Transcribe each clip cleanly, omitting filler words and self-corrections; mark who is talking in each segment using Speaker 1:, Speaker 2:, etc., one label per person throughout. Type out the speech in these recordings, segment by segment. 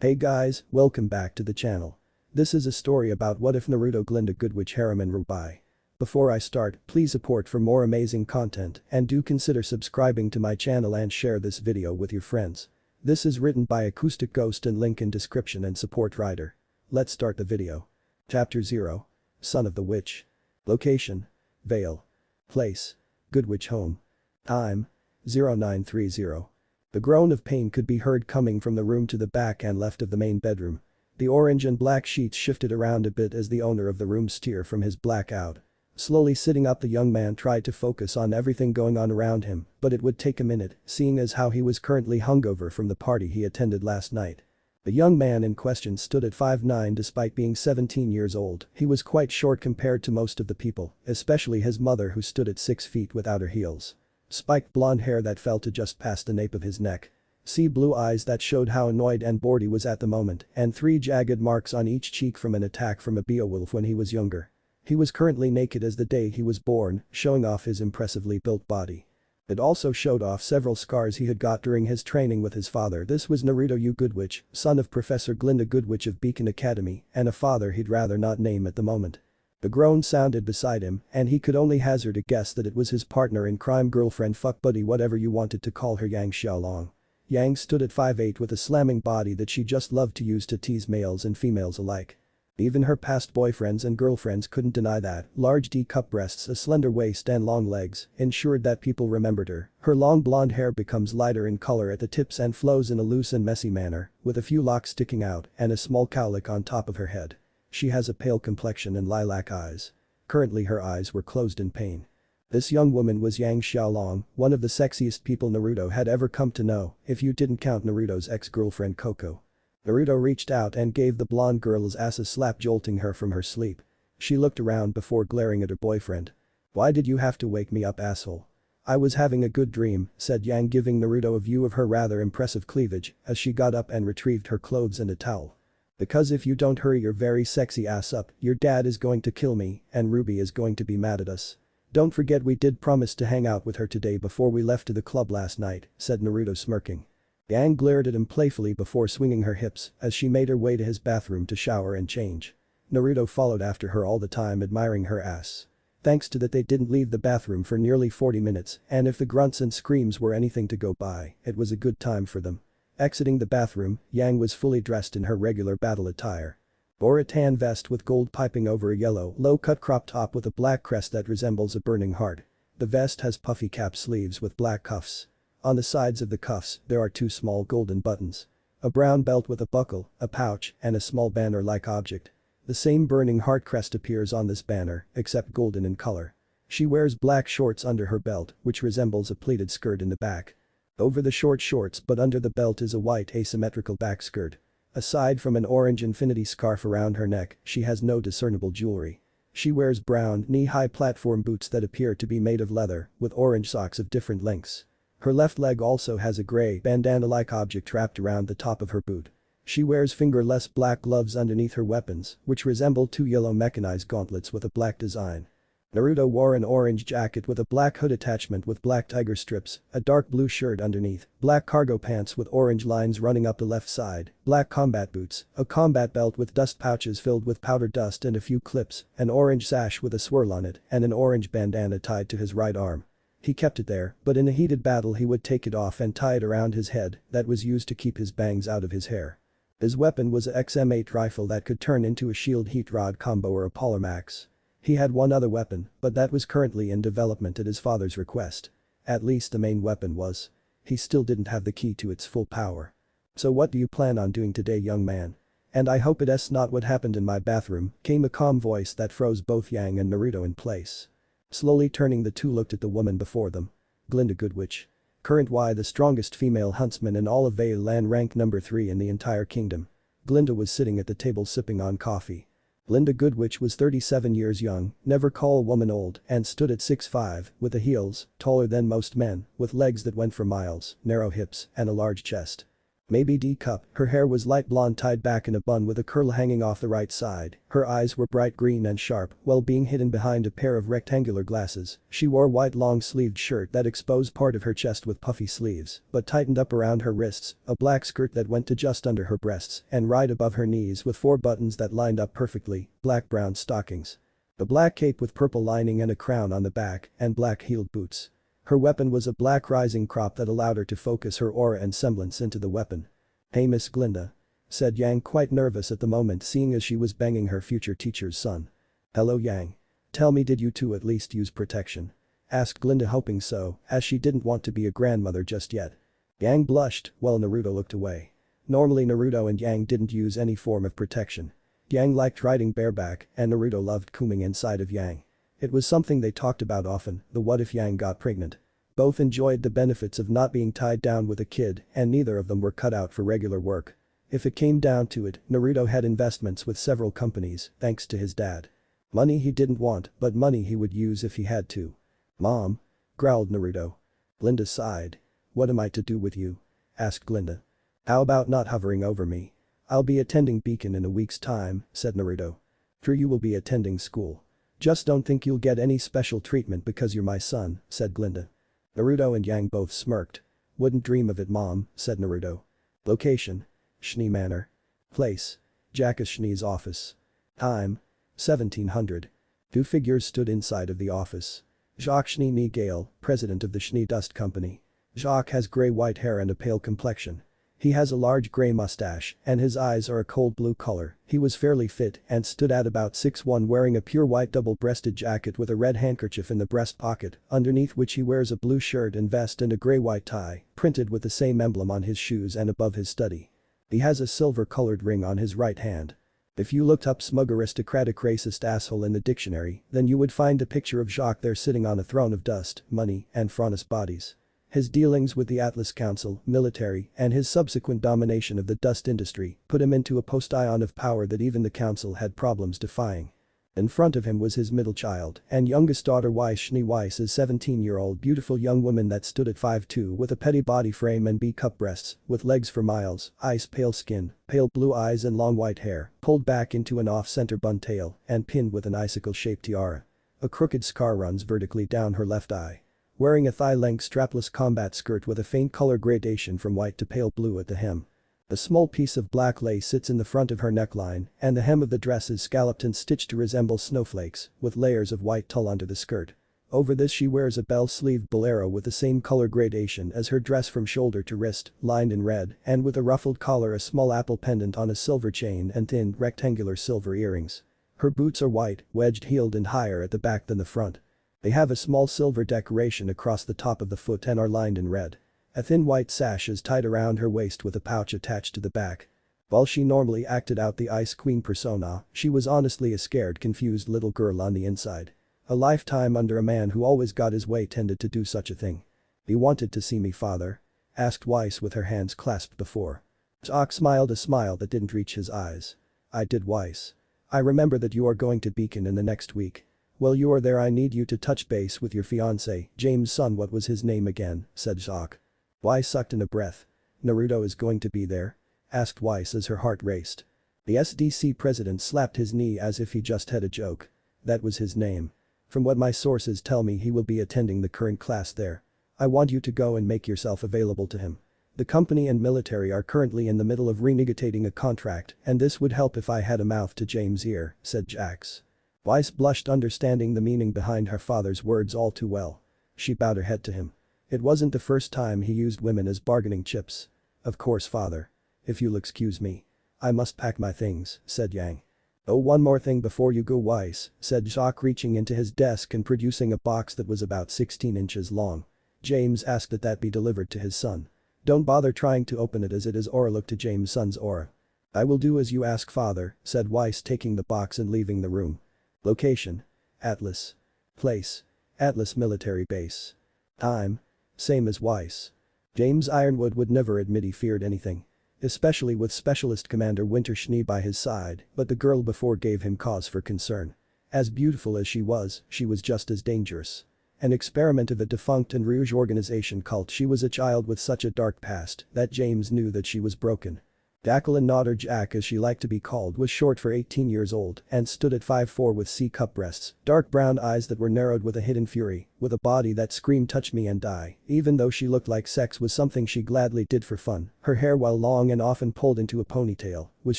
Speaker 1: Hey guys, welcome back to the channel. This is a story about what if Naruto Glynda Goodwitch Harem and rwby. Before I start, please support for more amazing content and do consider subscribing to my channel and share this video with your friends. This is written by Acoustic Ghost and link in description and support writer. Let's start the video. Chapter 0. Son of the Witch. Location. Vale. Place. Goodwitch Home. Time. 0930. The groan of pain could be heard coming from the room to the back and left of the main bedroom. The orange and black sheets shifted around a bit as the owner of the room stirred from his blackout. Slowly sitting up, the young man tried to focus on everything going on around him, but it would take a minute, seeing as how he was currently hungover from the party he attended last night. The young man in question stood at 5'9" despite being 17 years old. He was quite short compared to most of the people, especially his mother who stood at 6 feet without her heels. Spiked blonde hair that fell to just past the nape of his neck. Sea blue eyes that showed how annoyed and bored he was at the moment, and 3 jagged marks on each cheek from an attack from a beowulf when he was younger. He was currently naked as the day he was born, showing off his impressively built body. It also showed off several scars he had got during his training with his father. This was Naruto Goodwitch, son of Professor Glynda Goodwitch of Beacon Academy, and a father he'd rather not name at the moment. The groan sounded beside him, and he could only hazard a guess that it was his partner in crime, girlfriend, fuck buddy, whatever you wanted to call her, Yang Xiaolong. Yang stood at 5'8" with a slamming body that she just loved to use to tease males and females alike. Even her past boyfriends and girlfriends couldn't deny that. Large D-cup breasts, a slender waist and long legs ensured that people remembered her. Her long blonde hair becomes lighter in color at the tips and flows in a loose and messy manner, with a few locks sticking out and a small cowlick on top of her head. She has a pale complexion and lilac eyes. Currently her eyes were closed in pain. This young woman was Yang Xiaolong, one of the sexiest people Naruto had ever come to know, if you didn't count Naruto's ex-girlfriend Coco. Naruto reached out and gave the blonde girl's ass a slap, jolting her from her sleep. She looked around before glaring at her boyfriend. "Why did you have to wake me up, asshole?" "I was having a good dream," said Yang, giving Naruto a view of her rather impressive cleavage as she got up and retrieved her clothes and a towel. "Because if you don't hurry your very sexy ass up, your dad is going to kill me and Ruby is going to be mad at us. Don't forget we did promise to hang out with her today before we left to the club last night," said Naruto, smirking. Yang glared at him playfully before swinging her hips as she made her way to his bathroom to shower and change. Naruto followed after her, all the time admiring her ass. Thanks to that, they didn't leave the bathroom for nearly 40 minutes, and if the grunts and screams were anything to go by, it was a good time for them. Exiting the bathroom, Yang was fully dressed in her regular battle attire. Wore a tan vest with gold piping over a yellow, low-cut crop top with a black crest that resembles a burning heart. The vest has puffy cap sleeves with black cuffs. On the sides of the cuffs, there are 2 small golden buttons. A brown belt with a buckle, a pouch, and a small banner-like object. The same burning heart crest appears on this banner, except golden in color. She wears black shorts under her belt, which resembles a pleated skirt in the back. Over the short shorts but under the belt is a white asymmetrical back skirt. Aside from an orange infinity scarf around her neck, she has no discernible jewelry. She wears brown, knee-high platform boots that appear to be made of leather, with orange socks of different lengths. Her left leg also has a gray bandana-like object wrapped around the top of her boot. She wears fingerless black gloves underneath her weapons, which resemble 2 yellow mechanized gauntlets with a black design. Naruto wore an orange jacket with a black hood attachment with black tiger strips, a dark blue shirt underneath, black cargo pants with orange lines running up the left side, black combat boots, a combat belt with dust pouches filled with powder dust and a few clips, an orange sash with a swirl on it, and an orange bandana tied to his right arm. He kept it there, but in a heated battle he would take it off and tie it around his head. That was used to keep his bangs out of his hair. His weapon was a XM8 rifle that could turn into a shield heat rod combo or a polearmax. He had one other weapon, but that was currently in development at his father's request. At least the main weapon was. He still didn't have the key to its full power. "So what do you plan on doing today, young man? And I hope it's not what happened in my bathroom," came a calm voice that froze both Yang and Naruto in place. Slowly turning, the two looked at the woman before them. Glynda Goodwitch. Current Y, the strongest female huntsman in all of Vale Land, ranked number 3 in the entire kingdom. Glynda was sitting at the table sipping on coffee. Glynda Goodwitch was 37 years young, never call a woman old, and stood at 6'5", with the heels, taller than most men, with legs that went for miles, narrow hips, and a large chest. Maybe D-cup. Her hair was light blonde tied back in a bun with a curl hanging off the right side. Her eyes were bright green and sharp while being hidden behind a pair of rectangular glasses. She wore white long-sleeved shirt that exposed part of her chest with puffy sleeves but tightened up around her wrists, a black skirt that went to just under her breasts and right above her knees with 4 buttons that lined up perfectly, black-brown stockings. A black cape with purple lining and a crown on the back, and black-heeled boots. Her weapon was a black rising crop that allowed her to focus her aura and semblance into the weapon. "Hey Miss Glynda," said Yang, quite nervous at the moment seeing as she was banging her future teacher's son. "Hello Yang. Tell me, did you two at least use protection?" asked Glynda, hoping so, as she didn't want to be a grandmother just yet. Yang blushed while Naruto looked away. Normally Naruto and Yang didn't use any form of protection. Yang liked riding bareback and Naruto loved cooming inside of Yang. It was something they talked about often, the what if Yang got pregnant. Both enjoyed the benefits of not being tied down with a kid and neither of them were cut out for regular work. If it came down to it, Naruto had investments with several companies thanks to his dad. Money he didn't want but money he would use if he had to. "Mom?" growled Naruto. Glynda sighed. "What am I to do with you?" asked Glynda. "How about not hovering over me? I'll be attending Beacon in a week's time," said Naruto. "True, you will be attending school. Just don't think you'll get any special treatment because you're my son," said Glynda. Naruto and Yang both smirked. "Wouldn't dream of it, Mom," said Naruto. Location: Schnee Manor. Place: Jacques Schnee's office. Time: 1700. 2 figures stood inside of the office. Jacques Schnee Gale, president of the Schnee Dust Company. Jacques has gray-white hair and a pale complexion. He has a large gray mustache and his eyes are a cold blue color. He was fairly fit and stood at about 6'1", wearing a pure white double-breasted jacket with a red handkerchief in the breast pocket, underneath which he wears a blue shirt and vest and a gray-white tie, printed with the same emblem on his shoes and above his study. He has a silver-colored ring on his right hand. If you looked up smug aristocratic racist asshole in the dictionary, then you would find a picture of Jacques there sitting on a throne of dust, money, and Franus bodies. His dealings with the Atlas Council, military, and his subsequent domination of the dust industry put him into a post-ion of power that even the council had problems defying. In front of him was his middle child and youngest daughter Weiss Schnee. Weiss is 17-year-old beautiful young woman that stood at 5'2" with a petty body frame and B-cup breasts, with legs for miles, ice pale skin, pale blue eyes and long white hair, pulled back into an off-center bun tail and pinned with an icicle-shaped tiara. A crooked scar runs vertically down her left eye. Wearing a thigh-length strapless combat skirt with a faint color gradation from white to pale blue at the hem. A small piece of black lace sits in the front of her neckline and the hem of the dress is scalloped and stitched to resemble snowflakes with layers of white tulle under the skirt. Over this she wears a bell-sleeved bolero with the same color gradation as her dress from shoulder to wrist, lined in red and with a ruffled collar, a small apple pendant on a silver chain and thin, rectangular silver earrings. Her boots are white, wedged-heeled and higher at the back than the front. They have a small silver decoration across the top of the foot and are lined in red. A thin white sash is tied around her waist with a pouch attached to the back. While she normally acted out the Ice Queen persona, she was honestly a scared, confused little girl on the inside. A lifetime under a man who always got his way tended to do such a thing. "You wanted to see me, father?" asked Weiss with her hands clasped before. Jacques smiled a smile that didn't reach his eyes. "I did, Weiss. I remember that you are going to Beacon in the next week. While you are there I need you to touch base with your fiancé, James' son." "What was his name again?" said Jacques. Weiss sucked in a breath. "Naruto is going to be there?" asked Weiss as her heart raced. The SDC president slapped his knee as if he just had a joke. "That was his name. From what my sources tell me he will be attending the current class there. I want you to go and make yourself available to him. The company and military are currently in the middle of renegotiating a contract and this would help if I had a mouth to James' ear," said Jacques. Weiss blushed, understanding the meaning behind her father's words all too well. She bowed her head to him. It wasn't the first time he used women as bargaining chips. "Of course, father. If you'll excuse me. I must pack my things," said Yang. "Oh, one more thing before you go, Weiss," said Jacques, reaching into his desk and producing a box that was about 16 inches long. "James asked that that be delivered to his son. Don't bother trying to open it as it is aura." Look to James' son's aura. "I will do as you ask, father," said Weiss, taking the box and leaving the room. Location: Atlas. Place: Atlas Military Base. Time: same as Weiss. James Ironwood would never admit he feared anything. Especially with Specialist Commander Winter Schnee by his side, but the girl before gave him cause for concern. As beautiful as she was just as dangerous. An experiment of a defunct and Rouge organization cult. She was a child with such a dark past that James knew that she was broken. Jacqueline Nodder, Jack as she liked to be called, was short for 18 years old and stood at 5'4" with C-cup breasts, dark brown eyes that were narrowed with a hidden fury, with a body that screamed touch me and die. Even though she looked like sex was something she gladly did for fun, her hair, while long and often pulled into a ponytail, was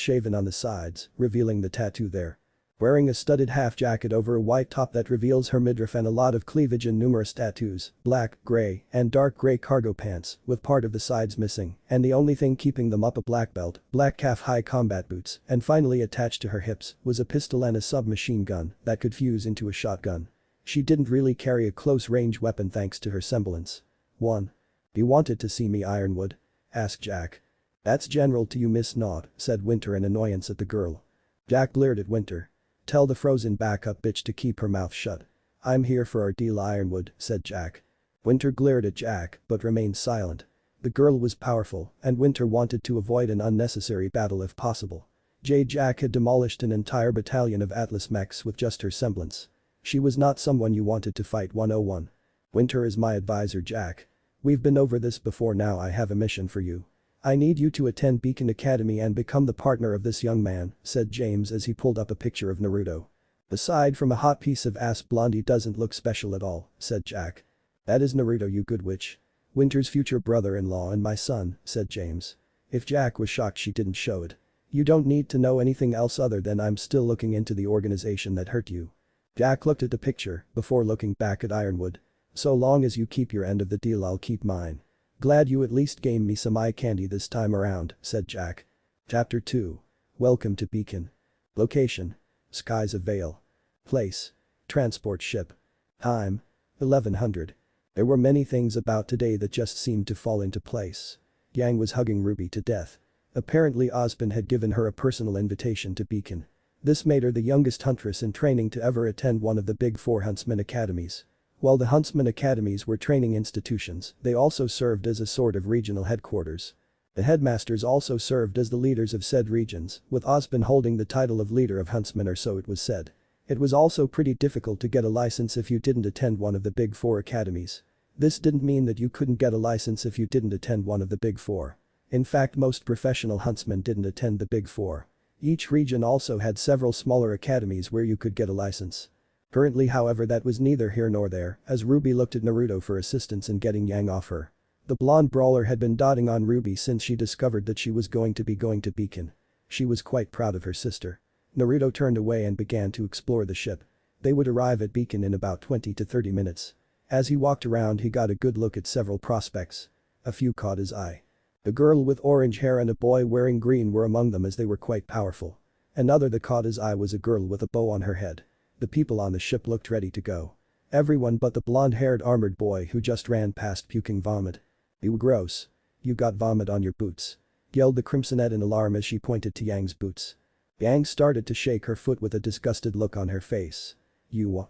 Speaker 1: shaven on the sides, revealing the tattoo there. Wearing a studded half jacket over a white top that reveals her midriff and a lot of cleavage and numerous tattoos, black, gray, and dark gray cargo pants with part of the sides missing, and the only thing keeping them up a black belt, black calf-high combat boots, and finally attached to her hips was a pistol and a submachine gun that could fuse into a shotgun. She didn't really carry a close-range weapon thanks to her semblance. 1. "You wanted to see me, Ironwood?" asked Jack. "That's general to you, Miss Nod," said Winter in annoyance at the girl. Jack glared at Winter. "Tell the frozen backup bitch to keep her mouth shut. I'm here for our deal, Ironwood," said Jack. Winter glared at Jack but remained silent. The girl was powerful and Winter wanted to avoid an unnecessary battle if possible. Jack had demolished an entire battalion of Atlas mechs with just her semblance. She was not someone you wanted to fight 101. "Winter is my advisor, Jack. We've been over this before. Now I have a mission for you. I need you to attend Beacon Academy and become the partner of this young man," said James as he pulled up a picture of Naruto. "Aside from a hot piece of ass, Blondie doesn't look special at all," said Jack. "That is Naruto, you good witch. Winter's future brother-in-law and my son," said James. If Jack was shocked, she didn't show it. "You don't need to know anything else other than I'm still looking into the organization that hurt you." Jack looked at the picture before looking back at Ironwood. "So long as you keep your end of the deal, I'll keep mine." "Glad you at least gave me some eye candy this time around," said Jack. Chapter 2. Welcome to Beacon. Location: Skies of Vale. Place: transport ship. Time: 1100. There were many things about today that just seemed to fall into place. Yang was hugging Ruby to death. Apparently Osmond had given her a personal invitation to Beacon. This made her the youngest huntress in training to ever attend one of the Big Four Huntsman Academies. While the Huntsman Academies were training institutions, they also served as a sort of regional headquarters. The headmasters also served as the leaders of said regions, with Osmond holding the title of leader of huntsmen, or so it was said. It was also pretty difficult to get a license if you didn't attend one of the Big Four academies. This didn't mean that you couldn't get a license if you didn't attend one of the Big Four. In fact, most professional huntsmen didn't attend the Big Four. Each region also had several smaller academies where you could get a license. Currently, however, that was neither here nor there, as Ruby looked at Naruto for assistance in getting Yang off her. The blonde brawler had been dotting on Ruby since she discovered that she was going to Beacon. She was quite proud of her sister. Naruto turned away and began to explore the ship. They would arrive at Beacon in about 20 to 30 minutes. As he walked around, he got a good look at several prospects. A few caught his eye. A girl with orange hair and a boy wearing green were among them, as they were quite powerful. Another that caught his eye was a girl with a bow on her head. The people on the ship looked ready to go. Everyone but the blonde-haired armored boy who just ran past puking vomit. "You gross. You got vomit on your boots," yelled the Crimsonette in alarm as she pointed to Yang's boots. Yang started to shake her foot with a disgusted look on her face. You,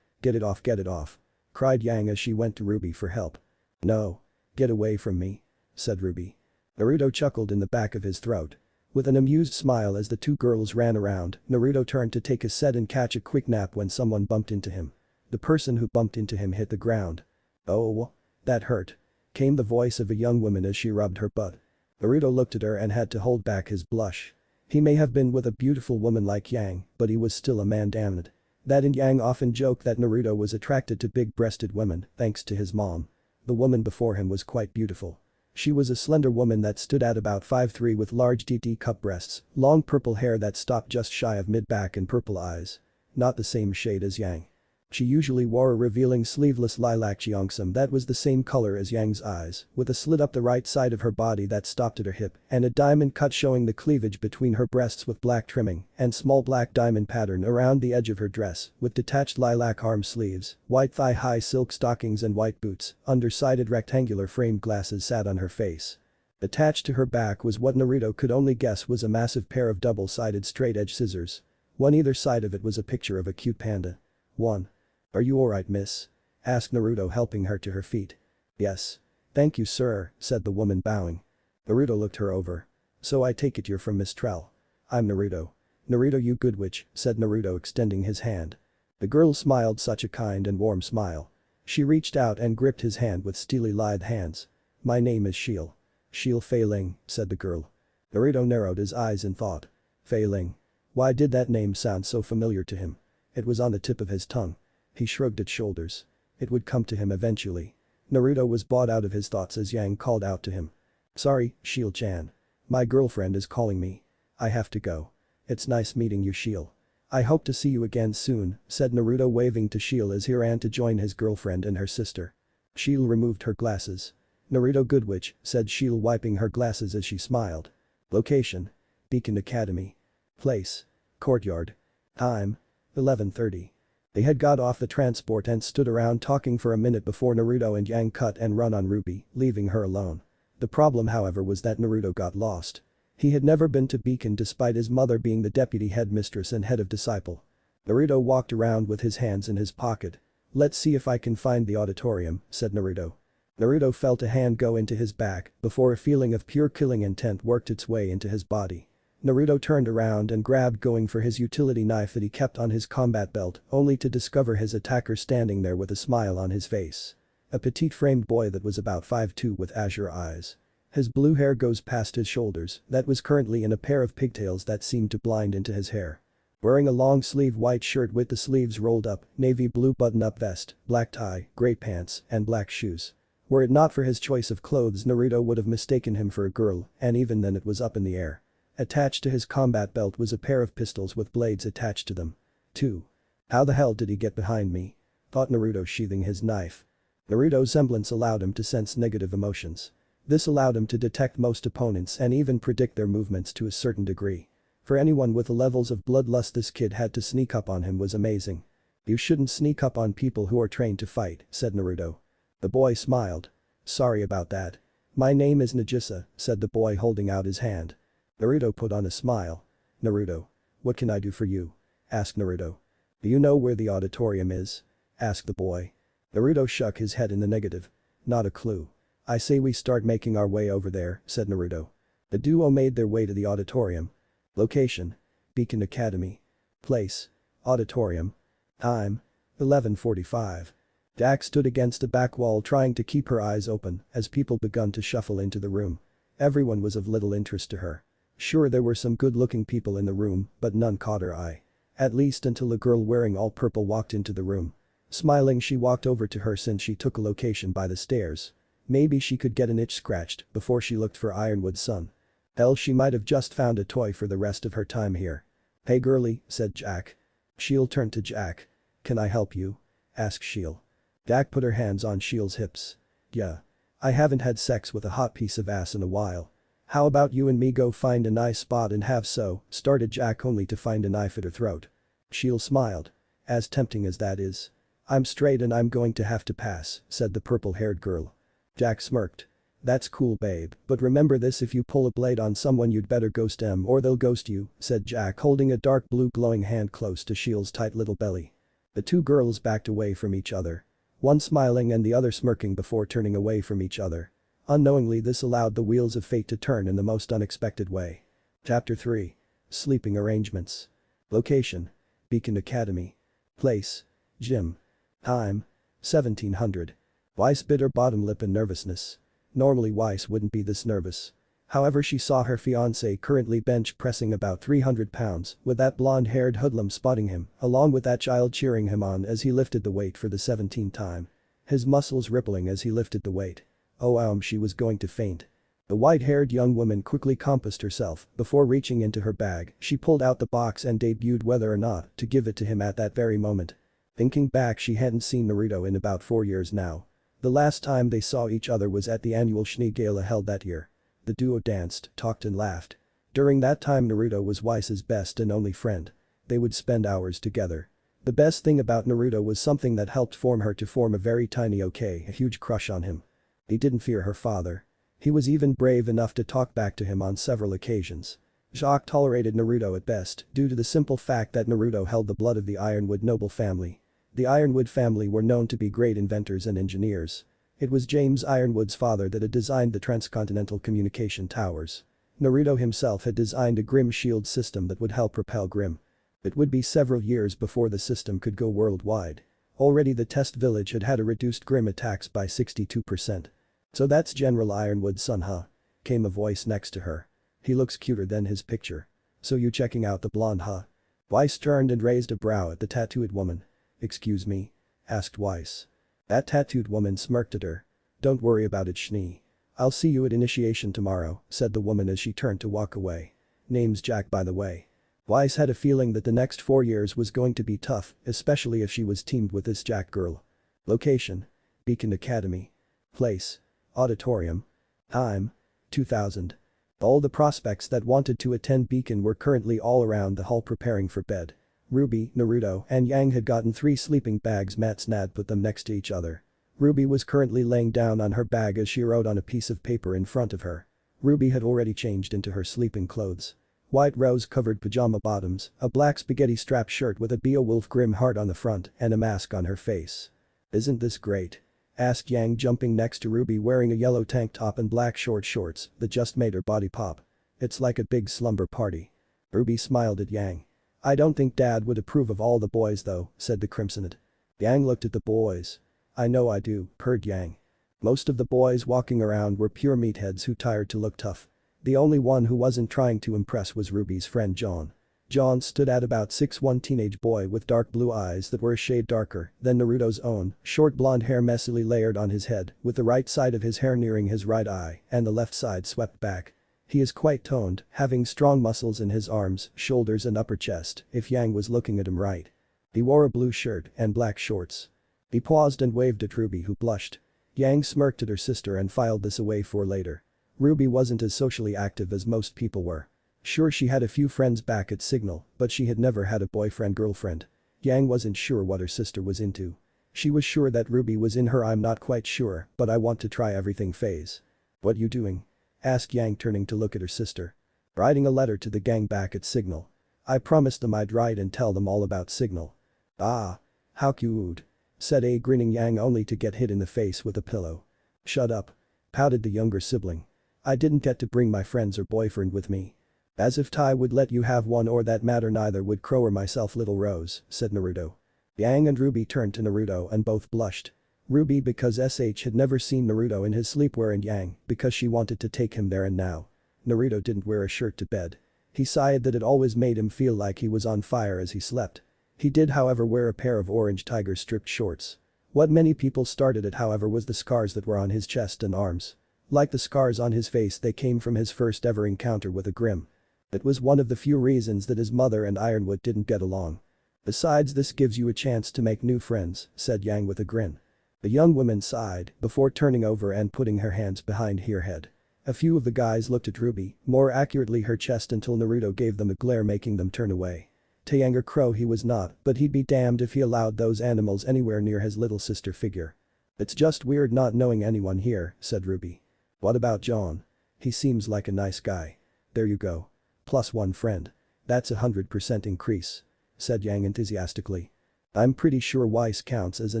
Speaker 1: get it off," cried Yang as she went to Ruby for help. "No. Get away from me," said Ruby. Naruto chuckled in the back of his throat. With an amused smile as the two girls ran around, Naruto turned to take a set and catch a quick nap when someone bumped into him. The person who bumped into him hit the ground. "Oh, that hurt," came the voice of a young woman as she rubbed her butt. Naruto looked at her and had to hold back his blush. He may have been with a beautiful woman like Yang, but he was still a man, damn it. That and Yang often joked that Naruto was attracted to big-breasted women thanks to his mom. The woman before him was quite beautiful. She was a slender woman that stood at about 5'3" with large cup breasts, long purple hair that stopped just shy of mid-back, and purple eyes. Not the same shade as Yang. She usually wore a revealing sleeveless lilac cheongsam that was the same color as Yang's eyes, with a slit up the right side of her body that stopped at her hip, and a diamond cut showing the cleavage between her breasts with black trimming, and small black diamond pattern around the edge of her dress, with detached lilac arm sleeves, white thigh-high silk stockings and white boots. Undersided rectangular framed glasses sat on her face. Attached to her back was what Naruto could only guess was a massive pair of double-sided straight-edge scissors. On either side of it was a picture of a cute panda. 1. "Are you alright, miss?" asked Naruto, helping her to her feet. "Yes. Thank you, sir," said the woman, bowing. Naruto looked her over. "So I take it you're from Mistral." "I'm Naruto." "Naruto, you good witch," said Naruto, extending his hand. The girl smiled, such a kind and warm smile. She reached out and gripped his hand with steely lithe hands. "My name is Shiel." "Shiel Fei Ling," said the girl. Naruto narrowed his eyes in thought. Fei Ling. Why did that name sound so familiar to him? It was on the tip of his tongue. He shrugged his shoulders. It would come to him eventually. Naruto was brought out of his thoughts as Yang called out to him. "Sorry, Shiel-chan. My girlfriend is calling me. I have to go. It's nice meeting you, Shiel. I hope to see you again soon," said Naruto, waving to Shiel as he ran to join his girlfriend and her sister. Shiel removed her glasses. "Naruto Goodwitch," said Shiel, wiping her glasses as she smiled. Location: Beacon Academy. Place: courtyard. Time: 11:30. They had got off the transport and stood around talking for a minute before Naruto and Yang cut and run on Ruby, leaving her alone. The problem, however, was that Naruto got lost. He had never been to Beacon despite his mother being the deputy headmistress and head of disciple. Naruto walked around with his hands in his pocket. "Let's see if I can find the auditorium," said Naruto. Naruto felt a hand go into his back before a feeling of pure killing intent worked its way into his body. Naruto turned around and grabbed going for his utility knife that he kept on his combat belt, only to discover his attacker standing there with a smile on his face. A petite framed boy that was about 5'2" with azure eyes. His blue hair goes past his shoulders, that was currently in a pair of pigtails that seemed to blind into his hair. Wearing a long-sleeve white shirt with the sleeves rolled up, navy blue button-up vest, black tie, gray pants, and black shoes. Were it not for his choice of clothes, Naruto would have mistaken him for a girl, and even then it was up in the air. Attached to his combat belt was a pair of pistols with blades attached to them. 2. How the hell did he get behind me? Thought Naruto, sheathing his knife. Naruto's semblance allowed him to sense negative emotions. This allowed him to detect most opponents and even predict their movements to a certain degree. For anyone with the levels of bloodlust this kid had to sneak up on him was amazing. "You shouldn't sneak up on people who are trained to fight," said Naruto. The boy smiled. "Sorry about that. My name is Nagisa," said the boy, holding out his hand. Naruto put on a smile. "Naruto. What can I do for you?" asked Naruto. "Do you know where the auditorium is?" asked the boy. Naruto shook his head in the negative. "Not a clue." "I say we start making our way over there," said Naruto. The duo made their way to the auditorium. Location: Beacon Academy. Place: auditorium. Time: 11:45. Jack stood against a back wall trying to keep her eyes open as people begun to shuffle into the room. Everyone was of little interest to her. Sure, there were some good-looking people in the room, but none caught her eye. At least until a girl wearing all purple walked into the room. Smiling, she walked over to her since she took a location by the stairs. Maybe she could get an itch scratched before she looked for Ironwood Sun. Hell, she might have just found a toy for the rest of her time here. "Hey girlie," said Jack. Shiel turned to Jack. "Can I help you?" asked Shiel. Jack put her hands on Shiel's hips. "Yeah. I haven't had sex with a hot piece of ass in a while. How about you and me go find a nice spot and have so," started Jack, only to find a knife at her throat. Shiel smiled. "As tempting as that is. I'm straight and I'm going to have to pass," said the purple-haired girl. Jack smirked. "That's cool, babe, but remember this: if you pull a blade on someone you'd better ghost them or they'll ghost you," said Jack, holding a dark blue glowing hand close to Shiel's tight little belly. The two girls backed away from each other. One smiling and the other smirking before turning away from each other. Unknowingly, this allowed the wheels of fate to turn in the most unexpected way. Chapter 3. Sleeping Arrangements. Location: Beacon Academy. Place: gym. Time: 1700. Weiss bit her bottom lip in nervousness. Normally Weiss wouldn't be this nervous. However, she saw her fiancé currently bench pressing about 300 pounds, with that blonde-haired hoodlum spotting him, along with that child cheering him on as he lifted the weight for the 17th time. His muscles rippling as he lifted the weight. Oh, she was going to faint. The white-haired young woman quickly composed herself before reaching into her bag. She pulled out the box and debuted whether or not to give it to him at that very moment. Thinking back, she hadn't seen Naruto in about 4 years now. The last time they saw each other was at the annual Schnee gala held that year. The duo danced, talked and laughed. During that time Naruto was Weiss's best and only friend. They would spend hours together. The best thing about Naruto was something that helped form her to form a very tiny a huge crush on him. He didn't fear her father. He was even brave enough to talk back to him on several occasions. Jacques tolerated Naruto at best due to the simple fact that Naruto held the blood of the Ironwood noble family. The Ironwood family were known to be great inventors and engineers. It was James Ironwood's father that had designed the transcontinental communication towers. Naruto himself had designed a Grim shield system that would help propel Grim. It would be several years before the system could go worldwide. Already the test village had had a reduced grim attacks by 62%. So that's General Ironwood's son, huh? Came a voice next to her. He looks cuter than his picture. So you checking out the blonde, huh? Weiss turned and raised a brow at the tattooed woman. Excuse me? Asked Weiss. That tattooed woman smirked at her. Don't worry about it, Schnee. I'll see you at initiation tomorrow, said the woman as she turned to walk away. Name's Jack, by the way. Weiss had a feeling that the next 4 years was going to be tough, especially if she was teamed with this Jack girl. Location: Beacon Academy. Place: Auditorium. Time: 2000. All the prospects that wanted to attend Beacon were currently all around the hall preparing for bed. Ruby, Naruto, and Yang had gotten 3 sleeping bags. Matsnad put them next to each other. Ruby was currently laying down on her bag as she wrote on a piece of paper in front of her. Ruby had already changed into her sleeping clothes. White rose-covered pajama bottoms, a black spaghetti strap shirt with a Beowulf grim heart on the front, and a mask on her face. Isn't this great? Asked Yang, jumping next to Ruby wearing a yellow tank top and black short shorts that just made her body pop. It's like a big slumber party. Ruby smiled at Yang. I don't think Dad would approve of all the boys though, said the Crimsonite. Yang looked at the boys. I know I do, purred Yang. Most of the boys walking around were pure meatheads who tired to look tough. The only one who wasn't trying to impress was Ruby's friend John. John stood at about 6'1", teenage boy with dark blue eyes that were a shade darker than Naruto's own, short blonde hair messily layered on his head, with the right side of his hair nearing his right eye and the left side swept back. He is quite toned, having strong muscles in his arms, shoulders and upper chest, if Yang was looking at him right. He wore a blue shirt and black shorts. He paused and waved at Ruby, who blushed. Yang smirked at her sister and filed this away for later. Ruby wasn't as socially active as most people were. Sure, she had a few friends back at Signal, but she had never had a boyfriend-girlfriend. Yang wasn't sure what her sister was into. She was sure that Ruby was in her "I'm not quite sure, but I want to try everything" phase. What you doing? Asked Yang, turning to look at her sister. Writing a letter to the gang back at Signal. I promised them I'd write and tell them all about Signal. Ah. How cute. Said a grinning Yang, only to get hit in the face with a pillow. Shut up. Pouted the younger sibling. I didn't get to bring my friends or boyfriend with me. As if Tai would let you have one, or that matter neither would Crow or myself, little Rose, said Naruto. Yang and Ruby turned to Naruto and both blushed. Ruby because SH had never seen Naruto in his sleepwear, and Yang because she wanted to take him there and now. Naruto didn't wear a shirt to bed. He sighed that it always made him feel like he was on fire as he slept. He did, however, wear a pair of orange tiger stripped shorts. What many people started at, however, was the scars that were on his chest and arms. Like the scars on his face, they came from his first ever encounter with a Grim. It was one of the few reasons that his mother and Ironwood didn't get along. Besides, this gives you a chance to make new friends, said Yang with a grin. The young woman sighed before turning over and putting her hands behind her head. A few of the guys looked at Ruby, more accurately her chest, until Naruto gave them a glare, making them turn away. Taeyanger Crow he was not, but he'd be damned if he allowed those animals anywhere near his little sister figure. It's just weird not knowing anyone here, said Ruby. What about John? He seems like a nice guy. There you go. +1 friend. That's 100% increase, said Yang enthusiastically. I'm pretty sure Weiss counts as a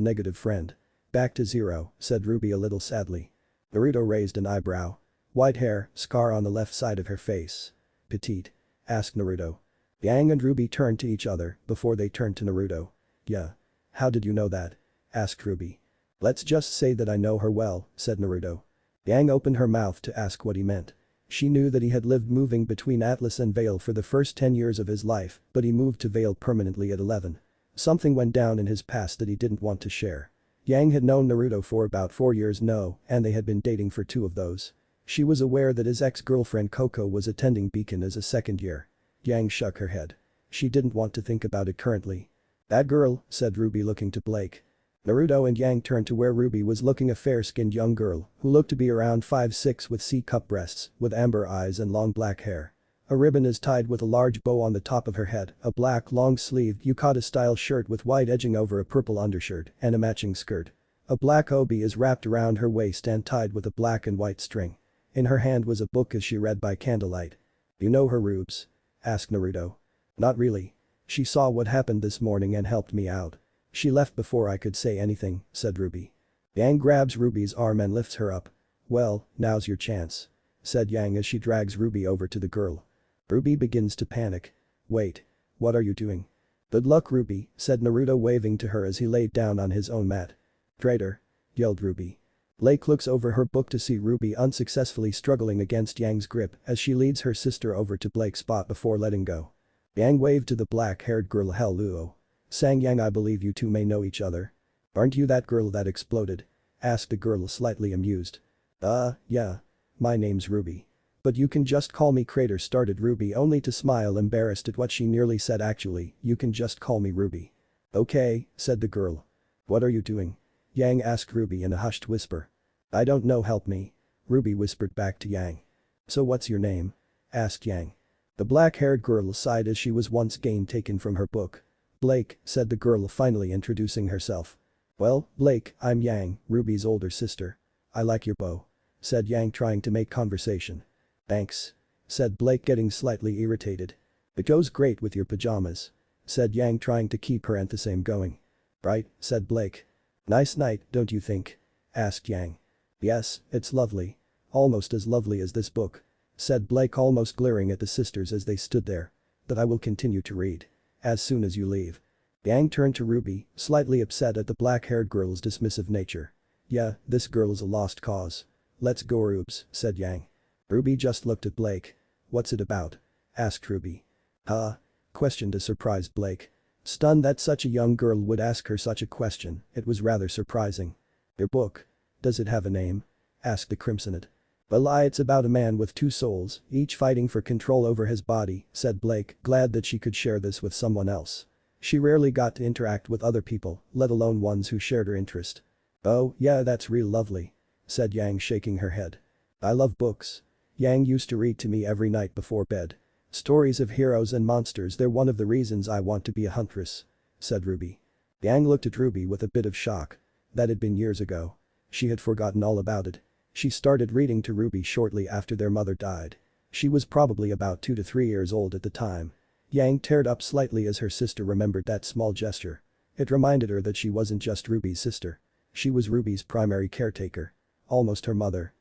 Speaker 1: negative friend. Back to 0, said Ruby a little sadly. Naruto raised an eyebrow. White hair, scar on the left side of her face. Petite? Asked Naruto. Yang and Ruby turned to each other before they turned to Naruto. Yeah. How did you know that? Asked Ruby. Let's just say that I know her well, said Naruto. Yang opened her mouth to ask what he meant. She knew that he had lived moving between Atlas and Vale for the first 10 years of his life, but he moved to Vale permanently at 11. Something went down in his past that he didn't want to share. Yang had known Naruto for about 4 years now, and they had been dating for 2 of those. She was aware that his ex-girlfriend Coco was attending Beacon as a second year. Yang shook her head. She didn't want to think about it currently. That girl, said Ruby, looking to Blake. Naruto and Yang turned to where Ruby was looking, a fair-skinned young girl who looked to be around 5'6" with C-cup breasts, with amber eyes and long black hair. A ribbon is tied with a large bow on the top of her head, a black long-sleeved yukata-style shirt with white edging over a purple undershirt and a matching skirt. A black obi is wrapped around her waist and tied with a black and white string. In her hand was a book as she read by candlelight. You know her, Rubes? Asked Naruto. Not really. She saw what happened this morning and helped me out. She left before I could say anything, said Ruby. Yang grabs Ruby's arm and lifts her up. Well, now's your chance, said Yang as she drags Ruby over to the girl. Ruby begins to panic. Wait. What are you doing? "Good luck, Ruby," said Naruto, waving to her as he laid down on his own mat. "Traitor," yelled Ruby. Blake looks over her book to see Ruby unsuccessfully struggling against Yang's grip as she leads her sister over to Blake's spot before letting go. Yang waved to the black-haired girl. "Hello. Sang Yang, I believe you two may know each other. Aren't you that girl that exploded?" asked the girl, slightly amused. Yeah. My name's Ruby. But you can just call me Crater," started Ruby, only to smile, embarrassed at what she nearly said. "Actually, you can just call me Ruby." "Okay," said the girl. "What are you doing?" Yang asked Ruby in a hushed whisper. "I don't know, help me," Ruby whispered back to Yang. "So what's your name?" asked Yang. The black-haired girl sighed as she was once again taken from her book. "Blake," said the girl, finally introducing herself. "Well, Blake, I'm Yang, Ruby's older sister. I like your bow," said Yang, trying to make conversation. "Thanks," said Blake, getting slightly irritated. "It goes great with your pajamas," said Yang, trying to keep her enthusiasm going. "Right," said Blake. "Nice night, don't you think?" asked Yang. "Yes, it's lovely. Almost as lovely as this book," said Blake, almost glaring at the sisters as they stood there. "But I will continue to read as soon as you leave." Yang turned to Ruby, slightly upset at the black-haired girl's dismissive nature. "Yeah, this girl is a lost cause. Let's go, Rubes," said Yang. Ruby just looked at Blake. "What's it about?" asked Ruby. "Huh?" questioned a surprised Blake. Stunned that such a young girl would ask her such a question, it was rather surprising. "Your book? Does it have a name?" asked the Crimsonite. "Well, it's about a man with two souls, each fighting for control over his body," said Blake, glad that she could share this with someone else. She rarely got to interact with other people, let alone ones who shared her interest. "Oh, yeah, that's real lovely," said Yang, shaking her head. "I love books. Yang used to read to me every night before bed. Stories of heroes and monsters, they're one of the reasons I want to be a huntress," said Ruby. Yang looked at Ruby with a bit of shock. That had been years ago. She had forgotten all about it. She started reading to Ruby shortly after their mother died. She was probably about 2 to 3 years old at the time. Yang teared up slightly as her sister remembered that small gesture. It reminded her that she wasn't just Ruby's sister. She was Ruby's primary caretaker. Almost her mother.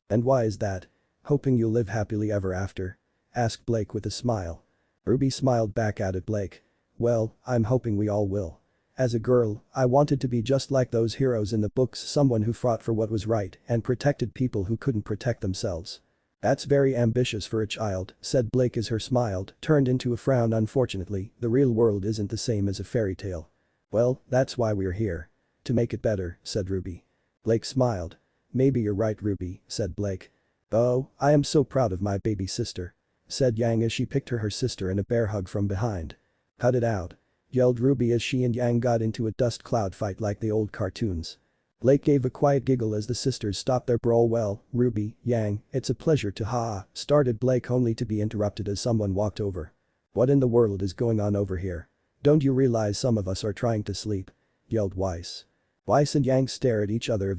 Speaker 1: "And why is that? Hoping you'll live happily ever after?" asked Blake with a smile. Ruby smiled back at Blake. "Well, I'm hoping we all will. As a girl, I wanted to be just like those heroes in the books, someone who fought for what was right and protected people who couldn't protect themselves." "That's very ambitious for a child," said Blake as her smile turned into a frown. "Unfortunately, the real world isn't the same as a fairy tale." "Well, that's why we're here. To make it better," said Ruby. Blake smiled. "Maybe you're right, Ruby," said Blake. "Oh, I am so proud of my baby sister," said Yang as she picked her sister in a bear hug from behind. "Cut it out," yelled Ruby as she and Yang got into a dust cloud fight like the old cartoons. Blake gave a quiet giggle as the sisters stopped their brawl. "Well, Ruby, Yang, it's a pleasure to started Blake, only to be interrupted as someone walked over. "What in the world is going on over here? Don't you realize some of us are trying to sleep?" yelled Weiss. Weiss and Yang stare at each other.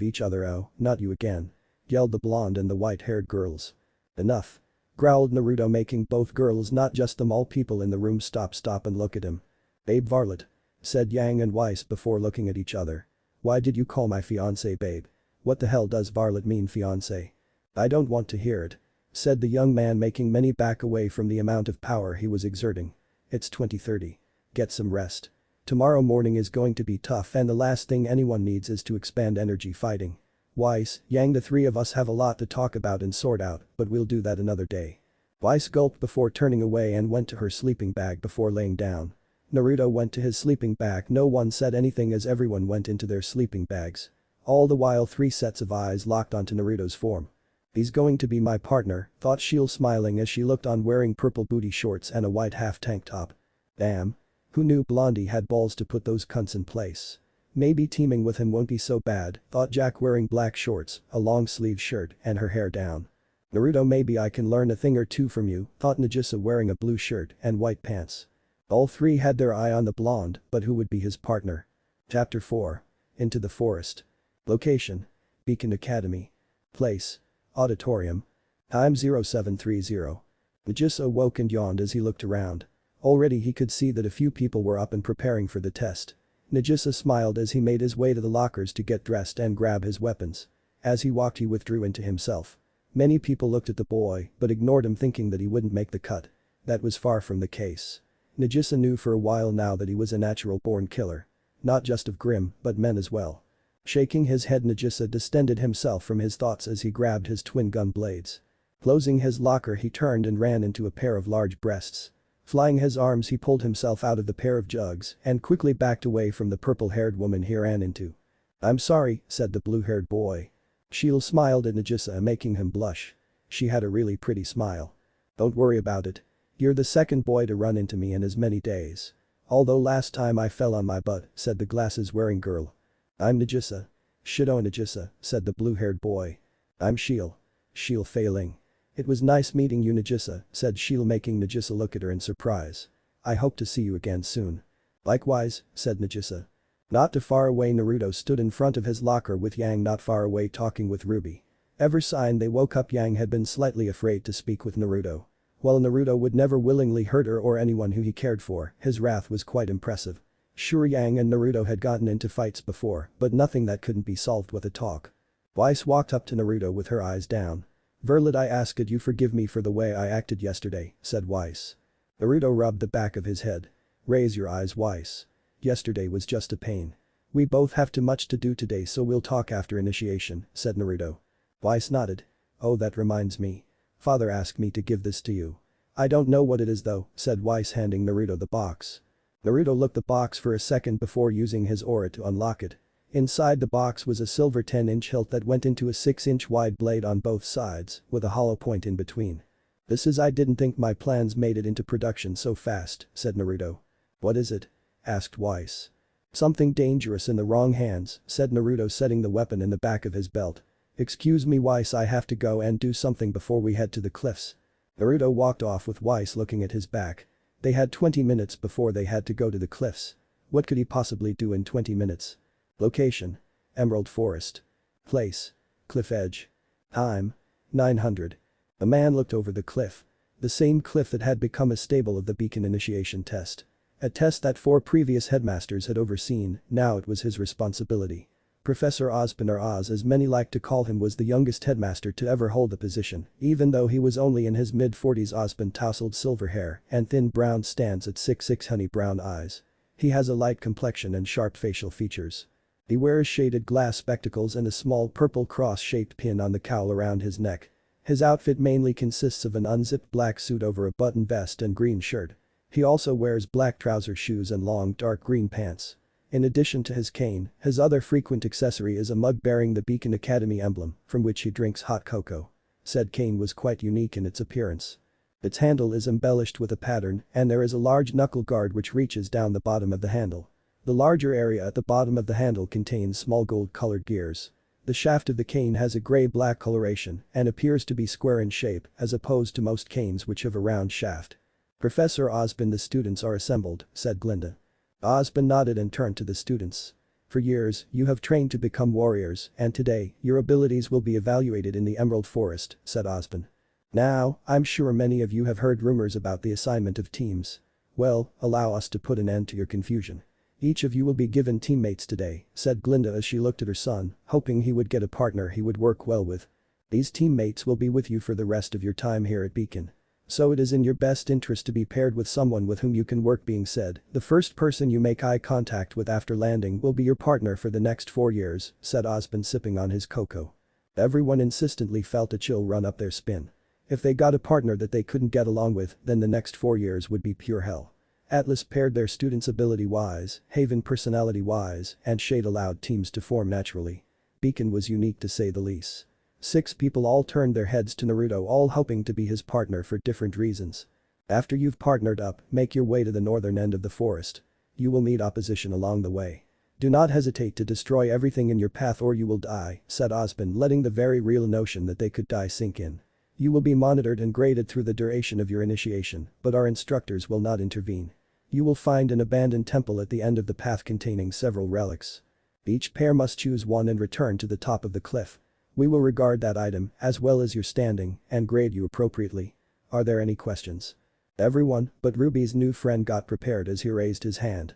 Speaker 1: "Oh, not you again," yelled the blonde and the white-haired girls. "Enough," growled Naruto, making both girls, not just them, all people in the room stop and look at him. "Babe Varlet," said Yang and Weiss before looking at each other. "Why did you call my fiancé babe? What the hell does Varlet mean, fiancé?" "I don't want to hear it," said the young man, making many back away from the amount of power he was exerting. "It's 20:30. Get some rest. Tomorrow morning is going to be tough and the last thing anyone needs is to expand energy fighting. Weiss, Yang, the three of us have a lot to talk about and sort out, but we'll do that another day." Weiss gulped before turning away and went to her sleeping bag before laying down. Naruto went to his sleeping bag. No one said anything as everyone went into their sleeping bags. All the while 3 sets of eyes locked onto Naruto's form. "He's going to be my partner," thought Shield, smiling as she looked on, wearing purple booty shorts and a white half tank top. Damn. Who knew Blondie had balls to put those cunts in place? Maybe teaming with him won't be so bad, thought Jack, wearing black shorts, a long sleeve shirt and her hair down. Naruto, maybe I can learn a thing or two from you, thought Nagisa, wearing a blue shirt and white pants. All three had their eye on the blonde, but who would be his partner? Chapter 4. Into the Forest. Location: Beacon Academy. Place: Auditorium. Time 0730. Nagisa woke and yawned as he looked around. Already he could see that a few people were up and preparing for the test. Nagisa smiled as he made his way to the lockers to get dressed and grab his weapons. As he walked, he withdrew into himself. Many people looked at the boy but ignored him, thinking that he wouldn't make the cut. That was far from the case. Nagisa knew for a while now that he was a natural-born killer. Not just of Grimm, but men as well. Shaking his head, Nagisa distended himself from his thoughts as he grabbed his twin gun blades. Closing his locker, he turned and ran into a pair of large breasts. Flying his arms, he pulled himself out of the pair of jugs and quickly backed away from the purple-haired woman he ran into. "I'm sorry," said the blue-haired boy. Sheil smiled at Nagisa, making him blush. She had a really pretty smile. "Don't worry about it. You're the second boy to run into me in as many days. Although last time I fell on my butt," said the glasses-wearing girl. "I'm Nagisa." "Shido Nagisa," said the blue-haired boy. "I'm Sheil." Sheil failing. "It was nice meeting you, Nagisa," said Sheil, making Nagisa look at her in surprise. "I hope to see you again soon." "Likewise," said Nagisa. Not too far away, Naruto stood in front of his locker with Yang not far away talking with Ruby. Ever since they woke up, Yang had been slightly afraid to speak with Naruto. While Naruto would never willingly hurt her or anyone who he cared for, his wrath was quite impressive. Sure, Yang and Naruto had gotten into fights before, but nothing that couldn't be solved with a talk. Weiss walked up to Naruto with her eyes down. "Verlet, I ask that you forgive me for the way I acted yesterday," said Weiss. Naruto rubbed the back of his head. "Raise your eyes, Weiss. Yesterday was just a pain. We both have too much to do today, so we'll talk after initiation," said Naruto. Weiss nodded. "Oh, that reminds me. Father asked me to give this to you. I don't know what it is though," said Weiss, handing Naruto the box. Naruto looked at the box for a second before using his aura to unlock it. Inside the box was a silver 10-inch hilt that went into a 6-inch wide blade on both sides, with a hollow point in between. I didn't think my plans made it into production so fast," said Naruto. "What is it?" asked Weiss. "Something dangerous in the wrong hands," said Naruto, setting the weapon in the back of his belt. "Excuse me, Weiss, I have to go and do something before we head to the cliffs." Naruto walked off with Weiss looking at his back. They had 20 minutes before they had to go to the cliffs. What could he possibly do in 20 minutes? Location: Emerald Forest. Place: cliff edge. Time: 900. A man looked over the cliff. The same cliff that had become a stable of the beacon initiation test. A test that 4 previous headmasters had overseen, now it was his responsibility. Professor Ozpin, or Oz as many liked to call him, was the youngest headmaster to ever hold the position, even though he was only in his mid-40s. Ozpin tousled silver hair and thin brown stands at 6'6" honey brown eyes. He has a light complexion and sharp facial features. He wears shaded glass spectacles and a small purple cross-shaped pin on the cowl around his neck. His outfit mainly consists of an unzipped black suit over a button vest and green shirt. He also wears black trouser shoes and long dark green pants. In addition to his cane, his other frequent accessory is a mug bearing the Beacon Academy emblem, from which he drinks hot cocoa. Said cane was quite unique in its appearance. Its handle is embellished with a pattern, and there is a large knuckle guard which reaches down the bottom of the handle. The larger area at the bottom of the handle contains small gold-colored gears. The shaft of the cane has a gray-black coloration and appears to be square in shape as opposed to most canes which have a round shaft. "Professor Ozpin, the students are assembled," said Glynda. Ozpin nodded and turned to the students. "For years, you have trained to become warriors, and today, your abilities will be evaluated in the Emerald Forest," said Ozpin. "Now, I'm sure many of you have heard rumors about the assignment of teams. Well, allow us to put an end to your confusion. Each of you will be given teammates today," said Glynda as she looked at her son, hoping he would get a partner he would work well with. "These teammates will be with you for the rest of your time here at Beacon. So it is in your best interest to be paired with someone with whom you can work being said. The first person you make eye contact with after landing will be your partner for the next 4 years," said Ozpin, sipping on his cocoa. Everyone insistently felt a chill run up their spine. If they got a partner that they couldn't get along with, then the next 4 years would be pure hell. Atlas paired their students ability-wise, Haven personality-wise, and Shade allowed teams to form naturally. Beacon was unique to say the least. 6 people all turned their heads to Naruto, all hoping to be his partner for different reasons. "After you've partnered up, make your way to the northern end of the forest. You will meet opposition along the way. Do not hesitate to destroy everything in your path or you will die," said Ozpin, letting the very real notion that they could die sink in. "You will be monitored and graded through the duration of your initiation, but our instructors will not intervene. You will find an abandoned temple at the end of the path containing several relics. Each pair must choose one and return to the top of the cliff. We will regard that item, as well as your standing, and grade you appropriately. Are there any questions?" Everyone but Ruby's new friend got prepared as he raised his hand.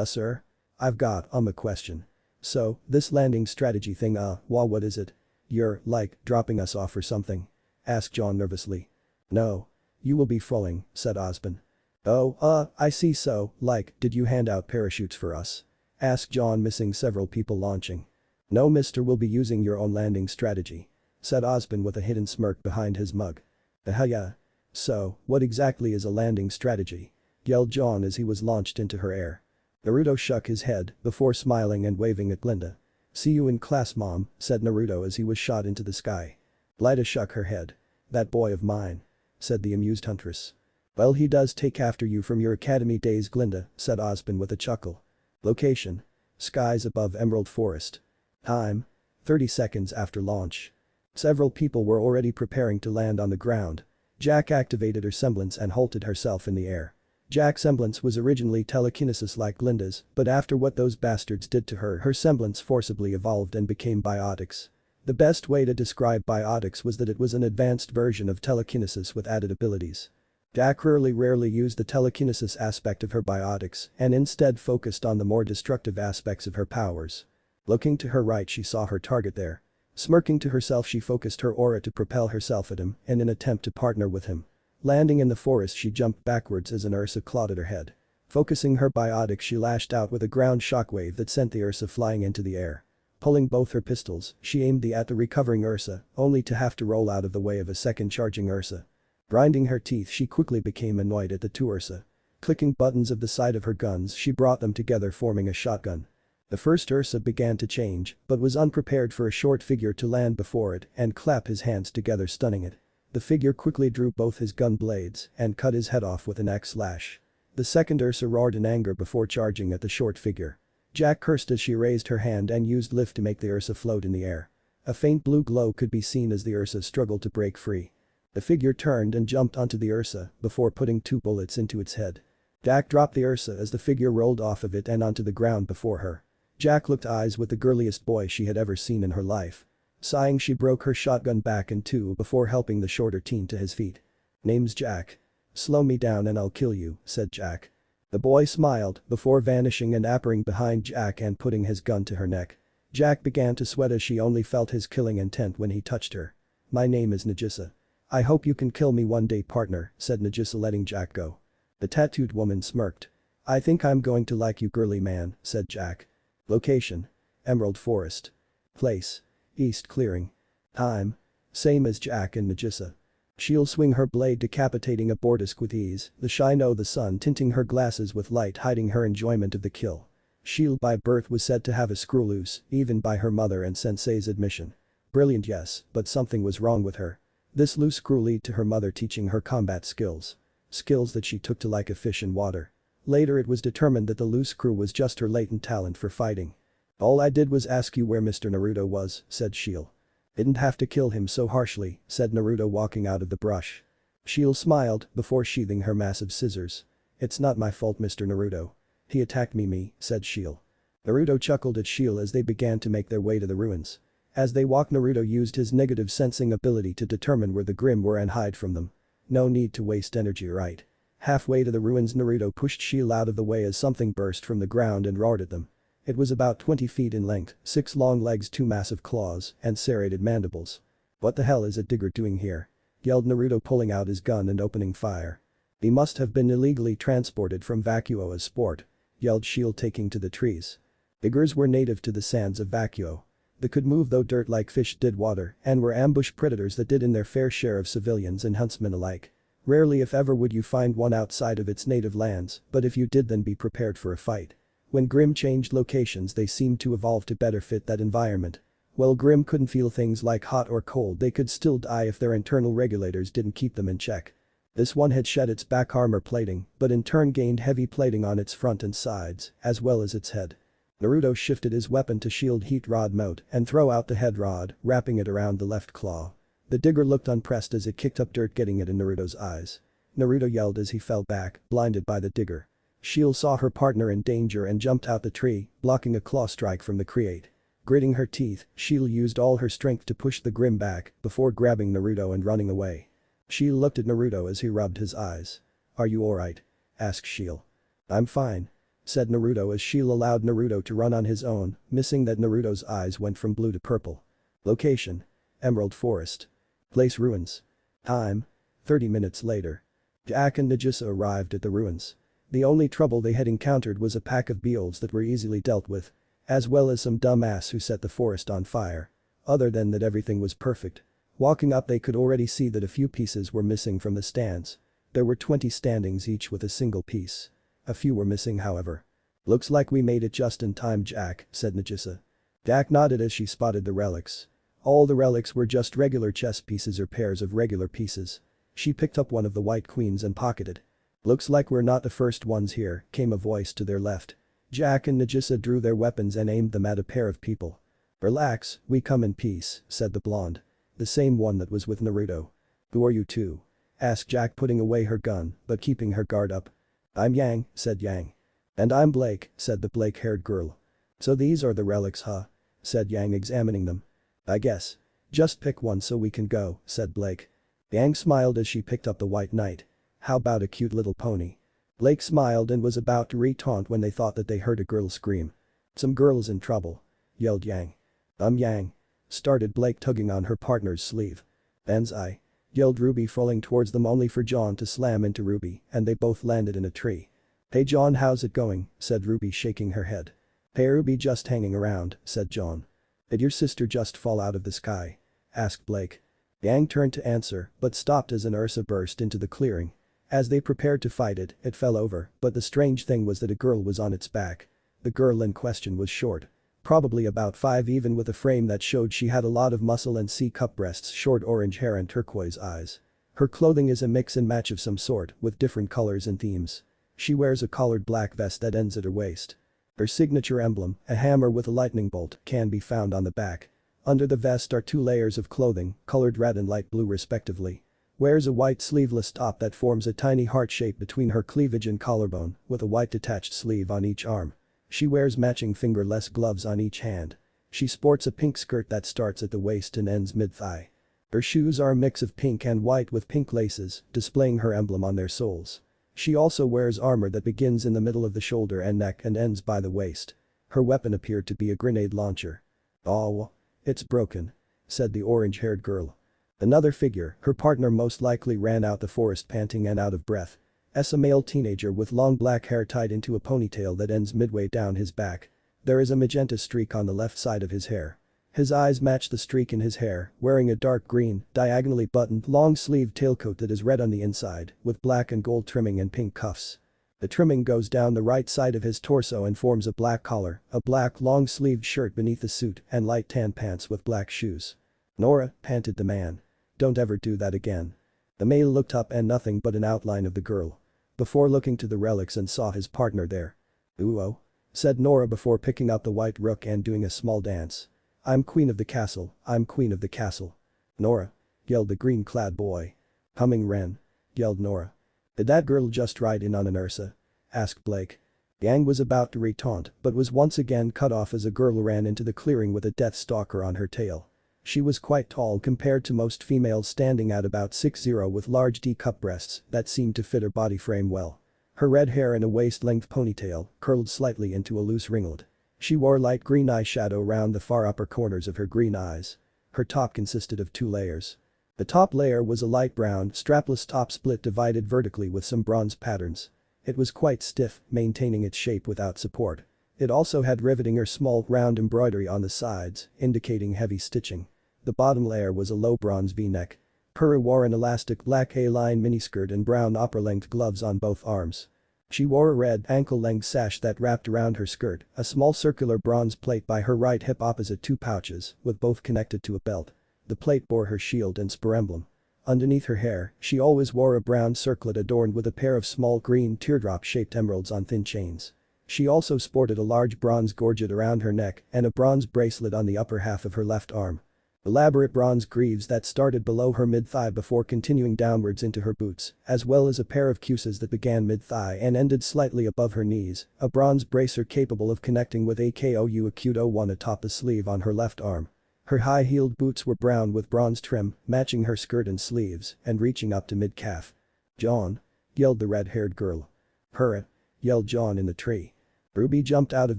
Speaker 1: Sir? I've got a question. So, this landing strategy thing, what is it? You're, like, dropping us off or something?" asked John nervously. "No. You will be falling," said Ozpin. Oh, I see so, like, did you hand out parachutes for us? Asked John, missing several people launching. No, mister, we'll be using your own landing strategy. Said Osborne with a hidden smirk behind his mug. Yeah. So, what exactly is a landing strategy? Yelled John as he was launched into her air. Naruto shook his head before smiling and waving at Glynda. See you in class, mom, said Naruto as he was shot into the sky. Glynda shook her head. That boy of mine. Said the amused huntress. Well, he does take after you from your academy days, Glynda, said Osborne with a chuckle. Location. Skies above Emerald Forest. Time. 30 seconds after launch. Several people were already preparing to land on the ground. Jack activated her semblance and halted herself in the air. Jack's semblance was originally telekinesis like Glynda's, but after what those bastards did to her, her semblance forcibly evolved and became biotics. The best way to describe biotics was that it was an advanced version of telekinesis with added abilities. Jack rarely used the telekinesis aspect of her biotics and instead focused on the more destructive aspects of her powers. Looking to her right, she saw her target there. Smirking to herself, she focused her aura to propel herself at him in an attempt to partner with him. Landing in the forest, she jumped backwards as an Ursa clawed at her head. Focusing her biotics, she lashed out with a ground shockwave that sent the Ursa flying into the air. Pulling both her pistols, she aimed at the recovering Ursa, only to have to roll out of the way of a second charging Ursa. Grinding her teeth, she quickly became annoyed at the two Ursa. Clicking buttons of the side of her guns, she brought them together, forming a shotgun. The first Ursa began to change, but was unprepared for a short figure to land before it and clap his hands together, stunning it. The figure quickly drew both his gun blades and cut his head off with an axe slash. The second Ursa roared in anger before charging at the short figure. Jack cursed as she raised her hand and used lift to make the Ursa float in the air. A faint blue glow could be seen as the Ursa struggled to break free. The figure turned and jumped onto the Ursa before putting 2 bullets into its head. Jack dropped the Ursa as the figure rolled off of it and onto the ground before her. Jack looked eyes with the girliest boy she had ever seen in her life. Sighing, she broke her shotgun back in two before helping the shorter teen to his feet. Name's Jack. Slow me down and I'll kill you, said Jack. The boy smiled before vanishing and appearing behind Jack and putting his gun to her neck. Jack began to sweat as she only felt his killing intent when he touched her. My name is Nagisa. I hope you can kill me one day, partner, said Nagisa, letting Jack go. The tattooed woman smirked. I think I'm going to like you, girly man, said Jack. Location. Emerald Forest. Place. East Clearing. Time. Same as Jack and Nagisa. She'll swing her blade, decapitating a Bordisk with ease, the shine of the sun tinting her glasses with light, hiding her enjoyment of the kill. She'll by birth was said to have a screw loose, even by her mother and sensei's admission. Brilliant, yes, but something was wrong with her. This loose screw led to her mother teaching her combat skills. Skills that she took to like a fish in water. Later it was determined that the loose screw was just her latent talent for fighting. All I did was ask you where Mr. Naruto was, said Shield. Didn't have to kill him so harshly, said Naruto, walking out of the brush. Shield smiled before sheathing her massive scissors. It's not my fault, Mr. Naruto. He attacked me, said Shield. Naruto chuckled at Shield as they began to make their way to the ruins. As they walked, Naruto used his negative sensing ability to determine where the Grim were and hide from them. No need to waste energy, right? Halfway to the ruins, Naruto pushed Shield out of the way as something burst from the ground and roared at them. It was about 20 feet in length, 6 long legs, 2 massive claws, and serrated mandibles. What the hell is a digger doing here? Yelled Naruto, pulling out his gun and opening fire. He must have been illegally transported from Vacuo as sport. Yelled Shield, taking to the trees. Diggers were native to the sands of Vacuo. They could move though dirt like fish did water and were ambush predators that did in their fair share of civilians and huntsmen alike. Rarely if ever would you find one outside of its native lands, but if you did, then be prepared for a fight. When Grim changed locations, they seemed to evolve to better fit that environment. While Grim couldn't feel things like hot or cold, they could still die if their internal regulators didn't keep them in check. This one had shed its back armor plating, but in turn gained heavy plating on its front and sides, as well as its head. Naruto shifted his weapon to shield heat rod mode and throw out the head rod, wrapping it around the left claw. The digger looked unpressed as it kicked up dirt, getting it in Naruto's eyes. Naruto yelled as he fell back, blinded by the digger. Shield saw her partner in danger and jumped out the tree, blocking a claw strike from the create. Gritting her teeth, Shield used all her strength to push the Grim back before grabbing Naruto and running away. Shield looked at Naruto as he rubbed his eyes. Are you alright? Asked Shield. I'm fine, said Naruto as Shield allowed Naruto to run on his own, missing that Naruto's eyes went from blue to purple. Location. Emerald Forest. Place ruins. Time. 30 minutes later. Jack and Nagisa arrived at the ruins. The only trouble they had encountered was a pack of beetles that were easily dealt with, as well as some dumbass who set the forest on fire. Other than that, everything was perfect. Walking up, they could already see that a few pieces were missing from the stands. There were 20 standings, each with a single piece. A few were missing, however. "Looks like we made it just in time, Jack," said Nagisa. Jack nodded as she spotted the relics. All the relics were just regular chess pieces or pairs of regular pieces. She picked up one of the white queens and pocketed. "Looks like we're not the first ones here," came a voice to their left. Jack and Nagisa drew their weapons and aimed them at a pair of people. "Relax, we come in peace," said the blonde. The same one that was with Naruto. "Who are you two?" asked Jack, putting away her gun but keeping her guard up. "I'm Yang," said Yang. "And I'm Blake," said the Blake-haired girl. "So these are the relics, huh?" said Yang, examining them. "I guess. Just pick one so we can go," said Blake. Yang smiled as she picked up the white knight. "How about a cute little pony?" Blake smiled and was about to retaunt when they thought that they heard a girl scream. "Some girl's in trouble," yelled Yang. Yang," started Blake, tugging on her partner's sleeve. "Banzai," yelled Ruby, falling towards them only for John to slam into Ruby, and they both landed in a tree. "Hey John, how's it going?" said Ruby, shaking her head. "Hey Ruby, just hanging around," said John. "Did your sister just fall out of the sky?" asked Blake. Yang turned to answer but stopped as an Ursa burst into the clearing. As they prepared to fight it, it fell over, but the strange thing was that a girl was on its back. The girl in question was short. Probably about 5, even with a frame that showed she had a lot of muscle and C-cup breasts, short orange hair and turquoise eyes. Her clothing is a mix and match of some sort, with different colors and themes. She wears a collared black vest that ends at her waist. Her signature emblem, a hammer with a lightning bolt, can be found on the back. Under the vest are 2 layers of clothing, colored red and light blue respectively. Wears a white sleeveless top that forms a tiny heart shape between her cleavage and collarbone, with a white detached sleeve on each arm. She wears matching fingerless gloves on each hand. She sports a pink skirt that starts at the waist and ends mid-thigh. Her shoes are a mix of pink and white with pink laces, displaying her emblem on their soles. She also wears armor that begins in the middle of the shoulder and neck and ends by the waist. Her weapon appeared to be a grenade launcher. "Oh, it's broken," said the orange-haired girl. Another figure, her partner, most likely ran out the forest panting and out of breath. As a male teenager with long black hair tied into a ponytail that ends midway down his back. There is a magenta streak on the left side of his hair. His eyes match the streak in his hair, wearing a dark green, diagonally buttoned, long-sleeved tailcoat that is red on the inside, with black and gold trimming and pink cuffs. The trimming goes down the right side of his torso and forms a black collar, a black long-sleeved shirt beneath the suit, and light tan pants with black shoes. "Nora," panted the man. "Don't ever do that again." The male looked up and nothing but an outline of the girl. Before looking to the relics and saw his partner there. "Ooh-oh," said Nora before picking up the white rook and doing a small dance. "I'm queen of the castle, I'm queen of the castle." "Nora," yelled the green-clad boy. "Humming Wren," yelled Nora. "Did that girl just ride in on an Ursa?" asked Blake. Yang was about to retaunt but was once again cut off as a girl ran into the clearing with a death stalker on her tail. She was quite tall compared to most females, standing at about 6'0" with large D-cup breasts that seemed to fit her body frame well. Her red hair in a waist-length ponytail curled slightly into a loose ringlet. She wore light green eyeshadow around the far upper corners of her green eyes. Her top consisted of 2 layers. The top layer was a light brown, strapless top split divided vertically with some bronze patterns. It was quite stiff, maintaining its shape without support. It also had riveting or small, round embroidery on the sides, indicating heavy stitching. The bottom layer was a low bronze V-neck. Puru wore an elastic black A-line miniskirt and brown upper-length gloves on both arms. She wore a red ankle-length sash that wrapped around her skirt, a small circular bronze plate by her right hip opposite 2 pouches, with both connected to a belt. The plate bore her shield and spur emblem. Underneath her hair, she always wore a brown circlet adorned with a pair of small green teardrop-shaped emeralds on thin chains. She also sported a large bronze gorget around her neck and a bronze bracelet on the upper half of her left arm. Elaborate bronze greaves that started below her mid-thigh before continuing downwards into her boots, as well as a pair of cuisses that began mid-thigh and ended slightly above her knees, a bronze bracer capable of connecting with a KOU acute 01 atop the sleeve on her left arm. Her high-heeled boots were brown with bronze trim, matching her skirt and sleeves, and reaching up to mid-calf. "John!" yelled the red-haired girl. "Hurrah!" yelled John in the tree. Ruby jumped out of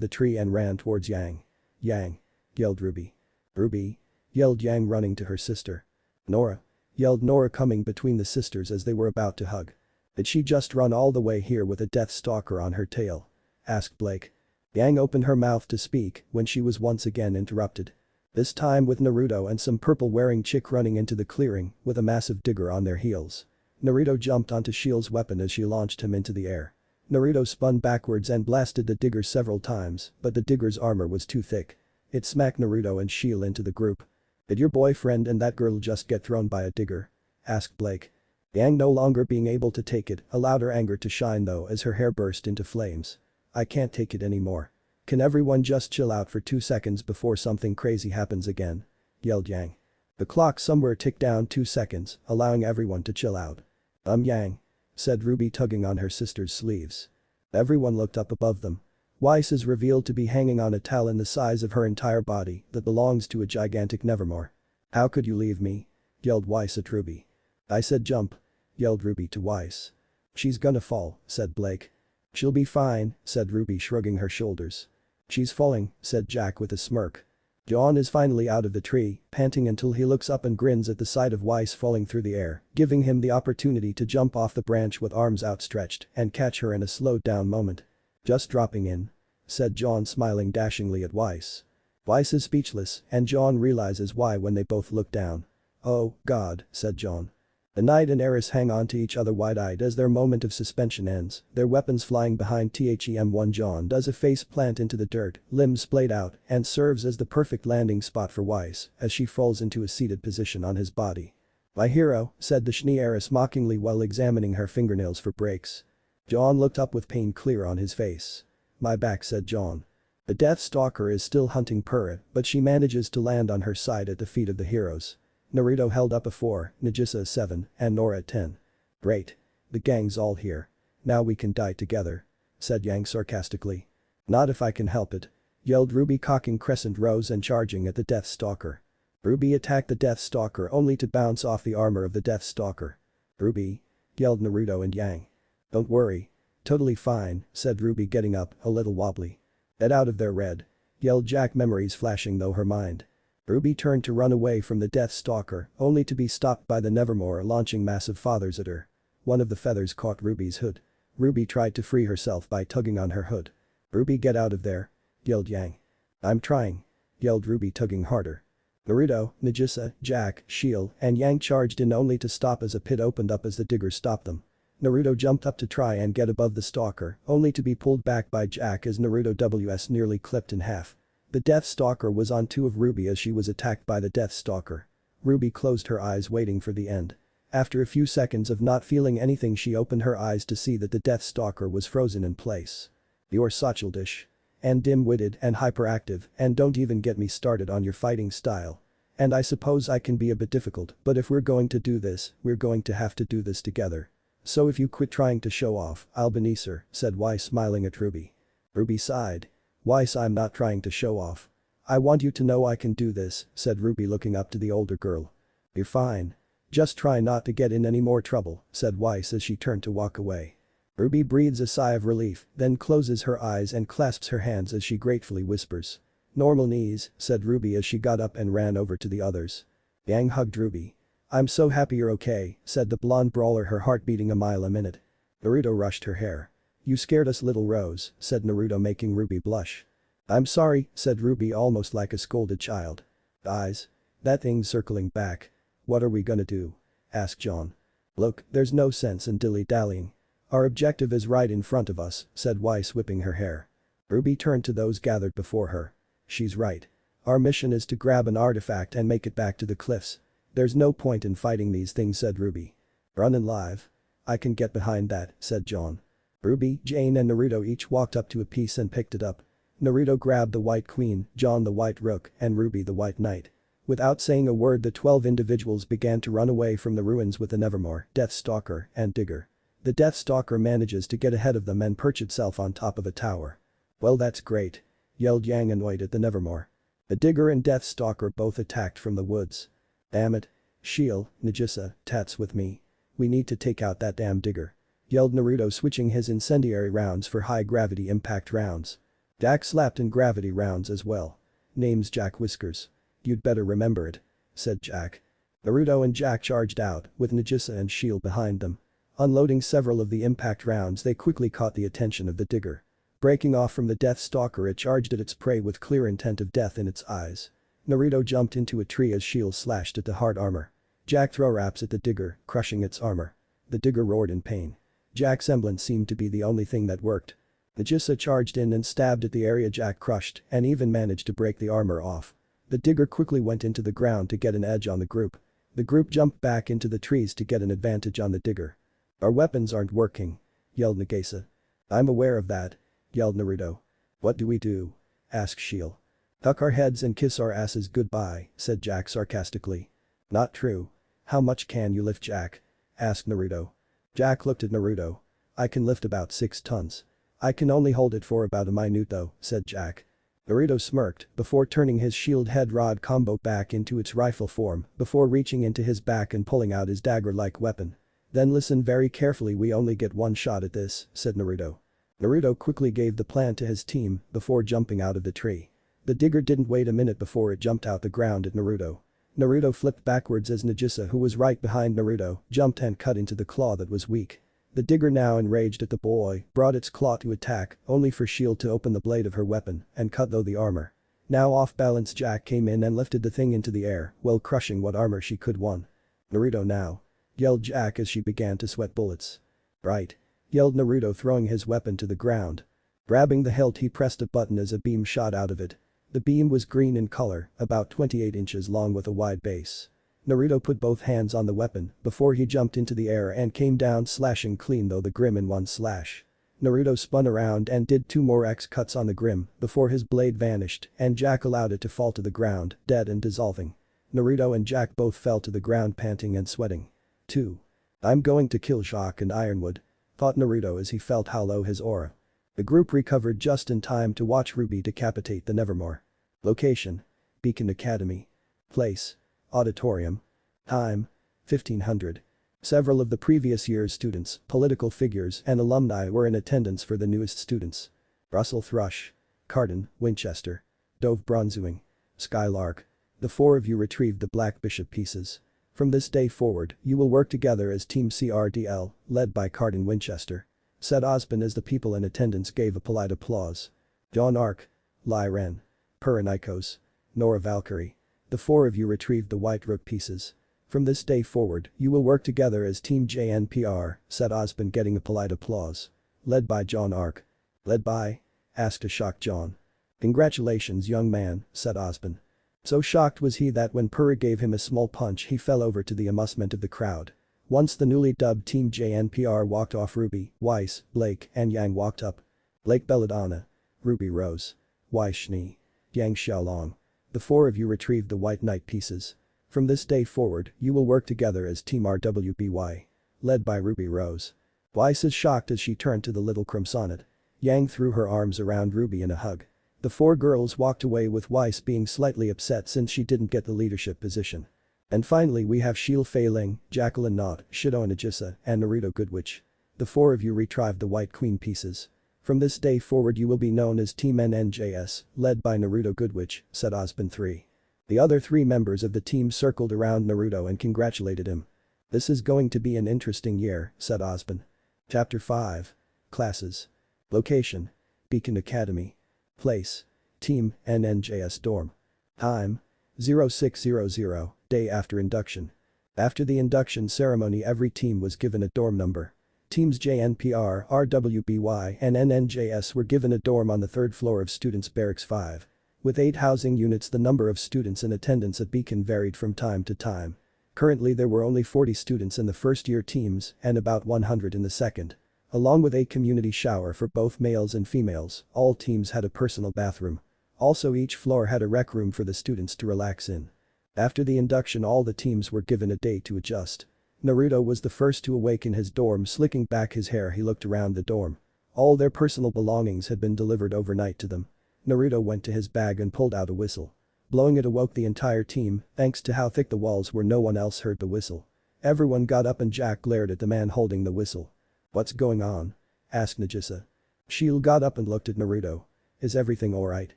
Speaker 1: the tree and ran towards Yang. "Yang!" yelled Ruby. "Ruby!" yelled Yang, running to her sister. "Nora!" yelled Nora, coming between the sisters as they were about to hug. Did she just run all the way here with a death stalker on her tail? Asked Blake. Yang opened her mouth to speak when she was once again interrupted. This time with Naruto and some purple-wearing chick running into the clearing with a massive digger on their heels. Naruto jumped onto Shield's weapon as she launched him into the air. Naruto spun backwards and blasted the digger several times, but the digger's armor was too thick. It smacked Naruto and Shield into the group. Did your boyfriend and that girl just get thrown by a digger? Asked Blake. Yang, no longer being able to take it, allowed her anger to shine though as her hair burst into flames. I can't take it anymore. Can everyone just chill out for 2 seconds before something crazy happens again? Yelled Yang. The clock somewhere ticked down 2 seconds, allowing everyone to chill out. Yang. Said Ruby, tugging on her sister's sleeves. Everyone looked up above them. Weiss is revealed to be hanging on a talon the size of her entire body that belongs to a gigantic Nevermore. How could you leave me? Yelled Weiss at Ruby. I said jump. Yelled Ruby to Weiss. She's gonna fall, said Blake. She'll be fine, said Ruby, shrugging her shoulders. She's falling, said Jack with a smirk. John is finally out of the tree, panting until he looks up and grins at the sight of Weiss falling through the air, giving him the opportunity to jump off the branch with arms outstretched and catch her in a slowed down moment. Just dropping in. Said John, smiling dashingly at Weiss. Weiss is speechless and John realizes why when they both look down. Oh, God, said John. The knight and heiress hang on to each other wide-eyed as their moment of suspension ends, their weapons flying behind them. John does a face plant into the dirt, limbs splayed out, and serves as the perfect landing spot for Weiss as she falls into a seated position on his body. My hero, said the Schnee heiress mockingly while examining her fingernails for breaks. John looked up with pain clear on his face. My back, said John. The Death Stalker is still hunting Purah, but she manages to land on her side at the feet of the heroes. Naruto held up a 4, Nagisa a 7, and Nora a 10. Great. The gang's all here. Now we can die together. Said Yang sarcastically. Not if I can help it. Yelled Ruby, cocking crescent rose and charging at the Death Stalker. Ruby attacked the Death Stalker only to bounce off the armor of the Death Stalker. Ruby. Yelled Naruto and Yang. Don't worry. Totally fine, said Ruby, getting up, a little wobbly. Get out of there, Red. Yelled Jack, memories flashing though her mind. Ruby turned to run away from the Death Stalker, only to be stopped by the Nevermore launching massive feathers at her. One of the feathers caught Ruby's hood. Ruby tried to free herself by tugging on her hood. Ruby, get out of there. Yelled Yang. I'm trying. Yelled Ruby, tugging harder. Naruto, Nagisa, Jack, Shield, and Yang charged in only to stop as a pit opened up as the digger stopped them. Naruto jumped up to try and get above the stalker, only to be pulled back by Jack as Naruto was nearly clipped in half. The Death Stalker was on 2 of Ruby as she was attacked by the Death Stalker. Ruby closed her eyes waiting for the end. After a few seconds of not feeling anything, she opened her eyes to see that the Death Stalker was frozen in place. You're so childish. And dim-witted and hyperactive, and don't even get me started on your fighting style. And I suppose I can be a bit difficult, but if we're going to do this, we're going to have to do this together. So if you quit trying to show off, I'll be nicer, said Weiss, smiling at Ruby. Ruby sighed. Weiss, I'm not trying to show off. I want you to know I can do this, said Ruby, looking up to the older girl. You're fine. Just try not to get in any more trouble, said Weiss as she turned to walk away. Ruby breathes a sigh of relief, then closes her eyes and clasps her hands as she gratefully whispers. Normal knees, said Ruby as she got up and ran over to the others. Yang hugged Ruby. I'm so happy you're okay, said the blonde brawler, her heart beating a mile a minute. Naruto rushed her hair. You scared us, little Rose, said Naruto, making Ruby blush. I'm sorry, said Ruby, almost like a scolded child. Eyes. That thing's circling back. What are we gonna do? Asked John. Look, there's no sense in dilly-dallying. Our objective is right in front of us, said Weiss, whipping her hair. Ruby turned to those gathered before her. She's right. Our mission is to grab an artifact and make it back to the cliffs. There's no point in fighting these things, said Ruby. Running live. I can get behind that, said John. Ruby, Jane and Naruto each walked up to a piece and picked it up. Naruto grabbed the White Queen, John the White Rook, and Ruby the White Knight. Without saying a word, the 12 individuals began to run away from the ruins with the Nevermore, Death Stalker, and Digger. The Death Stalker manages to get ahead of them and perch itself on top of a tower. Well, that's great. Yelled Yang, annoyed at the Nevermore. The Digger and Death Stalker both attacked from the woods. Damn it. Shield, Nagisa, Tats with me. We need to take out that damn Digger. Yelled Naruto, switching his incendiary rounds for high gravity impact rounds. Jack slapped in gravity rounds as well. Name's Jack Whiskers. You'd better remember it. Said Jack. Naruto and Jack charged out, with Nagisa and Shield behind them. Unloading several of the impact rounds, they quickly caught the attention of the digger. Breaking off from the Death Stalker, it charged at its prey with clear intent of death in its eyes. Naruto jumped into a tree as shield slashed at the hard armor. Jack throw wraps at the digger, crushing its armor. The digger roared in pain. Jack's semblance seemed to be the only thing that worked. Nagisa charged in and stabbed at the area Jack crushed and even managed to break the armor off. The digger quickly went into the ground to get an edge on the group. The group jumped back into the trees to get an advantage on the digger. "Our weapons aren't working," yelled Nagisa. "I'm aware of that," yelled Naruto. "What do we do?" asked Shield. "Tuck our heads and kiss our asses goodbye," said Jack sarcastically. "Not true. How much can you lift, Jack?" asked Naruto. Jack looked at Naruto. "I can lift about 6 tons. I can only hold it for about a minute though," said Jack. Naruto smirked before turning his shield head rod combo back into its rifle form before reaching into his back and pulling out his dagger-like weapon. "Then listen very carefully, we only get one shot at this," said Naruto. Naruto quickly gave the plan to his team before jumping out of the tree. The digger didn't wait a minute before it jumped out the ground at Naruto. Naruto flipped backwards as Nagisa, who was right behind Naruto, jumped and cut into the claw that was weak. The digger, now enraged at the boy, brought its claw to attack, only for Shield to open the blade of her weapon and cut through the armor. Now off-balance, Jack came in and lifted the thing into the air while crushing what armor she could won. "Naruto now," yelled Jack as she began to sweat bullets. "Right," yelled Naruto, throwing his weapon to the ground. Grabbing the hilt, he pressed a button as a beam shot out of it. The beam was green in color, about 28 inches long with a wide base. Naruto put both hands on the weapon before he jumped into the air and came down, slashing clean though the grim in one slash. Naruto spun around and did 2 more X cuts on the grim before his blade vanished and Jack allowed it to fall to the ground, dead and dissolving. Naruto and Jack both fell to the ground, panting and sweating. 2. "I'm going to kill Jacques and Ironwood," thought Naruto as he felt how low his aura. The group recovered just in time to watch Ruby decapitate the Nevermore. Location: Beacon Academy. Place: Auditorium. Time: 1500. Several of the previous year's students, political figures and alumni were in attendance for the newest students. Russell Thrush, Cardin, Winchester, Dove Bronzewing, Skylark. The 4 of you retrieved the Black Bishop pieces. From this day forward, you will work together as Team CRDL, led by Cardin Winchester," said Osborne as the people in attendance gave a polite applause. John Arc, Lai Ren, Peranikos, Nora Valkyrie. The 4 of you retrieved the White Rook pieces. From this day forward, you will work together as Team JNPR, said Osborne, getting a polite applause. Led by John Arc. "Led by?" asked a shocked John. "Congratulations, young man," said Osborne. So shocked was he that when Purra gave him a small punch, he fell over to the amusement of the crowd. Once the newly dubbed Team JNPR walked off, Ruby, Weiss, Blake and Yang walked up. Blake Belladonna. Ruby Rose. Weiss Schnee. Yang Xiaolong. The 4 of you retrieved the White Knight pieces. From this day forward, you will work together as Team RWBY. Led by Ruby Rose. Weiss is shocked as she turned to the little Crimsonnet. Yang threw her arms around Ruby in a hug. The 4 girls walked away with Weiss being slightly upset since she didn't get the leadership position. And finally we have Shield Fei Ling, Jacqueline Knott, Shido Nagisa and Naruto Goodwitch. The 4 of you retrieved the White Queen pieces. From this day forward you will be known as Team NNJS, led by Naruto Goodwitch, said Osborne 3. The other 3 members of the team circled around Naruto and congratulated him. "This is going to be an interesting year," said Osborne. Chapter 5. Classes. Location: Beacon Academy. Place: Team NNJS Dorm. Time: 0600, day after induction. After the induction ceremony, every team was given a dorm number. Teams JNPR, RWBY and NNJS were given a dorm on the 3rd floor of Students' Barracks 5. With 8 housing units, the number of students in attendance at Beacon varied from time to time. Currently there were only 40 students in the first-year teams and about 100 in the second. Along with a community shower for both males and females, all teams had a personal bathroom. Also, each floor had a rec room for the students to relax in. After the induction, all the teams were given a day to adjust. Naruto was the first to awake in his dorm. Slicking back his hair, he looked around the dorm. All their personal belongings had been delivered overnight to them. Naruto went to his bag and pulled out a whistle. Blowing it awoke the entire team, thanks to how thick the walls were. No one else heard the whistle. Everyone got up and Jack glared at the man holding the whistle. "What's going on?" asked Nagisa. Shield got up and looked at Naruto. "Is everything alright?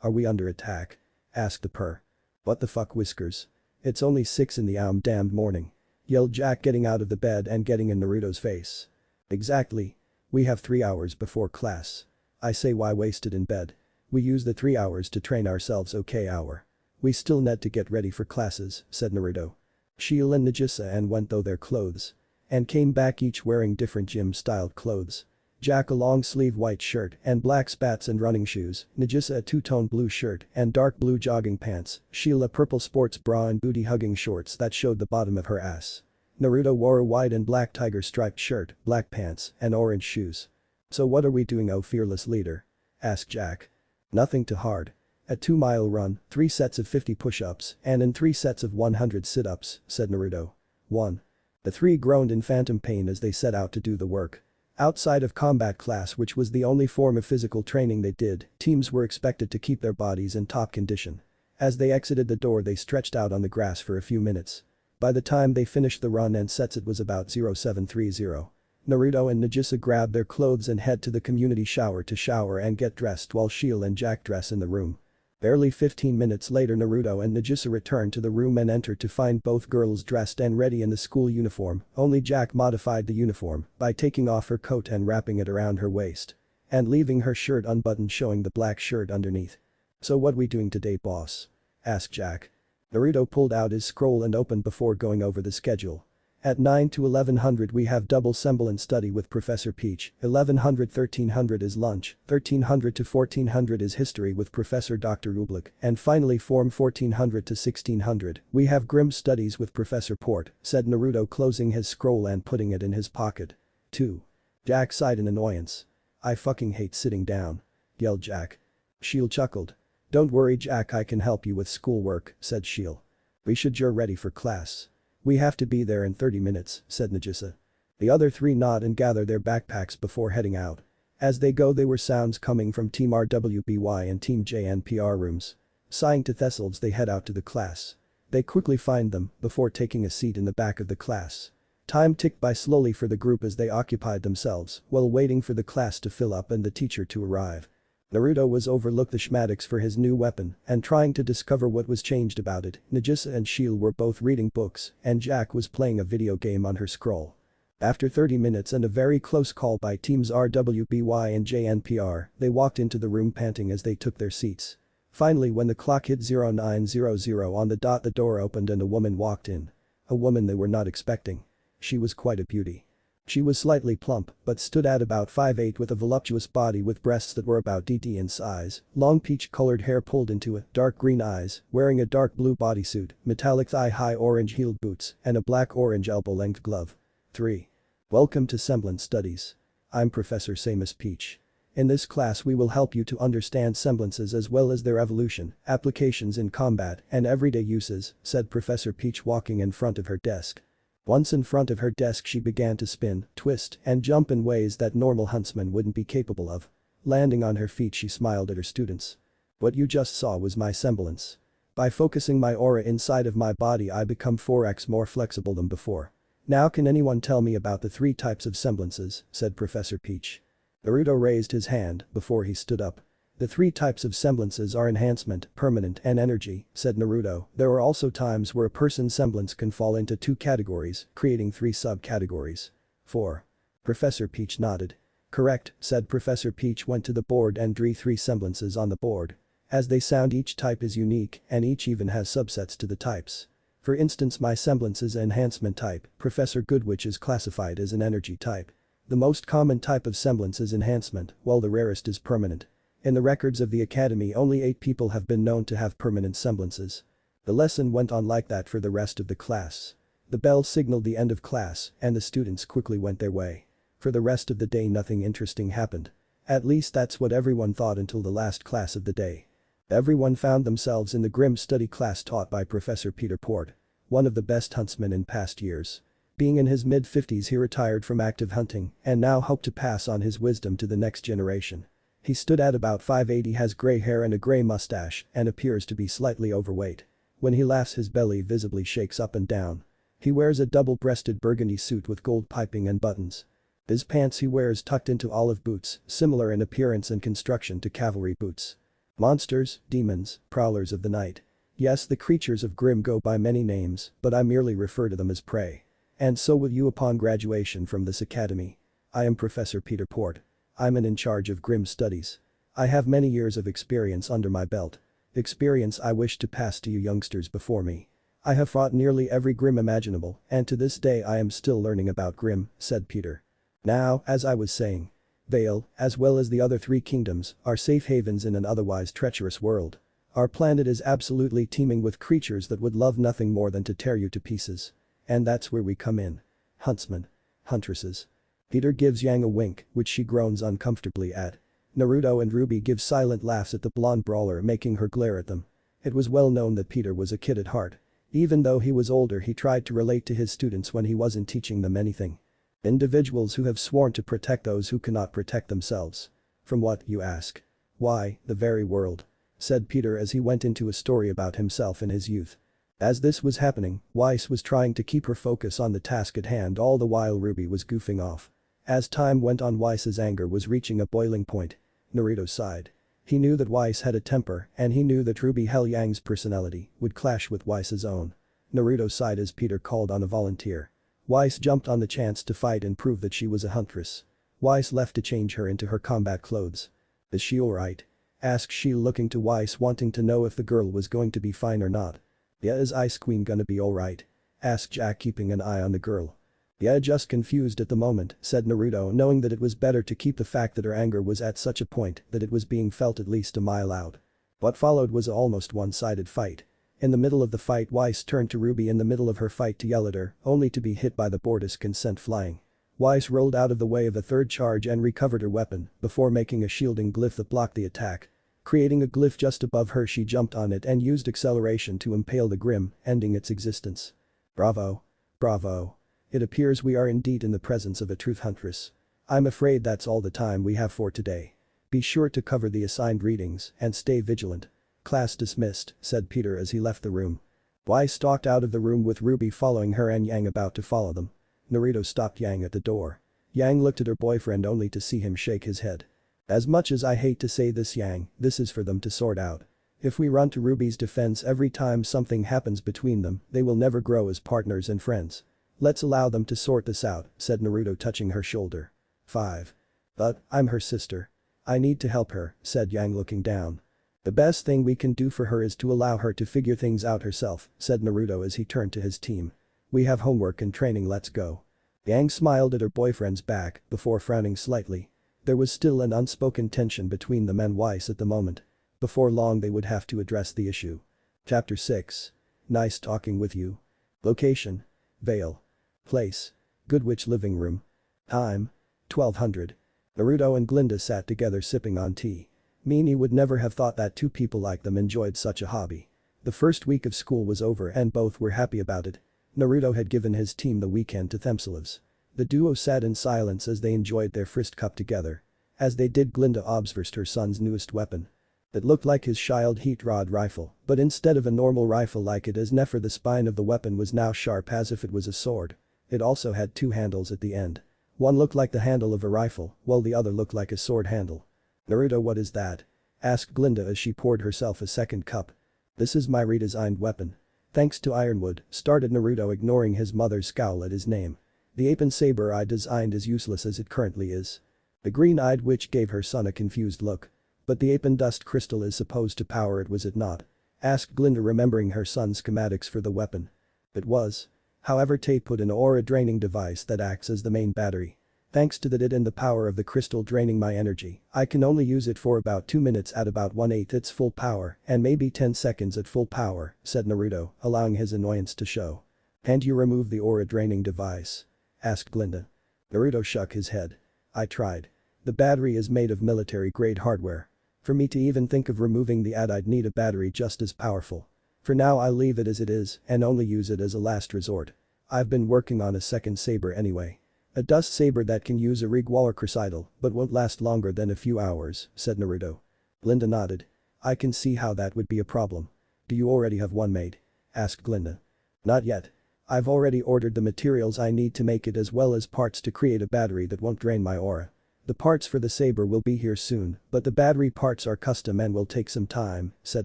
Speaker 1: Are we under attack?" asked the Purr. "What the fuck, Whiskers? It's only 6 in the damned morning. yelled Jack, getting out of the bed and getting in Naruto's face. Exactly. We have 3 hours before class. I say, why waste it in bed? We use the 3 hours to train ourselves. Okay, hour. We still need to get ready for classes, said Naruto. Shield and Nagisa and went through their clothes. And came back each wearing different gym-styled clothes. Jack a long-sleeve white shirt and black spats and running shoes, Nagisa a two-tone blue shirt and dark blue jogging pants, Shield a purple sports bra and booty-hugging shorts that showed the bottom of her ass. Naruto wore a white and black tiger-striped shirt, black pants, and orange shoes. So what are we doing, oh fearless leader? Asked Jack. Nothing too hard. A 2-mile run, 3 sets of 50 push-ups, and in 3 sets of 100 sit-ups, said Naruto. 1. The 3 groaned in phantom pain as they set out to do the work. Outside of combat class, which was the only form of physical training they did, teams were expected to keep their bodies in top condition. As they exited the door, they stretched out on the grass for a few minutes. By the time they finished the run and sets, it was about 0730. Naruto and Nagisa grabbed their clothes and head to the community shower to shower and get dressed, while Shield and Jack dress in the room. Barely 15 minutes later, Naruto and Nagisa returned to the room and entered to find both girls dressed and ready in the school uniform. Only Jack modified the uniform by taking off her coat and wrapping it around her waist. And leaving her shirt unbuttoned, showing the black shirt underneath. So what we doing today, boss? Asked Jack. Naruto pulled out his scroll and opened before going over the schedule. At 9 to 1100 we have double semblance study with Professor Peach, 1100-1300 is lunch, 1300 to 1400 is history with Professor Dr. Oobleck, and finally form 1400 to 1600, we have grim studies with Professor Port, said Naruto, closing his scroll and putting it in his pocket. 2. Jack sighed in annoyance. I fucking hate sitting down. Yelled Jack. Shield chuckled. Don't worry Jack, I can help you with schoolwork, said Shield. We should you're ready for class. We have to be there in 30 minutes, said Nagisa. The other 3 nod and gather their backpacks before heading out. As they go, there were sounds coming from Team RWBY and Team JNPR rooms. Sighing to thistles, they head out to the class. They quickly find them before taking a seat in the back of the class. Time ticked by slowly for the group as they occupied themselves while waiting for the class to fill up and the teacher to arrive. Naruto was overlooked the schematics for his new weapon and trying to discover what was changed about it. Nagisa and Shield were both reading books and Jack was playing a video game on her scroll. After 30 minutes and a very close call by teams RWBY and JNPR, they walked into the room panting as they took their seats. Finally, when the clock hit 0900 on the dot, the door opened and a woman walked in. A woman they were not expecting. She was quite a beauty. She was slightly plump, but stood at about 5'8" with a voluptuous body with breasts that were about DD in size, long peach-colored hair pulled into it, dark green eyes, wearing a dark blue bodysuit, metallic thigh-high orange-heeled boots, and a black-orange elbow-length glove. 3. Welcome to Semblance Studies. I'm Professor Samus Peach. In this class we will help you to understand semblances as well as their evolution, applications in combat, and everyday uses, said Professor Peach, walking in front of her desk. Once in front of her desk, she began to spin, twist, and jump in ways that normal huntsmen wouldn't be capable of. Landing on her feet, she smiled at her students. What you just saw was my semblance. By focusing my aura inside of my body, I become 4x more flexible than before. Now can anyone tell me about the 3 types of semblances, said Professor Peach. Naruto raised his hand before he stood up. The 3 types of semblances are enhancement, permanent, and energy, said Naruto. There are also times where a person's semblance can fall into 2 categories, creating 3 subcategories. 4. Professor Peach nodded. Correct, said Professor Peach, went to the board and drew 3 semblances on the board. As they sound, each type is unique, and each even has subsets to the types. For instance, my semblance is an enhancement type, Professor Goodwitch is classified as an energy type. The most common type of semblance is enhancement, while the rarest is permanent. In the records of the academy, only 8 people have been known to have permanent semblances. The lesson went on like that for the rest of the class. The bell signaled the end of class and the students quickly went their way. For the rest of the day nothing interesting happened. At least that's what everyone thought until the last class of the day. Everyone found themselves in the grim study class taught by Professor Peter Port, one of the best huntsmen in past years. Being in his mid-50s, he retired from active hunting and now hoped to pass on his wisdom to the next generation. He stood at about 5'8", has grey hair and a grey mustache, and appears to be slightly overweight. When he laughs, his belly visibly shakes up and down. He wears a double-breasted burgundy suit with gold piping and buttons. His pants he wears tucked into olive boots, similar in appearance and construction to cavalry boots. Monsters, demons, prowlers of the night. Yes, the creatures of Grimm go by many names, but I merely refer to them as prey. And so will you upon graduation from this academy. I am Professor Peter Port. I'm in charge of Grimm studies. I have many years of experience under my belt. Experience I wish to pass to you youngsters before me. I have fought nearly every Grimm imaginable, and to this day I am still learning about Grimm, said Peter. Now, as I was saying. Vale, as well as the other 3 kingdoms, are safe havens in an otherwise treacherous world. Our planet is absolutely teeming with creatures that would love nothing more than to tear you to pieces. And that's where we come in. Huntsmen. Huntresses. Peter gives Yang a wink, which she groans uncomfortably at. Naruto and Ruby give silent laughs at the blonde brawler, making her glare at them. It was well known that Peter was a kid at heart. Even though he was older, he tried to relate to his students when he wasn't teaching them anything. Individuals who have sworn to protect those who cannot protect themselves. From what, you ask? Why, the very world. Said Peter as he went into a story about himself in his youth. As this was happening, Weiss was trying to keep her focus on the task at hand all the while Ruby was goofing off. As time went on, Weiss's anger was reaching a boiling point. Naruto sighed. He knew that Weiss had a temper, and he knew that Ruby Hell Yang's personality would clash with Weiss's own. Naruto sighed as Peter called on a volunteer. Weiss jumped on the chance to fight and prove that she was a huntress. Weiss left to change her into her combat clothes. Is she alright? Asked she, looking to Weiss, wanting to know if the girl was going to be fine or not. Yeah, is Ice Queen gonna be alright? Asked Jack, keeping an eye on the girl. Yeah, just confused at the moment, said Naruto, knowing that it was better to keep the fact that her anger was at such a point that it was being felt at least a mile out. What followed was an almost one-sided fight. In the middle of the fight, Weiss turned to Ruby in the middle of her fight to yell at her, only to be hit by the Bortiscan sent flying. Weiss rolled out of the way of a third charge and recovered her weapon before making a shielding glyph that blocked the attack. Creating a glyph just above her, she jumped on it and used acceleration to impale the Grimm, ending its existence. Bravo. Bravo. It appears we are indeed in the presence of a truth huntress. I'm afraid that's all the time we have for today. Be sure to cover the assigned readings and stay vigilant. Class dismissed, said Peter as he left the room. Weiss stalked out of the room with Ruby following her and Yang about to follow them. Naruto stopped Yang at the door. Yang looked at her boyfriend only to see him shake his head. As much as I hate to say this, Yang, this is for them to sort out. If we run to Ruby's defense every time something happens between them, they will never grow as partners and friends. Let's allow them to sort this out, said Naruto, touching her shoulder. 5. But, I'm her sister. I need to help her, said Yang, looking down. The best thing we can do for her is to allow her to figure things out herself, said Naruto as he turned to his team. We have homework and training, let's go. Yang smiled at her boyfriend's back before frowning slightly. There was still an unspoken tension between them and Weiss at the moment. Before long they would have to address the issue. Chapter 6. Nice talking with you. Location. Vale. Place. Goodwitch living room. Time. 1200. Naruto and Glynda sat together sipping on tea. Mimi would never have thought that 2 people like them enjoyed such a hobby. The first week of school was over and both were happy about it. Naruto had given his team the weekend to Themselves. The duo sat in silence as they enjoyed their first cup together. As they did, Glynda observed her son's newest weapon. It looked like his shield heat rod rifle, but instead of a normal rifle like it as Nefer, the spine of the weapon was now sharp as if it was a sword. It also had 2 handles at the end. One looked like the handle of a rifle, while the other looked like a sword handle. Naruto, what is that? Asked Glynda as she poured herself a second cup. This is my redesigned weapon. Thanks to Ironwood, started Naruto, ignoring his mother's scowl at his name. The ape and saber I designed is useless as it currently is. The green-eyed witch gave her son a confused look. But the ape and dust crystal is supposed to power it, was it not? Asked Glynda, remembering her son's schematics for the weapon. It was. However, Tate put an aura-draining device that acts as the main battery. Thanks to that it and the power of the crystal draining my energy, I can only use it for about 2 minutes at about 1/8 its full power and maybe 10 seconds at full power, said Naruto, allowing his annoyance to show. Can't you remove the aura-draining device? Asked Glynda. Naruto shook his head. I tried. The battery is made of military-grade hardware. For me to even think of removing the ad, I'd need a battery just as powerful. For now I'll leave it as it is and only use it as a last resort. I've been working on a second saber anyway. A dust saber that can use a Rigwaller Crucidal but won't last longer than a few hours, said Naruto. Glynda nodded. I can see how that would be a problem. Do you already have one made? Asked Glynda. Not yet. I've already ordered the materials I need to make it as well as parts to create a battery that won't drain my aura. The parts for the saber will be here soon, but the battery parts are custom and will take some time, said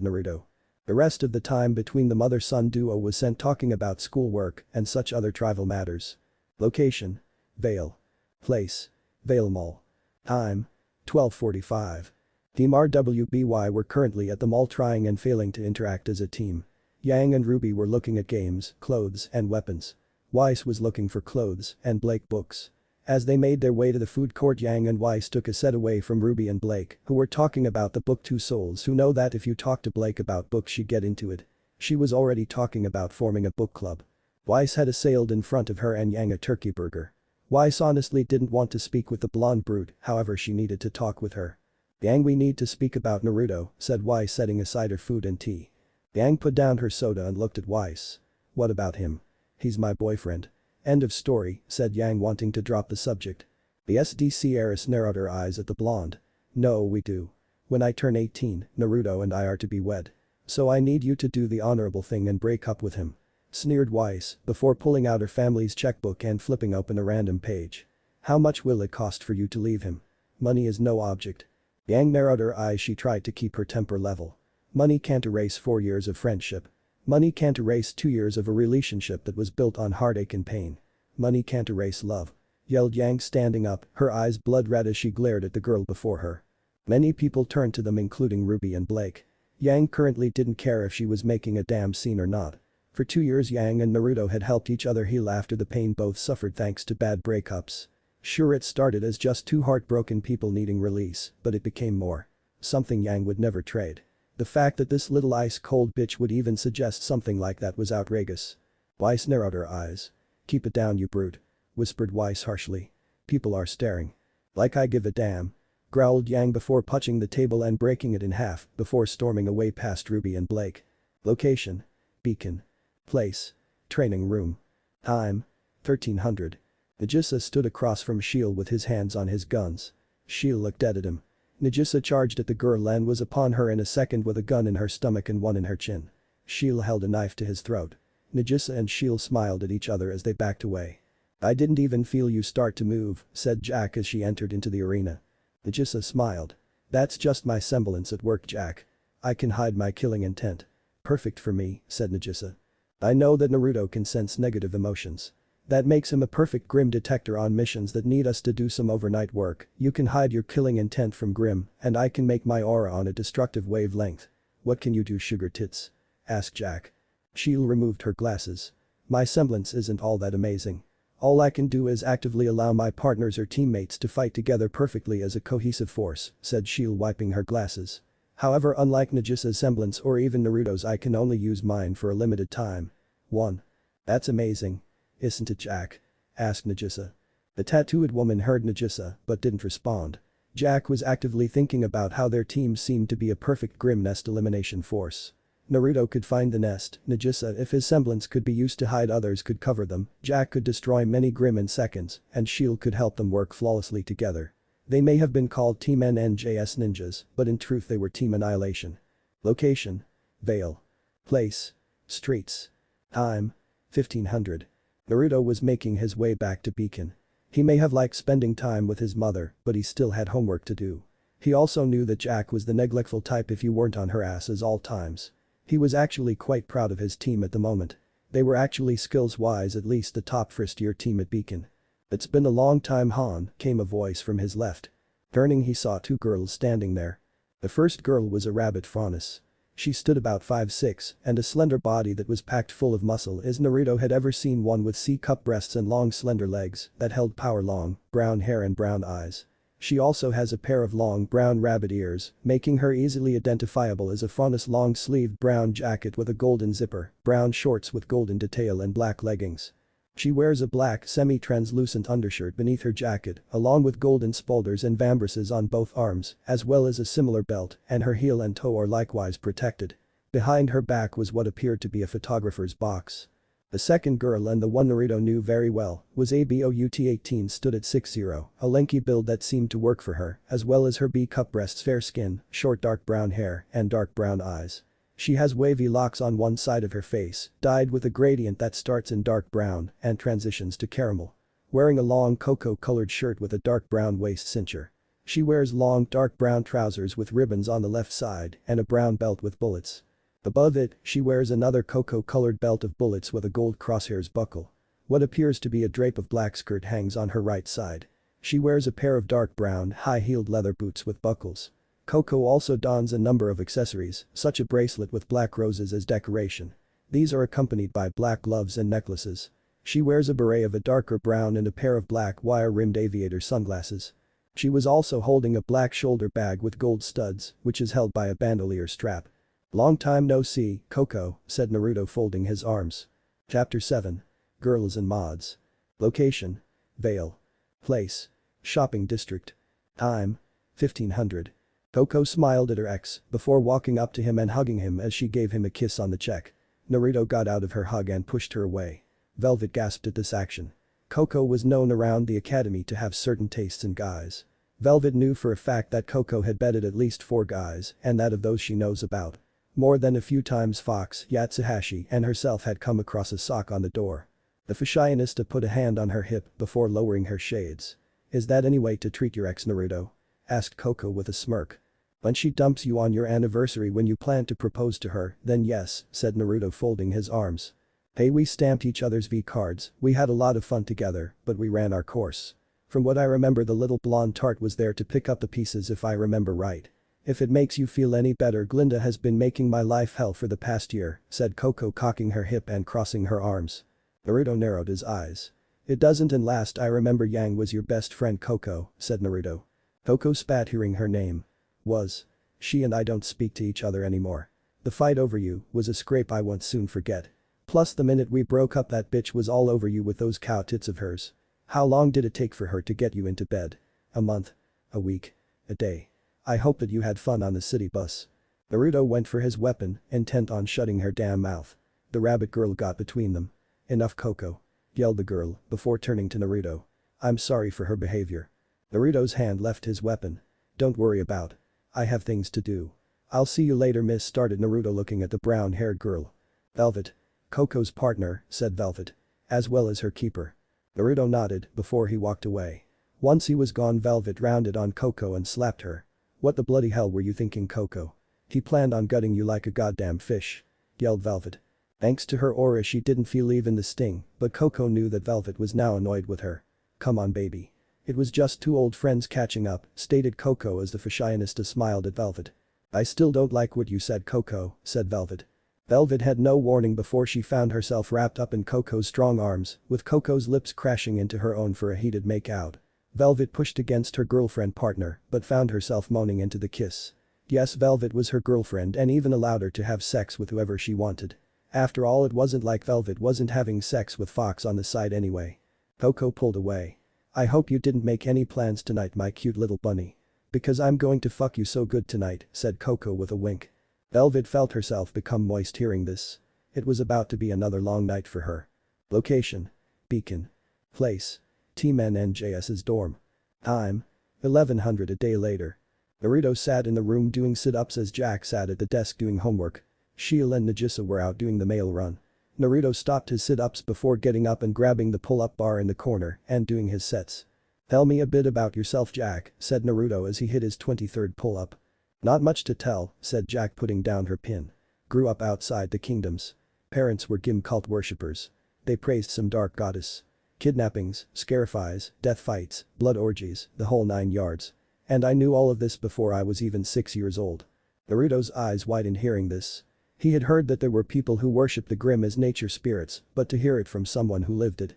Speaker 1: Naruto. The rest of the time between the mother-son duo was spent talking about schoolwork and such other trivial matters. Location: Vale. Place: Vale Mall. Time: 12:45. Team rwby were currently at the mall trying and failing to interact as a team. Yang and Ruby were looking at games, clothes, and weapons. Weiss was looking for clothes and Blake books. As they made their way to the food court, Yang and Weiss took a set away from Ruby and Blake, who were talking about the book. Two souls who know that if you talk to Blake about books she'd get into it. She was already talking about forming a book club. Weiss had assailed in front of her and Yang a turkey burger. Weiss honestly didn't want to speak with the blonde brute, however she needed to talk with her. "Yang, we need to speak about Naruto," said Weiss, setting aside her food and tea. Yang put down her soda and looked at Weiss. "What about him? He's my boyfriend." "End of story," said Yang, wanting to drop the subject. The SDC heiress narrowed her eyes at the blonde. "No, we do. When I turn 18, Naruto and I are to be wed. So I need you to do the honorable thing and break up with him," sneered Weiss before pulling out her family's checkbook and flipping open a random page. "How much will it cost for you to leave him? Money is no object." Yang narrowed her eyes. She tried to keep her temper level. "Money can't erase 4 years of friendship. Money can't erase 2 years of a relationship that was built on heartache and pain. Money can't erase love," yelled Yang, standing up, her eyes blood red as she glared at the girl before her. Many people turned to them, including Ruby and Blake. Yang currently didn't care if she was making a damn scene or not. For 2 years Yang and Naruto had helped each other heal after the pain both suffered thanks to bad breakups. Sure, it started as just two heartbroken people needing release, but it became more. Something Yang would never trade. The fact that this little ice-cold bitch would even suggest something like that was outrageous. Weiss narrowed her eyes. "Keep it down, you brute," whispered Weiss harshly. "People are staring." "Like I give a damn," growled Yang before punching the table and breaking it in half before storming away past Ruby and Blake. Location: Beacon. Place: Training room. Time: 1300. Nagisa stood across from Shield with his hands on his guns. Shield looked dead at him. Nagisa charged at the girl and was upon her in a second with a gun in her stomach and one in her chin. Shield held a knife to his throat. Nagisa and Shield smiled at each other as they backed away. "I didn't even feel you start to move," said Jack as she entered into the arena. Nagisa smiled. "That's just my semblance at work, Jack. I can hide my killing intent." "Perfect for me," said Nagisa. "I know that Naruto can sense negative emotions. That makes him a perfect Grim detector on missions that need us to do some overnight work. You can hide your killing intent from Grim, and I can make my aura on a destructive wavelength." "What can you do, sugar tits?" asked Jack. Shield removed her glasses. "My semblance isn't all that amazing. All I can do is actively allow my partners or teammates to fight together perfectly as a cohesive force," said Shield, wiping her glasses. "However, unlike Nagisa's semblance or even Naruto's, I can only use mine for a limited time." "1. That's amazing. Isn't it, Jack?" asked Nagisa. The tattooed woman heard Nagisa but didn't respond. Jack was actively thinking about how their team seemed to be a perfect Grim nest elimination force. Naruto could find the nest, Nagisa, if his semblance could be used to hide, others could cover them, Jack could destroy many Grim in seconds, and Shield could help them work flawlessly together. They may have been called Team NNJS Ninjas, but in truth they were Team Annihilation. Location: Vale. Place: Streets. Time: 1500. Naruto was making his way back to Beacon. He may have liked spending time with his mother, but he still had homework to do. He also knew that Jack was the neglectful type if you weren't on her ass at all times. He was actually quite proud of his team at the moment. They were actually skills-wise at least the top first-year team at Beacon. "It's been a long time, Han," came a voice from his left. Turning, he saw two girls standing there. The first girl was a rabbit faunus. She stood about 5'6" and a slender body that was packed full of muscle as Naruto had ever seen one, with C-cup breasts and long slender legs that held power, long, brown hair and brown eyes. She also has a pair of long brown rabbit ears, making her easily identifiable as a faunus. Long-sleeved brown jacket with a golden zipper, brown shorts with golden detail and black leggings. She wears a black semi-translucent undershirt beneath her jacket, along with golden spolders and vambraces on both arms, as well as a similar belt, and her heel and toe are likewise protected. Behind her back was what appeared to be a photographer's box. The second girl, and the one Naruto knew very well, was ABOUT18, stood at 6'0", a lanky build that seemed to work for her, as well as her B-cup breasts, fair skin, short dark brown hair, and dark brown eyes. She has wavy locks on one side of her face, dyed with a gradient that starts in dark brown and transitions to caramel. Wearing a long cocoa-colored shirt with a dark brown waist cincher. She wears long dark brown trousers with ribbons on the left side and a brown belt with bullets. Above it, she wears another cocoa-colored belt of bullets with a gold crosshairs buckle. What appears to be a drape of black skirt hangs on her right side. She wears a pair of dark brown, high-heeled leather boots with buckles. Coco also dons a number of accessories, such a bracelet with black roses as decoration. These are accompanied by black gloves and necklaces. She wears a beret of a darker brown and a pair of black wire-rimmed aviator sunglasses. She was also holding a black shoulder bag with gold studs, which is held by a bandolier strap. "Long time no see, Coco," said Naruto folding his arms. Chapter 7. Girls and Mods. Location: Vale. Place: Shopping District. Time: 1500. Coco smiled at her ex before walking up to him and hugging him as she gave him a kiss on the cheek. Naruto got out of her hug and pushed her away. Velvet gasped at this action. Coco was known around the academy to have certain tastes in guys. Velvet knew for a fact that Coco had bedded at least 4 guys and that of those she knows about. More than a few times Fox, Yatsuhashi and herself had come across a sock on the door. The fashionista put a hand on her hip before lowering her shades. "Is that any way to treat your ex, Naruto?" asked Coco with a smirk. "When she dumps you on your anniversary when you plan to propose to her, then yes," said Naruto folding his arms. "Hey, we stamped each other's V cards, we had a lot of fun together, but we ran our course. From what I remember the little blonde tart was there to pick up the pieces if I remember right. If it makes you feel any better, Glynda has been making my life hell for the past year," said Coco, cocking her hip and crossing her arms. Naruto narrowed his eyes. "It doesn't, and last I remember Yang was your best friend, Coco," said Naruto. Coco spat hearing her name. "Was. She and I don't speak to each other anymore. The fight over you was a scrape I won't soon forget. Plus the minute we broke up that bitch was all over you with those cow tits of hers. How long did it take for her to get you into bed? A month? A week? A day? I hope that you had fun on the city bus." Naruto went for his weapon, intent on shutting her damn mouth. The rabbit girl got between them. "Enough, Coco," yelled the girl before turning to Naruto. "I'm sorry for her behavior." Naruto's hand left his weapon. "Don't worry about. I have things to do. I'll see you later, miss," started Naruto looking at the brown-haired girl. "Velvet. Coco's partner," said Velvet. "As well as her keeper." Naruto nodded before he walked away. Once he was gone, Velvet rounded on Coco and slapped her. "What the bloody hell were you thinking, Coco? He planned on gutting you like a goddamn fish," yelled Velvet. Thanks to her aura she didn't feel even the sting, but Coco knew that Velvet was now annoyed with her. "Come on, baby. It was just 2 old friends catching up," stated Coco as the fashionista smiled at Velvet. "I still don't like what you said, Coco," said Velvet. Velvet had no warning before she found herself wrapped up in Coco's strong arms, with Coco's lips crashing into her own for a heated make-out. Velvet pushed against her girlfriend partner but found herself moaning into the kiss. Yes, Velvet was her girlfriend and even allowed her to have sex with whoever she wanted. After all, it wasn't like Velvet wasn't having sex with Fox on the side anyway. Coco pulled away. "I hope you didn't make any plans tonight, my cute little bunny. Because I'm going to fuck you so good tonight," said Coco with a wink. Velvet felt herself become moist hearing this. It was about to be another long night for her. Location: Beacon. Place: Team NNJS's dorm. Time: 1100. A day later. Naruto sat in the room doing sit-ups as Jack sat at the desk doing homework. Shiel and Nagisa were out doing the mail run. Naruto stopped his sit-ups before getting up and grabbing the pull-up bar in the corner and doing his sets. "Tell me a bit about yourself, Jack," said Naruto as he hit his 23rd pull-up. "Not much to tell," said Jack putting down her pin. "Grew up outside the kingdoms. Parents were Gim cult worshippers. They praised some dark goddess. Kidnappings, scarifies, death fights, blood orgies, the whole 9 yards. And I knew all of this before I was even 6 years old." Naruto's eyes widened hearing this. He had heard that there were people who worshipped the Grimm as nature spirits, but to hear it from someone who lived it.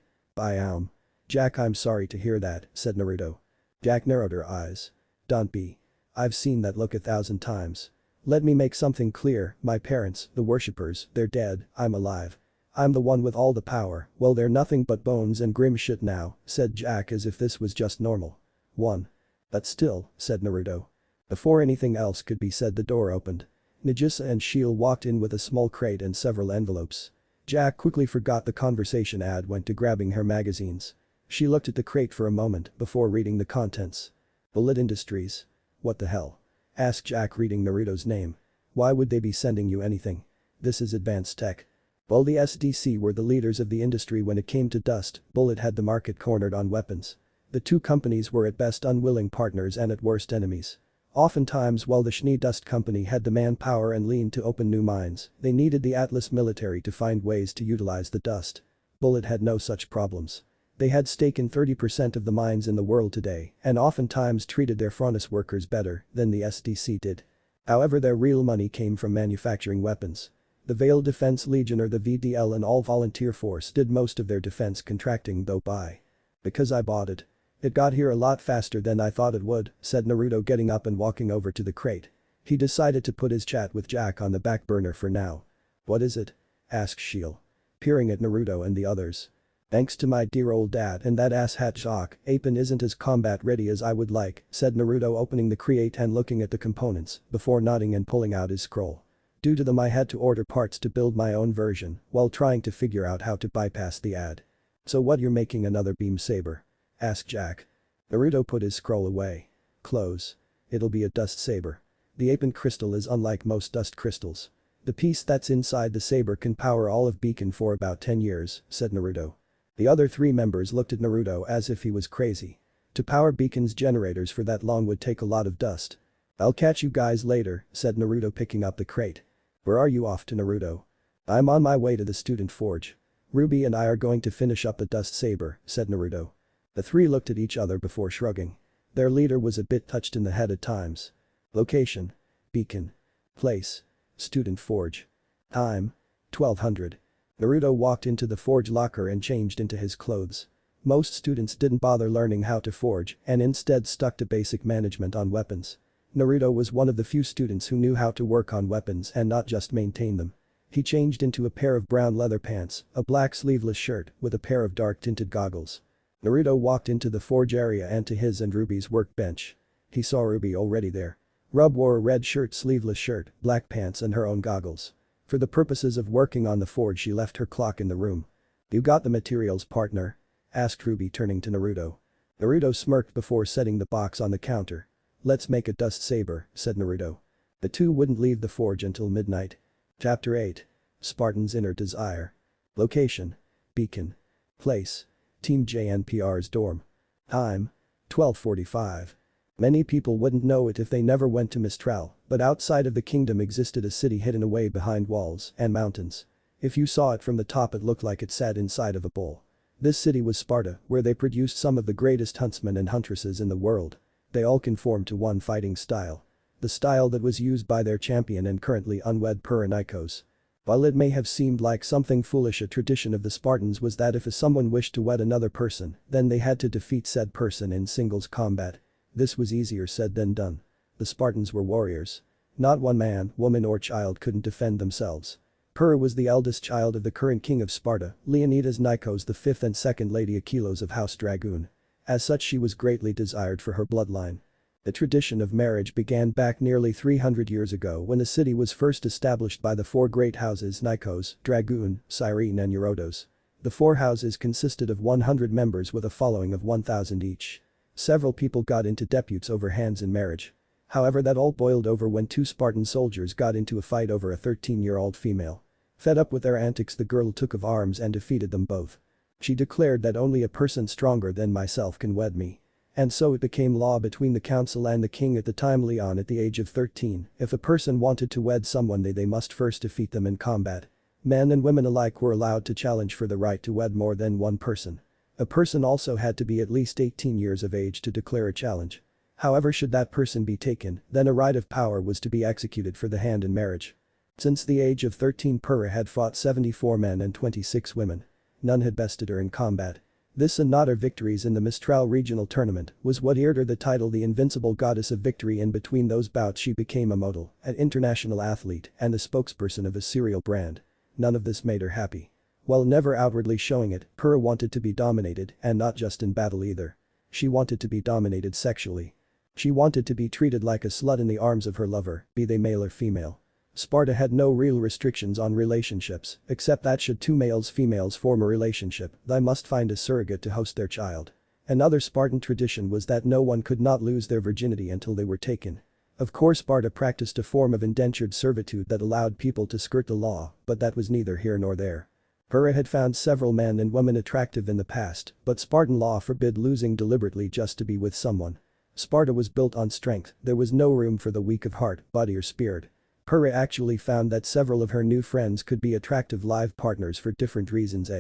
Speaker 1: Jack, I'm sorry to hear that," said Naruto. Jack narrowed her eyes. "Don't be. I've seen that look 1,000 times. Let me make something clear, my parents, the worshippers, they're dead, I'm alive. I'm the one with all the power, well they're nothing but bones and grim shit now," said Jack as if this was just normal. "But still," said Naruto. Before anything else could be said the door opened. Nagisa and Shiel walked in with a small crate and several envelopes. Jack quickly forgot the conversation and went to grabbing her magazines. She looked at the crate for a moment before reading the contents. "Bullet Industries. What the hell?" asked Jack reading Naruto's name. "Why would they be sending you anything? This is advanced tech." While the SDC were the leaders of the industry when it came to dust, Bullet had the market cornered on weapons. The 2 companies were at best unwilling partners and at worst enemies. Oftentimes while the Schnee Dust Company had the manpower and lean to open new mines, they needed the Atlas military to find ways to utilize the dust. Bullet had no such problems. They had taken 30% of the mines in the world today and oftentimes treated their furnace workers better than the SDC did. However, their real money came from manufacturing weapons. The Veiled Defense Legion or the VDL and all volunteer force did most of their defense contracting though by. Because I bought it. It got here a lot faster than I thought it would, said Naruto getting up and walking over to the crate. He decided to put his chat with Jack on the back burner for now. What is it? Asked Shiel. Peering at Naruto and the others. Thanks to my dear old dad and that asshat Jock, Apin isn't as combat ready as I would like, said Naruto opening the crate and looking at the components before nodding and pulling out his scroll. Due to them I had to order parts to build my own version while trying to figure out how to bypass the ad. So what, you're making another beam saber? Asked Jack. Naruto put his scroll away. Close. It'll be a dust saber. The Apin crystal is unlike most dust crystals. The piece that's inside the saber can power all of Beacon for about 10 years, said Naruto. The other 3 members looked at Naruto as if he was crazy. To power Beacon's generators for that long would take a lot of dust. I'll catch you guys later, said Naruto picking up the crate. Where are you off to, Naruto? I'm on my way to the student forge. Ruby and I are going to finish up the dust saber, said Naruto. The 3 looked at each other before shrugging. Their leader was a bit touched in the head at times. Location. Beacon. Place. Student forge. Time. 1200. Naruto walked into the forge locker and changed into his clothes. Most students didn't bother learning how to forge and instead stuck to basic management on weapons. Naruto was one of the few students who knew how to work on weapons and not just maintain them. He changed into a pair of brown leather pants, a black sleeveless shirt with a pair of dark tinted goggles. Naruto walked into the forge area and to his and Ruby's workbench. He saw Ruby already there. Rub wore a red shirt, sleeveless shirt, black pants and her own goggles. For the purposes of working on the forge she left her clock in the room. You got the materials, partner? Asked Ruby turning to Naruto. Naruto smirked before setting the box on the counter. Let's make a dust saber, said Naruto. The 2 wouldn't leave the forge until midnight. Chapter 8. Spartan's Inner Desire. Location. Beacon. Place. Team JNPR's dorm. Time. 12:45. Many people wouldn't know it if they never went to Mistral, but outside of the kingdom existed a city hidden away behind walls and mountains. If you saw it from the top it looked like it sat inside of a bowl. This city was Sparta, where they produced some of the greatest huntsmen and huntresses in the world. They all conformed to one fighting style. The style that was used by their champion and currently unwed Nikos. While it may have seemed like something foolish, a tradition of the Spartans was that if someone wished to wed another person, then they had to defeat said person in singles combat. This was easier said than done. The Spartans were warriors. Not one man, woman or child couldn't defend themselves. Pyrrha was the eldest child of the current king of Sparta, Leonidas Nikos V and second lady Achelos of House Dragoon. As such she was greatly desired for her bloodline. The tradition of marriage began back nearly 300 years ago when the city was first established by the 4 great houses Nikos, Dragoon, Cyrene and Eurotos. The 4 houses consisted of 100 members with a following of 1,000 each. Several people got into disputes over hands in marriage. However, that all boiled over when 2 Spartan soldiers got into a fight over a 13-year-old female. Fed up with their antics, the girl took of arms and defeated them both. She declared that only a person stronger than myself can wed me. And so it became law between the council and the king at the time Leon at the age of 13, if a person wanted to wed someone they must first defeat them in combat. Men and women alike were allowed to challenge for the right to wed more than one person. A person also had to be at least 18 years of age to declare a challenge. However, should that person be taken, then a right of power was to be executed for the hand in marriage. Since the age of 13 Pyrrha had fought 74 men and 26 women. None had bested her in combat. This and not her victories in the Mistral regional tournament was what earned her the title the Invincible Goddess of Victory. In between those bouts she became a model, an international athlete and a spokesperson of a cereal brand. None of this made her happy. While never outwardly showing it, Pyrrha wanted to be dominated and not just in battle either. She wanted to be dominated sexually. She wanted to be treated like a slut in the arms of her lover, be they male or female. Sparta had no real restrictions on relationships, except that should 2 females form a relationship, they must find a surrogate to host their child. Another Spartan tradition was that no one could not lose their virginity until they were taken. Of course, Sparta practiced a form of indentured servitude that allowed people to skirt the law, but that was neither here nor there. Pyrrha had found several men and women attractive in the past, but Spartan law forbid losing deliberately just to be with someone. Sparta was built on strength, there was no room for the weak of heart, body or spirit. Pyrrha actually found that several of her new friends could be attractive live partners for different reasons.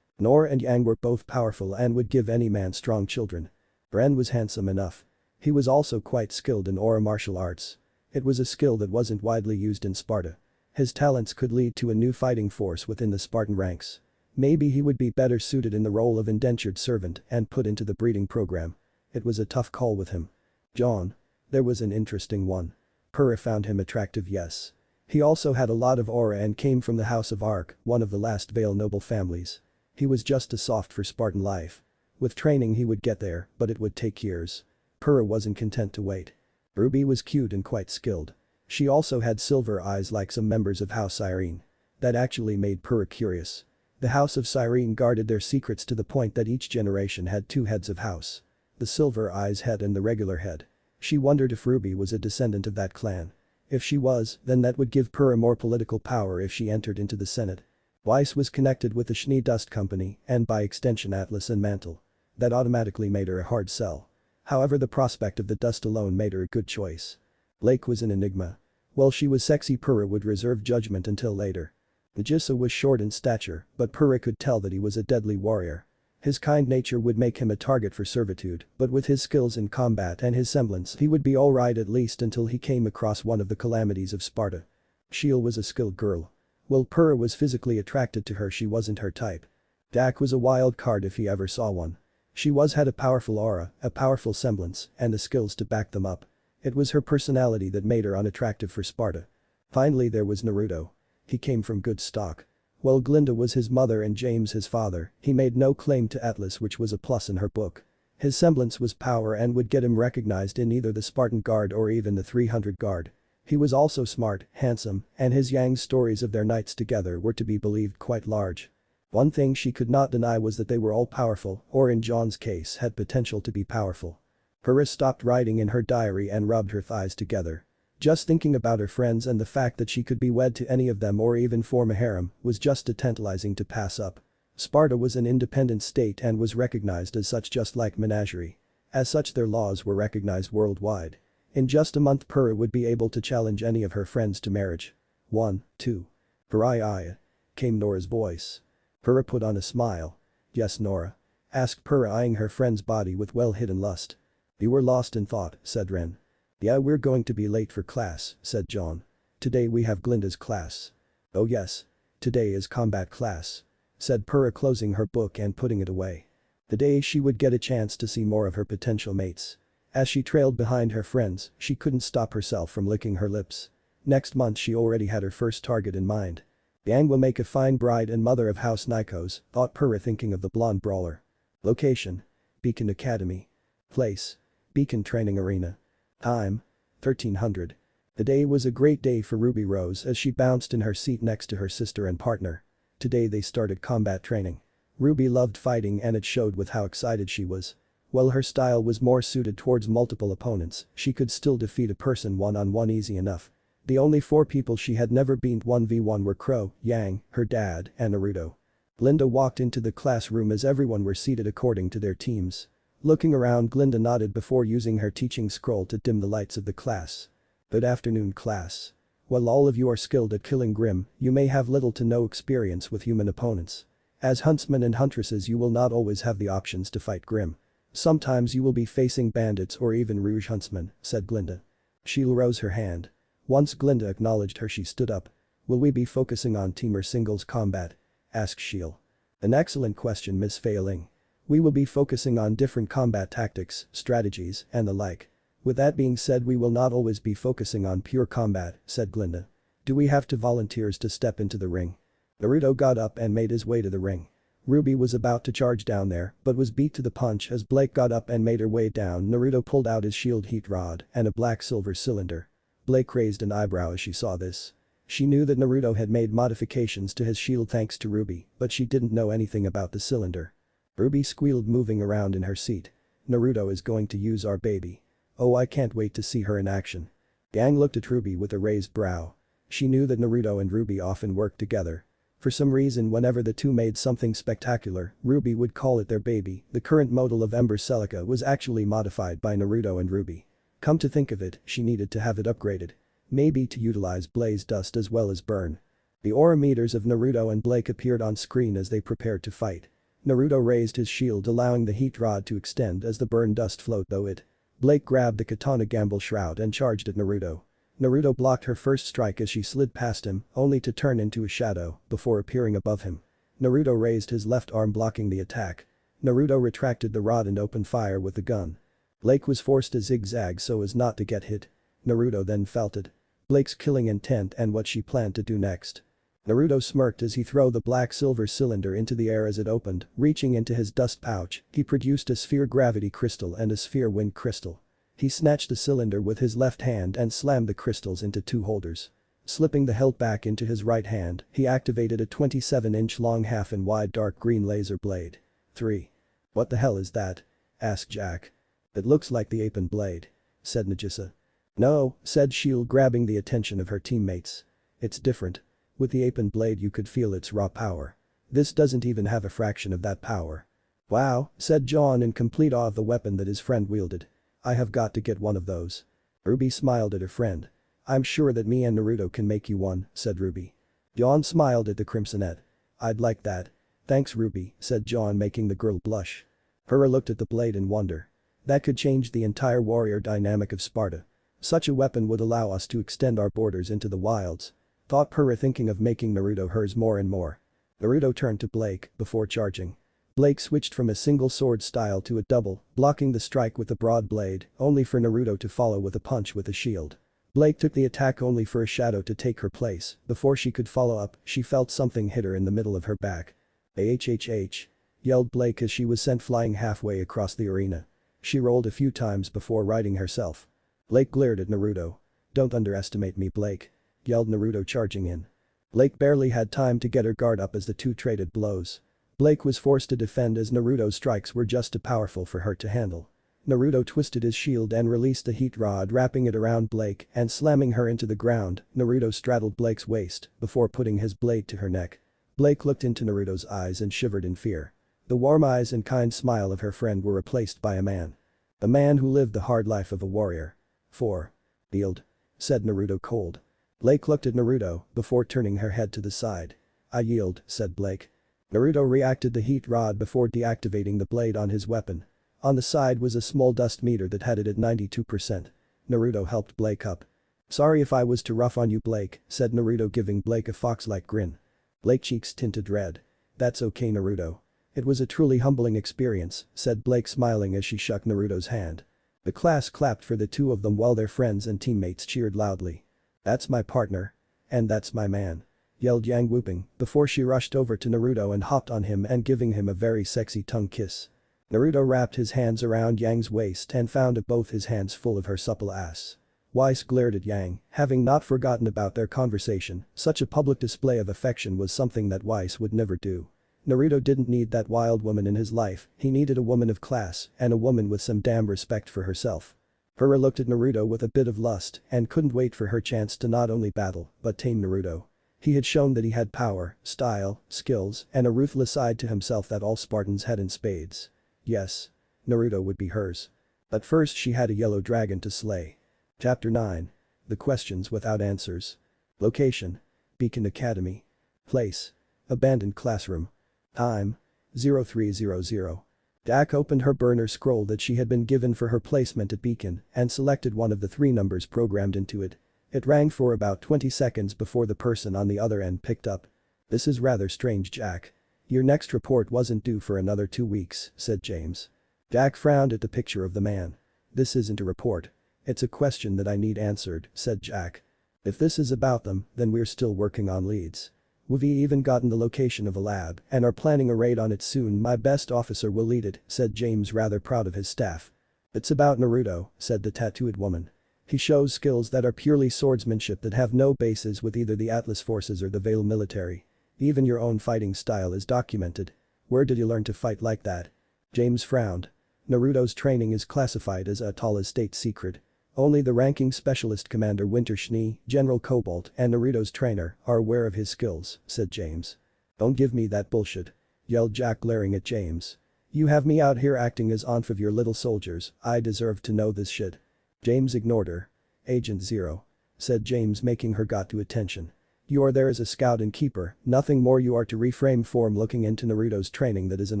Speaker 1: Nor and Yang were both powerful and would give any man strong children. Ren was handsome enough. He was also quite skilled in aura martial arts. It was a skill that wasn't widely used in Sparta. His talents could lead to a new fighting force within the Spartan ranks. Maybe he would be better suited in the role of indentured servant and put into the breeding program. It was a tough call with him. John. There was an interesting one. Purra found him attractive, yes. He also had a lot of aura and came from the house of Ark, one of the last Vale noble families. He was just too soft for Spartan life. With training he would get there, but it would take years. Purra wasn't content to wait. Ruby was cute and quite skilled. She also had silver eyes like some members of House Cyrene. That actually made Purra curious. The House of Cyrene guarded their secrets to the point that each generation had two heads of house. The Silver Eyes head and the regular head. She wondered if Ruby was a descendant of that clan. If she was, then that would give Purra more political power if she entered into the Senate. Weiss was connected with the Schnee Dust Company and by extension Atlas and Mantle. That automatically made her a hard sell. However, the prospect of the dust alone made her a good choice. Blake was an enigma. While she was sexy, Purra would reserve judgment until later. Najissa was short in stature, but Purra could tell that he was a deadly warrior. His kind nature would make him a target for servitude, but with his skills in combat and his semblance he would be alright at least until he came across one of the calamities of Sparta. Sheil was a skilled girl. While Purra was physically attracted to her, she wasn't her type. Dak was a wild card if he ever saw one. She had a powerful aura, a powerful semblance, and the skills to back them up. It was her personality that made her unattractive for Sparta. Finally there was Naruto. He came from good stock. While Glynda was his mother and James his father, he made no claim to Atlas, which was a plus in her book. His semblance was power and would get him recognized in either the Spartan Guard or even the 300 Guard. He was also smart, handsome, and his Yang stories of their nights together were to be believed quite large. One thing she could not deny was that they were all powerful, or in John's case had potential to be powerful. Purra stopped writing in her diary and rubbed her thighs together. Just thinking about her friends and the fact that she could be wed to any of them or even form a harem was just too tantalizing to pass up. Sparta was an independent state and was recognized as such, just like Menagerie. As such, their laws were recognized worldwide. In just a month Purra would be able to challenge any of her friends to marriage. 1, 2. Pariah. Came Nora's voice. Purra put on a smile. Yes, Nora? Asked Purra, eyeing her friend's body with well-hidden lust. You were lost in thought, said Ren. Yeah, we're going to be late for class, said John. Today we have Glynda's class. Oh yes. Today is combat class. Said Purra, closing her book and putting it away. Today she would get a chance to see more of her potential mates. As she trailed behind her friends, she couldn't stop herself from licking her lips. Next month she already had her first target in mind. Yang will make a fine bride and mother of House Nikos, thought Purra, thinking of the blonde brawler. Location. Beacon Academy. Place. Beacon Training Arena. Time. 1300. The day was a great day for Ruby Rose as she bounced in her seat next to her sister and partner. Today they started combat training. Ruby loved fighting and it showed with how excited she was. While her style was more suited towards multiple opponents, she could still defeat a person one-on-one easy enough. The only 4 people she had never beaten 1v1 were Crow, Yang, her dad, and Naruto. Glynda walked into the classroom as everyone were seated according to their teams. Looking around, Glynda nodded before using her teaching scroll to dim the lights of the class. Good afternoon, class. While all of you are skilled at killing Grim, you may have little to no experience with human opponents. As huntsmen and huntresses you will not always have the options to fight Grim. Sometimes you will be facing bandits or even Rouge huntsmen, said Glynda. Sheil rose her hand. Once Glynda acknowledged her, she stood up. Will we be focusing on team or singles combat? Asked Sheil. An excellent question, Miss Failing. We will be focusing on different combat tactics, strategies, and the like. With that being said, we will not always be focusing on pure combat, said Glynda. Do we have volunteers to step into the ring? Naruto got up and made his way to the ring. Ruby was about to charge down there, but was beat to the punch as Blake got up and made her way down. Naruto pulled out his shield heat rod and a black silver cylinder. Blake raised an eyebrow as she saw this. She knew that Naruto had made modifications to his shield thanks to Ruby, but she didn't know anything about the cylinder. Ruby squealed, moving around in her seat. Naruto is going to use our baby. Oh, I can't wait to see her in action. Yang looked at Ruby with a raised brow. She knew that Naruto and Ruby often worked together. For some reason, whenever the two made something spectacular, Ruby would call it their baby. The current model of Ember Celica was actually modified by Naruto and Ruby. Come to think of it, she needed to have it upgraded. Maybe to utilize Blaze Dust as well as Burn. The aura meters of Naruto and Blake appeared on screen as they prepared to fight. Naruto raised his shield allowing the heat rod to extend as the burn dust flowed though it. Blake grabbed the katana gamble shroud and charged at Naruto. Naruto blocked her first strike as she slid past him, only to turn into a shadow before appearing above him. Naruto raised his left arm blocking the attack. Naruto retracted the rod and opened fire with the gun. Blake was forced to zigzag so as not to get hit. Naruto then felt it. Blake's killing intent and what she planned to do next. Naruto smirked as he threw the black-silver cylinder into the air as it opened, reaching into his dust pouch, he produced a sphere gravity crystal and a sphere wind crystal. He snatched the cylinder with his left hand and slammed the crystals into two holders. Slipping the hilt back into his right hand, he activated a 27-inch long half-and-wide dark green laser blade. 3. "What the hell is that?" asked Jack. "It looks like the Apen blade," said Nagisa. "No," said Shield grabbing the attention of her teammates. "It's different. With the Apen blade you could feel its raw power. This doesn't even have a fraction of that power." "Wow," said John in complete awe of the weapon that his friend wielded. "I have got to get one of those." Ruby smiled at her friend. "I'm sure that me and Naruto can make you one," said Ruby. John smiled at the Crimsonette. "I'd like that." "Thanks Ruby," said John making the girl blush. Hera looked at the blade in wonder. "That could change the entire warrior dynamic of Sparta. Such a weapon would allow us to extend our borders into the wilds." Thought Hera thinking of making Naruto hers more and more. Naruto turned to Blake before charging. Blake switched from a single sword style to a double, blocking the strike with the broad blade, only for Naruto to follow with a punch with a shield. Blake took the attack only for a shadow to take her place, before she could follow up, she felt something hit her in the middle of her back. "AHHH," yelled Blake as she was sent flying halfway across the arena. She rolled a few times before righting herself. Blake glared at Naruto. "Don't underestimate me Blake," yelled Naruto charging in. Blake barely had time to get her guard up as the two traded blows. Blake was forced to defend as Naruto's strikes were just too powerful for her to handle. Naruto twisted his shield and released the heat rod wrapping it around Blake and slamming her into the ground, Naruto straddled Blake's waist before putting his blade to her neck. Blake looked into Naruto's eyes and shivered in fear. The warm eyes and kind smile of her friend were replaced by a man. A man who lived the hard life of a warrior. 4. "Yield," said Naruto cold. Blake looked at Naruto before turning her head to the side. "I yield," said Blake. Naruto reacted the heat rod before deactivating the blade on his weapon. On the side was a small dust meter that had it at 92%. Naruto helped Blake up. "Sorry if I was too rough on you Blake," said Naruto giving Blake a fox-like grin. Blake's cheeks tinted red. "That's okay Naruto. It was a truly humbling experience," said Blake smiling as she shook Naruto's hand. The class clapped for the two of them while their friends and teammates cheered loudly. "That's my partner. And that's my man," yelled Yang whooping before she rushed over to Naruto and hopped on him and giving him a very sexy tongue kiss. Naruto wrapped his hands around Yang's waist and found both his hands full of her supple ass. Weiss glared at Yang, having not forgotten about their conversation, such a public display of affection was something that Weiss would never do. Naruto didn't need that wild woman in his life, he needed a woman of class and a woman with some damn respect for herself. Hera looked at Naruto with a bit of lust and couldn't wait for her chance to not only battle but tame Naruto. He had shown that he had power, style, skills, and a ruthless side to himself that all Spartans had in spades. Yes. Naruto would be hers. But first she had a yellow dragon to slay. Chapter 9. The questions without answers. Location. Beacon Academy. Place. Abandoned classroom. Time. 0300. Jack opened her burner scroll that she had been given for her placement at Beacon and selected one of the 3 numbers programmed into it. It rang for about 20 seconds before the person on the other end picked up. "This is rather strange Jack. Your next report wasn't due for another 2 weeks," said James. Jack frowned at the picture of the man. "This isn't a report. It's a question that I need answered," said Jack. "If this is about them, then we're still working on leads. We've even gotten the location of a lab and are planning a raid on it soon. My best officer will lead it," said James rather proud of his staff. "It's about Naruto," said the tattooed woman. "He shows skills that are purely swordsmanship that have no basis with either the Atlas forces or the Veil military. Even your own fighting style is documented. Where did you learn to fight like that?" James frowned. "Naruto's training is classified as a Atala's state secret. Only the ranking specialist Commander Winter Schnee, General Cobalt, and Naruto's trainer are aware of his skills," said James. "Don't give me that bullshit," yelled Jack glaring at James. "You have me out here acting as onf of your little soldiers, I deserve to know this shit." James ignored her. "Agent Zero," said James making her got to attention. You are there as a scout and keeper, nothing more. You are to reframe form looking into Naruto's training. That is an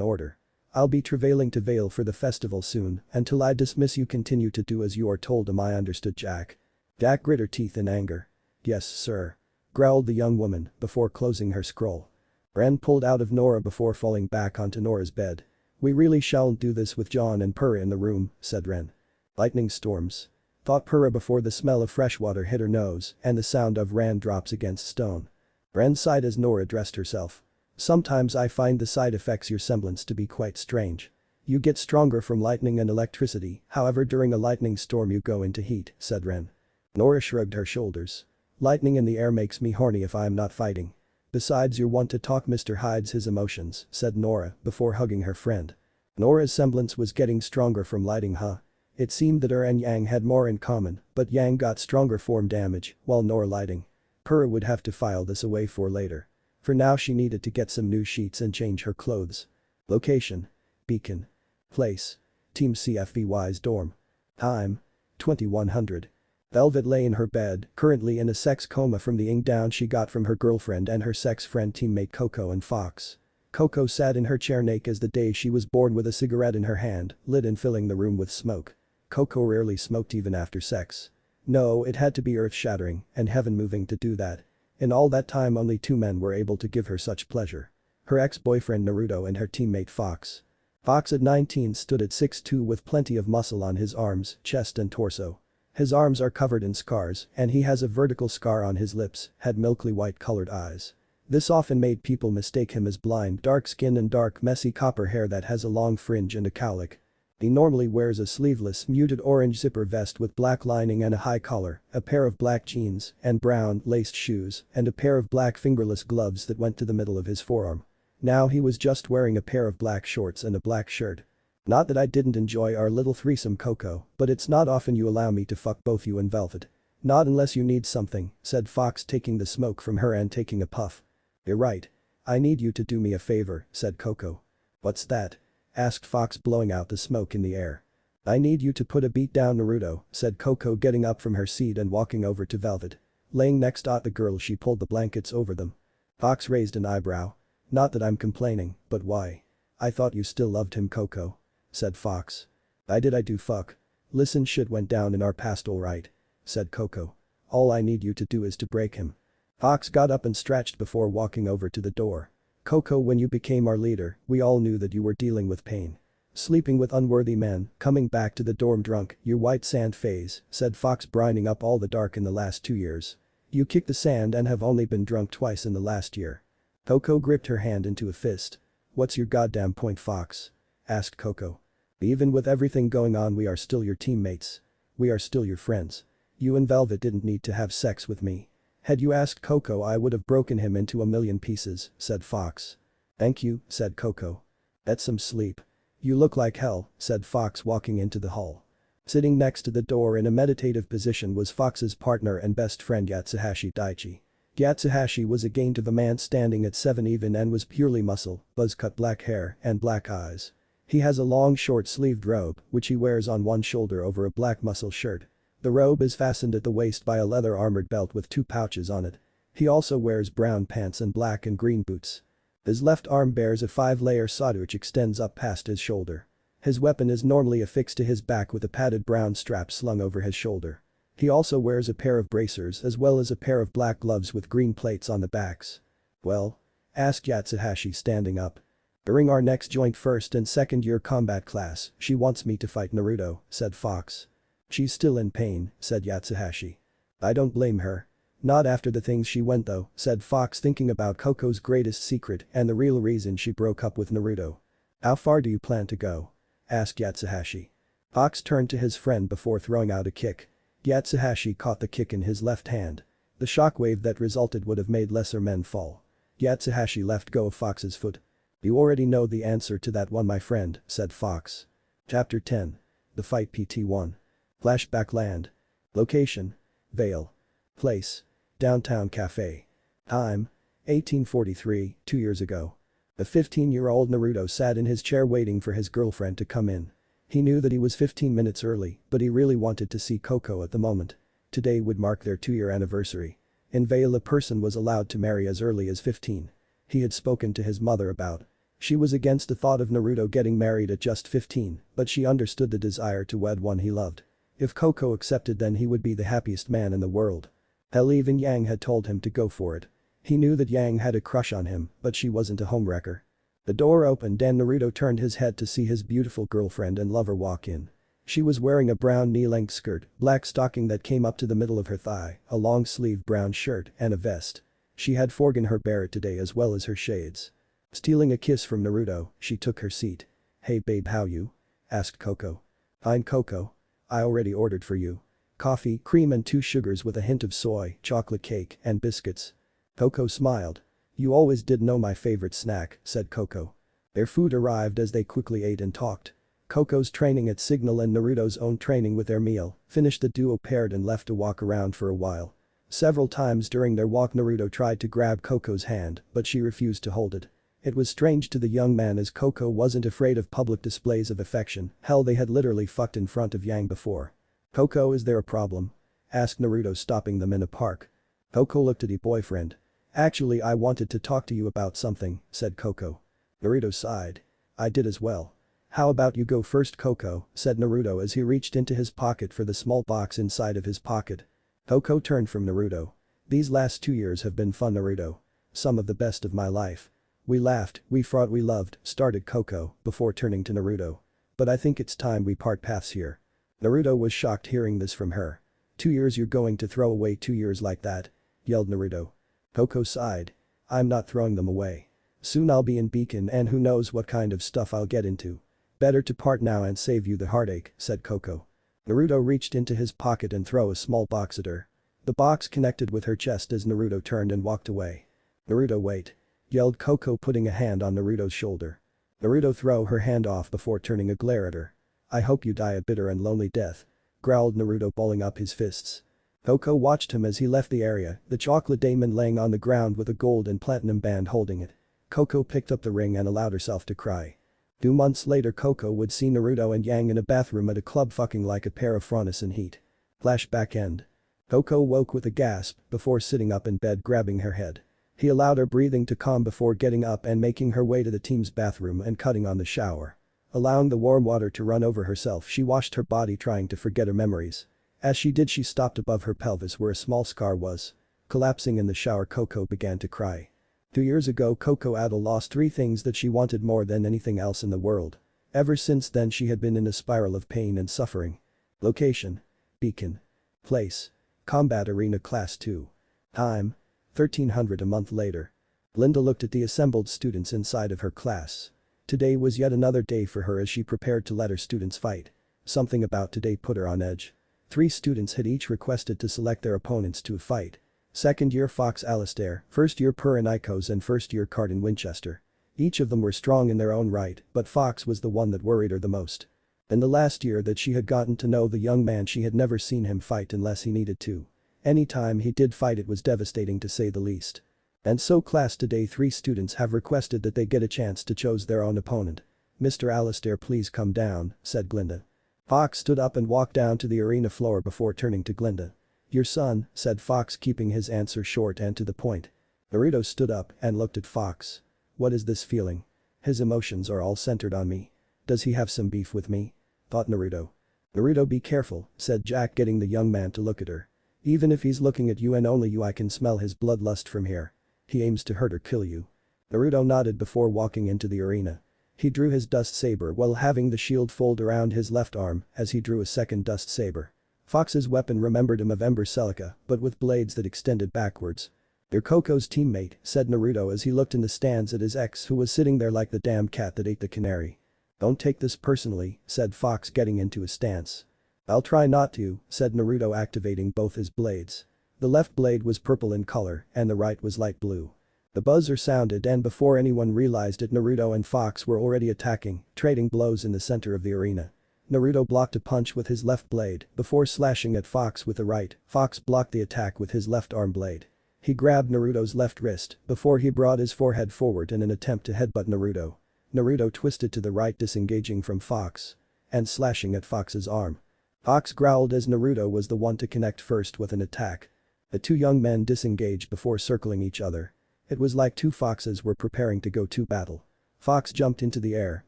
Speaker 1: order. I'll be traveling to Vale for the festival soon, until I dismiss you continue to do as you are told. Am I understood, Jack? Jack grit her teeth in anger. Yes, sir. Growled the young woman before closing her scroll. Ren pulled out of Nora before falling back onto Nora's bed. We really shan't do this with John and Purah in the room, said Ren. Lightning storms. Thought Purah before the smell of fresh water hit her nose and the sound of raindrops against stone. Ren sighed as Nora dressed herself. Sometimes I find the side effects your semblance to be quite strange. You get stronger from lightning and electricity, however during a lightning storm you go into heat, said Ren. Nora shrugged her shoulders. Lightning in the air makes me horny if I am not fighting. Besides you want to talk. Mr. hides his emotions, said Nora before hugging her friend. Nora's semblance was getting stronger from lighting, huh? It seemed that her and Yang had more in common, but Yang got stronger form damage while Nora lighting. Purah would have to file this away for later. For now she needed to get some new sheets and change her clothes. Location. Beacon. Place. Team CFVY's dorm. Time. 2100. Velvet lay in her bed, currently in a sex coma from the ing down she got from her girlfriend and her sex friend teammate Coco and Fox. Coco sat in her chair naked as the day she was born with a cigarette in her hand, lit and filling the room with smoke. Coco rarely smoked even after sex. No, it had to be earth-shattering and heaven-moving to do that. In all that time only 2 men were able to give her such pleasure. Her ex-boyfriend Naruto and her teammate Fox. Fox at 19 stood at 6'2" with plenty of muscle on his arms, chest and torso. His arms are covered in scars and he has a vertical scar on his lips, had milky white colored eyes. This often made people mistake him as blind, dark skin and dark messy copper hair that has a long fringe and a cowlick. He normally wears a sleeveless muted orange zipper vest with black lining and a high collar, a pair of black jeans and brown laced shoes and a pair of black fingerless gloves that went to the middle of his forearm. Now he was just wearing a pair of black shorts and a black shirt. Not that I didn't enjoy our little threesome, Coco, but it's not often you allow me to fuck both you and Velvet. Not unless you need something, said Fox taking the smoke from her and taking a puff. You're right. I need you to do me a favor, said Coco. What's that? Asked Fox blowing out the smoke in the air. I need you to put a beat down Naruto, said Coco getting up from her seat and walking over to Velvet. Laying next to the girl she pulled the blankets over them. Fox raised an eyebrow. Not that I'm complaining, but why? I thought you still loved him, Coco. Said Fox. I do fuck. Listen, shit went down in our past, alright. Said Coco. All I need you to do is to break him. Fox got up and stretched before walking over to the door. Coco, when you became our leader, we all knew that you were dealing with pain. Sleeping with unworthy men, coming back to the dorm drunk, your white sand phase, said Fox, brining up all the dark in the last 2 years. You kicked the sand and have only been drunk twice in the last year. Coco gripped her hand into a fist. What's your goddamn point, Fox? Asked Coco. Even with everything going on, we are still your teammates. We are still your friends. You and Velvet didn't need to have sex with me. Had you asked Coco, I would have broken him into a million pieces, said Fox. Thank you, said Coco. Get some sleep. You look like hell, said Fox walking into the hall. Sitting next to the door in a meditative position was Fox's partner and best friend Yatsuhashi Daichi. Yatsuhashi was a gaint of a man standing at 7 even and was purely muscle, buzz-cut black hair and black eyes. He has a long short-sleeved robe, which he wears on one shoulder over a black muscle shirt. The robe is fastened at the waist by a leather armored belt with 2 pouches on it. He also wears brown pants and black and green boots. His left arm bears a 5-layer sword which extends up past his shoulder. His weapon is normally affixed to his back with a padded brown strap slung over his shoulder. He also wears a pair of bracers as well as a pair of black gloves with green plates on the backs. Well? Asked Yatsuhashi, standing up. During our next joint first and second year combat class, she wants me to fight Naruto, said Fox. She's still in pain, said Yatsuhashi. I don't blame her. Not after the things she went though, said Fox, thinking about Coco's greatest secret and the real reason she broke up with Naruto. How far do you plan to go? Asked Yatsuhashi. Fox turned to his friend before throwing out a kick. Yatsuhashi caught the kick in his left hand. The shockwave that resulted would have made lesser men fall. Yatsuhashi let go of Fox's foot. You already know the answer to that one, my friend, said Fox. Chapter 10. The Fight PT-1. Flashback land. Location. Vale. Place. Downtown Cafe. Time. 1843, 2 years ago. The 15-year-old Naruto sat in his chair waiting for his girlfriend to come in. He knew that he was 15 minutes early, but he really wanted to see Coco at the moment. Today would mark their 2-year anniversary. In Vale a person was allowed to marry as early as 15. He had spoken to his mother about. She was against the thought of Naruto getting married at just 15, but she understood the desire to wed one he loved. If Coco accepted, then he would be the happiest man in the world. Hell, even Yang had told him to go for it. He knew that Yang had a crush on him, but she wasn't a homewrecker. The door opened and Naruto turned his head to see his beautiful girlfriend and lover walk in. She was wearing a brown knee-length skirt, black stocking that came up to the middle of her thigh, a long-sleeved brown shirt, and a vest. She had forgotten her beret today as well as her shades. Stealing a kiss from Naruto, she took her seat. "Hey babe, how you?" asked Coco. "Fine Coco. I already ordered for you. Coffee, cream and 2 sugars with a hint of soy, chocolate cake, and biscuits." Coco smiled. "You always did know my favorite snack," said Coco. Their food arrived as they quickly ate and talked. Coco's training at Signal and Naruto's own training with their meal, finished, the duo paired and left to walk around for a while. Several times during their walk Naruto tried to grab Coco's hand, but she refused to hold it. It was strange to the young man as Coco wasn't afraid of public displays of affection. Hell, they had literally fucked in front of Yang before. "Coco, is there a problem?" asked Naruto, stopping them in a park. Coco looked at her boyfriend. "Actually, I wanted to talk to you about something," said Coco. Naruto sighed. "I did as well." "How about you go first, Coco," said Naruto as he reached into his pocket for the small box inside of his pocket. Coco turned from Naruto. "These last 2 years have been fun, Naruto. Some of the best of my life. We laughed, we fought, we loved," started Coco, before turning to Naruto. "But I think it's time we part paths here." Naruto was shocked hearing this from her. 2 years? You're going to throw away 2 years like that?" yelled Naruto. Coco sighed. "I'm not throwing them away. Soon I'll be in Beacon and who knows what kind of stuff I'll get into. Better to part now and save you the heartache," said Coco. Naruto reached into his pocket and threw a small box at her. The box connected with her chest as Naruto turned and walked away. "Naruto, wait," yelled Coco, putting a hand on Naruto's shoulder. Naruto threw her hand off before turning a glare at her. "I hope you die a bitter and lonely death," growled Naruto, balling up his fists. Coco watched him as he left the area, the chocolate diamond laying on the ground with a gold and platinum band holding it. Coco picked up the ring and allowed herself to cry. 2 months later, Coco would see Naruto and Yang in a bathroom at a club fucking like a pair of furnace in heat. Flashback end. Coco woke with a gasp before sitting up in bed, grabbing her head. He allowed her breathing to calm before getting up and making her way to the team's bathroom and cutting on the shower. Allowing the warm water to run over herself, she washed her body, trying to forget her memories. As she did, she stopped above her pelvis where a small scar was. Collapsing in the shower, Coco began to cry. 2 years ago, Coco had lost 3 things that she wanted more than anything else in the world. Ever since then, she had been in a spiral of pain and suffering. Location: Beacon. Place: Combat Arena Class 2. Time: 1300. A month later. Glinda looked at the assembled students inside of her class. Today was yet another day for her as she prepared to let her students fight. Something about today put her on edge. 3 students had each requested to select their opponents to a fight. Second year Fox Alistair, first year Purin Icos and first year Cardin Winchester. Each of them were strong in their own right, but Fox was the one that worried her the most. In the last year that she had gotten to know the young man, she had never seen him fight unless he needed to. Anytime he did fight, it was devastating to say the least. And so class today 3 students have requested that they get a chance to choose their own opponent. "Mr. Alistair, please come down," said Glinda. Fox stood up and walked down to the arena floor before turning to Glinda. "Your son," said Fox, keeping his answer short and to the point. Naruto stood up and looked at Fox. "What is this feeling? His emotions are all centered on me. Does he have some beef with me?" thought Naruto. "Naruto, be careful," said Jack, getting the young man to look at her. "Even if he's looking at you and only you, I can smell his bloodlust from here. He aims to hurt or kill you." Naruto nodded before walking into the arena. He drew his dust saber while having the shield fold around his left arm as he drew a second dust saber. Fox's weapon remembered him of Ember Celica, but with blades that extended backwards. "They're Coco's teammate," said Naruto as he looked in the stands at his ex, who was sitting there like the damn cat that ate the canary. "Don't take this personally," said Fox, getting into a stance. "I'll try not to," said Naruto, activating both his blades. The left blade was purple in color and the right was light blue. The buzzer sounded and before anyone realized it, Naruto and Fox were already attacking, trading blows in the center of the arena. Naruto blocked a punch with his left blade before slashing at Fox with the right. Fox blocked the attack with his left arm blade. He grabbed Naruto's left wrist before he brought his forehead forward in an attempt to headbutt Naruto. Naruto twisted to the right, disengaging from Fox and slashing at Fox's arm. Fox growled as Naruto was the one to connect first with an attack. The two young men disengaged before circling each other. It was like two foxes were preparing to go to battle. Fox jumped into the air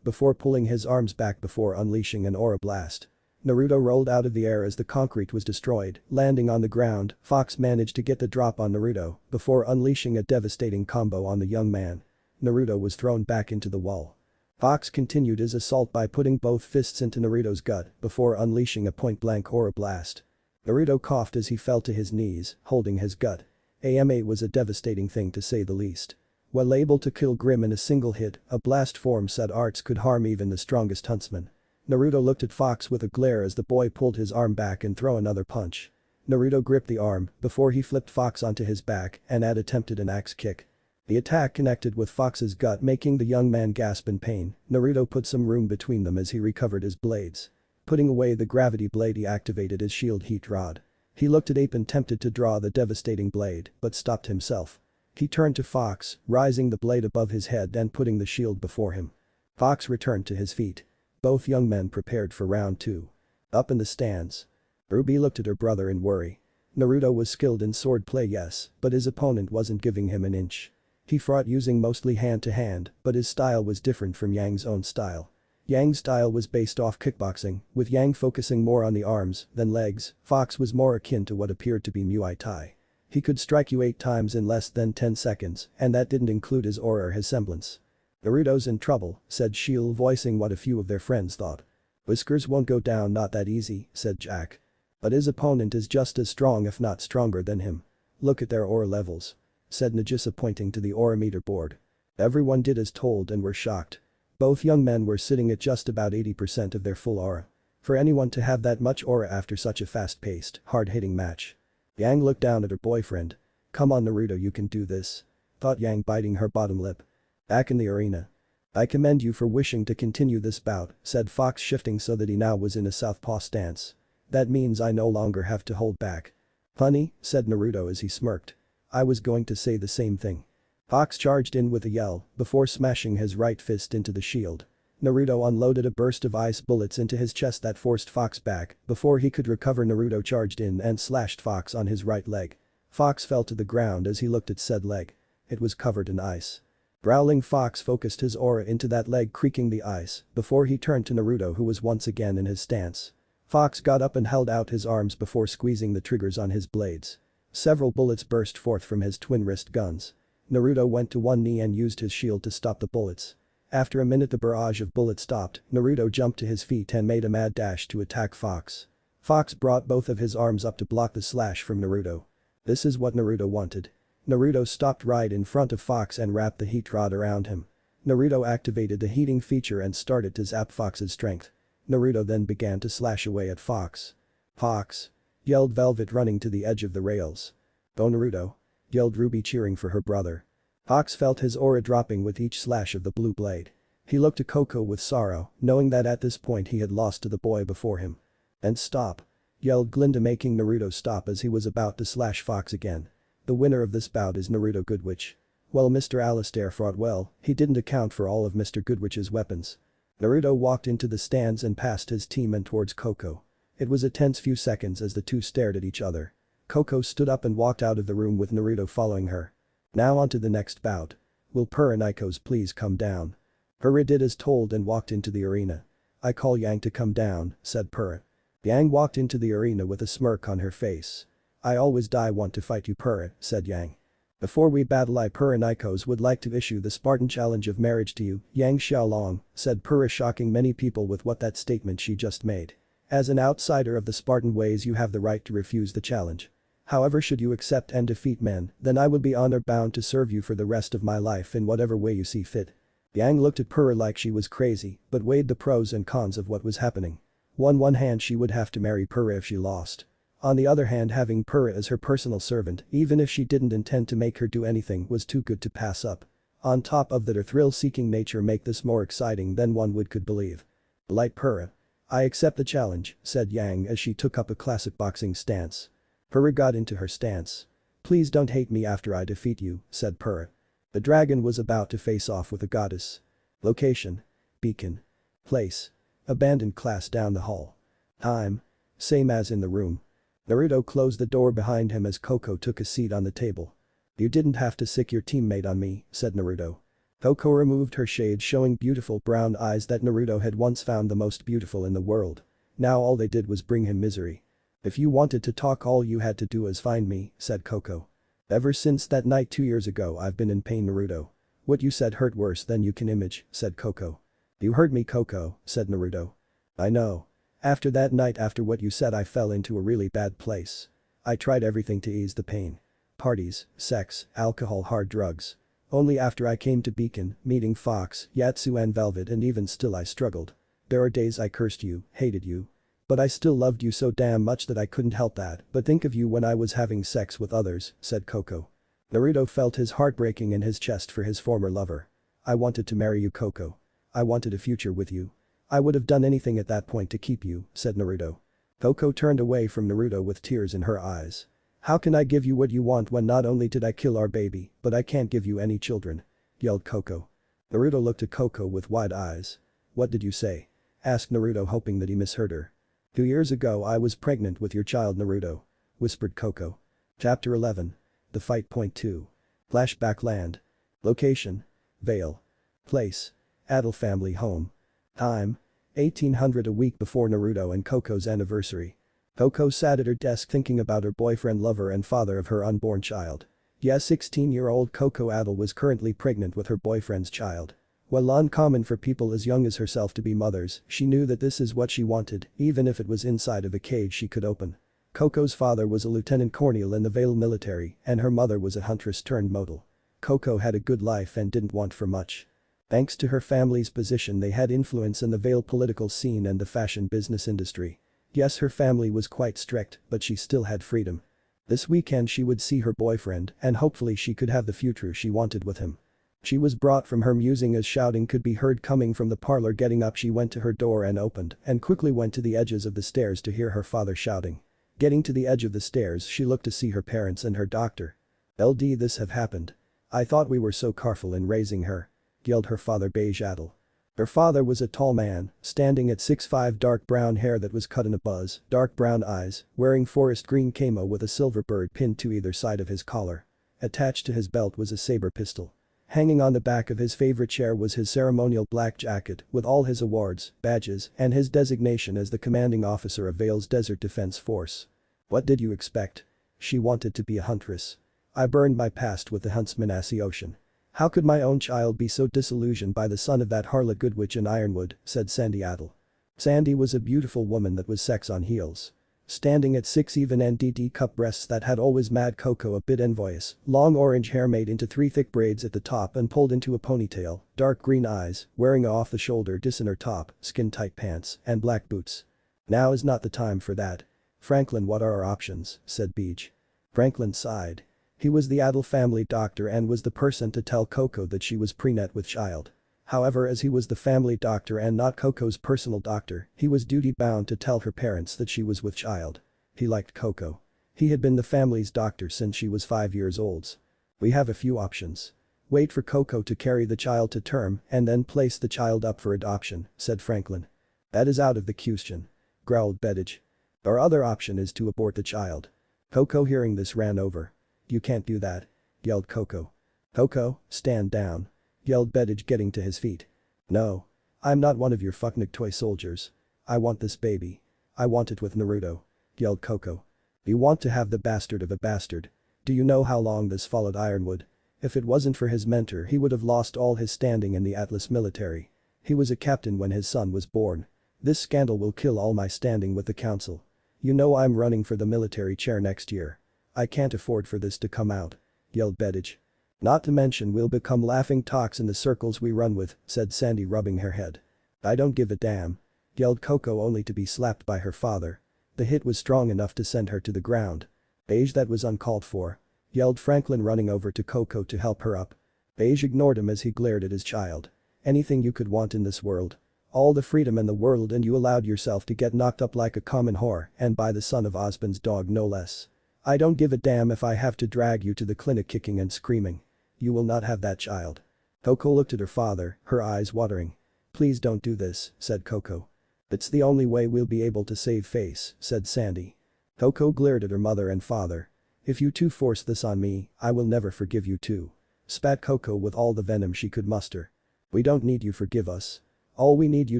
Speaker 1: before pulling his arms back before unleashing an aura blast. Naruto rolled out of the air as the concrete was destroyed, landing on the ground. Fox managed to get the drop on Naruto before unleashing a devastating combo on the young man. Naruto was thrown back into the wall. Fox continued his assault by putting both fists into Naruto's gut before unleashing a point-blank aura blast. Naruto coughed as he fell to his knees, holding his gut. AMA was a devastating thing to say the least. While able to kill Grim in a single hit, a blast form said arts could harm even the strongest huntsman. Naruto looked at Fox with a glare as the boy pulled his arm back and threw another punch. Naruto gripped the arm before he flipped Fox onto his back and attempted an axe kick. The attack connected with Fox's gut, making the young man gasp in pain. Naruto put some room between them as he recovered his blades. Putting away the gravity blade, he activated his shield heat rod. He looked at Ape and attempted to draw the devastating blade, but stopped himself. He turned to Fox, raising the blade above his head and putting the shield before him. Fox returned to his feet. Both young men prepared for round 2. Up in the stands. Ruby looked at her brother in worry. Naruto was skilled in swordplay, yes, but his opponent wasn't giving him an inch. He fought using mostly hand-to-hand, but his style was different from Yang's own style. Yang's style was based off kickboxing, with Yang focusing more on the arms than legs. Fox was more akin to what appeared to be Muay Thai. He could strike you 8 times in less than 10 seconds, and that didn't include his aura or his semblance. Naruto's in trouble, said Shield, voicing what a few of their friends thought. Whiskers won't go down not that easy, said Jack. But his opponent is just as strong if not stronger than him. Look at their aura levels, said Nagisa, pointing to the aura meter board. Everyone did as told and were shocked. Both young men were sitting at just about 80% of their full aura. For anyone to have that much aura after such a fast-paced, hard-hitting match. Yang looked down at her boyfriend. Come on Naruto, you can do this. Thought Yang, biting her bottom lip. Back in the arena. I commend you for wishing to continue this bout, said Fox, shifting so that he now was in a southpaw stance. That means I no longer have to hold back. Funny, said Naruto as he smirked. I was going to say the same thing. Fox charged in with a yell before smashing his right fist into the shield. Naruto unloaded a burst of ice bullets into his chest that forced Fox back. Before he could recover, Naruto charged in and slashed Fox on his right leg. Fox fell to the ground as he looked at said leg. It was covered in ice. Growling, Fox focused his aura into that leg, creaking the ice before he turned to Naruto, who was once again in his stance. Fox got up and held out his arms before squeezing the triggers on his blades. Several bullets burst forth from his twin wrist guns. Naruto went to one knee and used his shield to stop the bullets. After a minute the barrage of bullets stopped, Naruto jumped to his feet and made a mad dash to attack Fox. Fox brought both of his arms up to block the slash from Naruto. This is what Naruto wanted. Naruto stopped right in front of Fox and wrapped the heat rod around him. Naruto activated the heating feature and started to zap Fox's strength. Naruto then began to slash away at Fox. Fox! Yelled Velvet, running to the edge of the rails. Go Naruto! Yelled Ruby, cheering for her brother. Fox felt his aura dropping with each slash of the blue blade. He looked to Coco with sorrow, knowing that at this point he had lost to the boy before him. And stop! Yelled Glynda, making Naruto stop as he was about to slash Fox again. The winner of this bout is Naruto Goodwitch. Well, Mr. Alistair fought well, he didn't account for all of Mr. Goodwitch's weapons. Naruto walked into the stands and passed his team and towards Coco. It was a tense few seconds as the two stared at each other. Coco stood up and walked out of the room with Naruto following her. Now on to the next bout. Will Pura Nikos please come down? Pura did as told and walked into the arena. I call Yang to come down, said Pura. Yang walked into the arena with a smirk on her face. I always want to fight you, Pura, said Yang. Before we battle, I, Pura Nikos, would like to issue the Spartan challenge of marriage to you, Yang Xiaolong, said Pura, shocking many people with what that statement she just made. As an outsider of the Spartan ways, you have the right to refuse the challenge. However, should you accept and defeat men, then I will be honor bound to serve you for the rest of my life in whatever way you see fit. Yang looked at Pura like she was crazy, but weighed the pros and cons of what was happening. On one hand, she would have to marry Pura if she lost. On the other hand, having Pura as her personal servant, even if she didn't intend to make her do anything, was too good to pass up. On top of that, her thrill-seeking nature make this more exciting than one could believe. Light Pura. I accept the challenge, said Yang as she took up a classic boxing stance. Pura got into her stance. Please don't hate me after I defeat you, said Pura. The dragon was about to face off with a goddess. Location. Beacon. Place. Abandoned class down the hall. Time. Same as in the room. Naruto closed the door behind him as Koko took a seat on the table. "You didn't have to sick your teammate on me," said Naruto. Koko removed her shade showing beautiful brown eyes that Naruto had once found the most beautiful in the world. Now all they did was bring him misery. "If you wanted to talk all you had to do is find me," said Koko. "Ever since that night 2 years ago I've been in pain Naruto. What you said hurt worse than you can image," said Koko. "You heard me Koko," said Naruto. "I know. After that night after what you said I fell into a really bad place. I tried everything to ease the pain. Parties, sex, alcohol, hard drugs. Only after I came to Beacon, meeting Fox, Yatsu and Velvet and even still I struggled. There are days I cursed you, hated you. But I still loved you so damn much that I couldn't help that but think of you when I was having sex with others," said Koko. Naruto felt his heart breaking in his chest for his former lover. "I wanted to marry you Koko. I wanted a future with you. I would have done anything at that point to keep you," said Naruto. Koko turned away from Naruto with tears in her eyes. "How can I give you what you want when not only did I kill our baby, but I can't give you any children?" yelled Koko. Naruto looked at Koko with wide eyes. "What did you say?" asked Naruto hoping that he misheard her. 2 years ago I was pregnant with your child Naruto," whispered Koko. Chapter 11. The Fight. Point 2. Flashback land. Location. Vale. Place. Adel family home. Time. 1800 a week before Naruto and Koko's anniversary. Koko sat at her desk thinking about her boyfriend lover and father of her unborn child. Yes, 16-year-old Koko Adel was currently pregnant with her boyfriend's child. While uncommon for people as young as herself to be mothers, she knew that this is what she wanted, even if it was inside of a cage she could open. Koko's father was a lieutenant colonel in the Vale military and her mother was a huntress turned model. Koko had a good life and didn't want for much. Thanks to her family's position they had influence in the Vale political scene and the fashion business industry. Yes, her family was quite strict, but she still had freedom. This weekend she would see her boyfriend and hopefully she could have the future she wanted with him. She was brought from her musing as shouting could be heard coming from the parlor. Getting up she went to her door and opened and quickly went to the edges of the stairs to hear her father shouting. Getting to the edge of the stairs she looked to see her parents and her doctor. "LD this have happened. I thought we were so careful in raising her," yelled her father Beige Adel. Her father was a tall man, standing at 6'5", dark brown hair that was cut in a buzz, dark brown eyes, wearing forest green camo with a silver bird pinned to either side of his collar. Attached to his belt was a saber pistol. Hanging on the back of his favorite chair was his ceremonial black jacket with all his awards, badges, and his designation as the commanding officer of Vale's Desert Defense Force. "What did you expect? She wanted to be a huntress. I burned my past with the huntsman Ocean. How could my own child be so disillusioned by the son of that harlot Goodwitch in Ironwood," said Sandy Adel. Sandy was a beautiful woman that was sex on heels. Standing at 6 even and DD cup breasts that had always mad Koko a bit envious, long orange hair made into 3 thick braids at the top and pulled into a ponytail, dark green eyes, wearing a off-the-shoulder dissenter top, skin-tight pants, and black boots. "Now is not the time for that. Franklin, what are our options?" said Beach. Franklin sighed. He was the Adel family doctor and was the person to tell Koko that she was pregnant with child. However, as he was the family doctor and not Koko's personal doctor, he was duty-bound to tell her parents that she was with child. He liked Koko. He had been the family's doctor since she was 5 years old. "We have a few options. Wait for Koko to carry the child to term and then place the child up for adoption," said Franklin. "That is out of the question," growled Bedage. "Our other option is to abort the child." Koko hearing this ran over. "You can't do that," yelled Koko. "Koko, stand down," yelled Bedage getting to his feet. "No. I'm not one of your fucknick toy soldiers. I want this baby. I want it with Naruto," yelled Koko. "You want to have the bastard of a bastard. Do you know how long this followed Ironwood? If it wasn't for his mentor he would have lost all his standing in the Atlas military. He was a captain when his son was born. This scandal will kill all my standing with the council. You know I'm running for the military chair next year. I can't afford for this to come out," yelled Bedage. "Not to mention we'll become laughing talks in the circles we run with," said Sandy rubbing her head. "I don't give a damn," yelled Koko only to be slapped by her father. The hit was strong enough to send her to the ground. "Beige, that was uncalled for," yelled Franklin running over to Koko to help her up. Beige ignored him as he glared at his child. "Anything you could want in this world. All the freedom in the world and you allowed yourself to get knocked up like a common whore and by the son of Osmond's dog no less. I don't give a damn if I have to drag you to the clinic kicking and screaming. You will not have that child." Koko looked at her father, her eyes watering. "Please don't do this," said Koko. "It's the only way we'll be able to save face," said Sandy. Coco glared at her mother and father. "If you two force this on me, I will never forgive you two," spat Coco with all the venom she could muster. "We don't need you forgive us. All we need you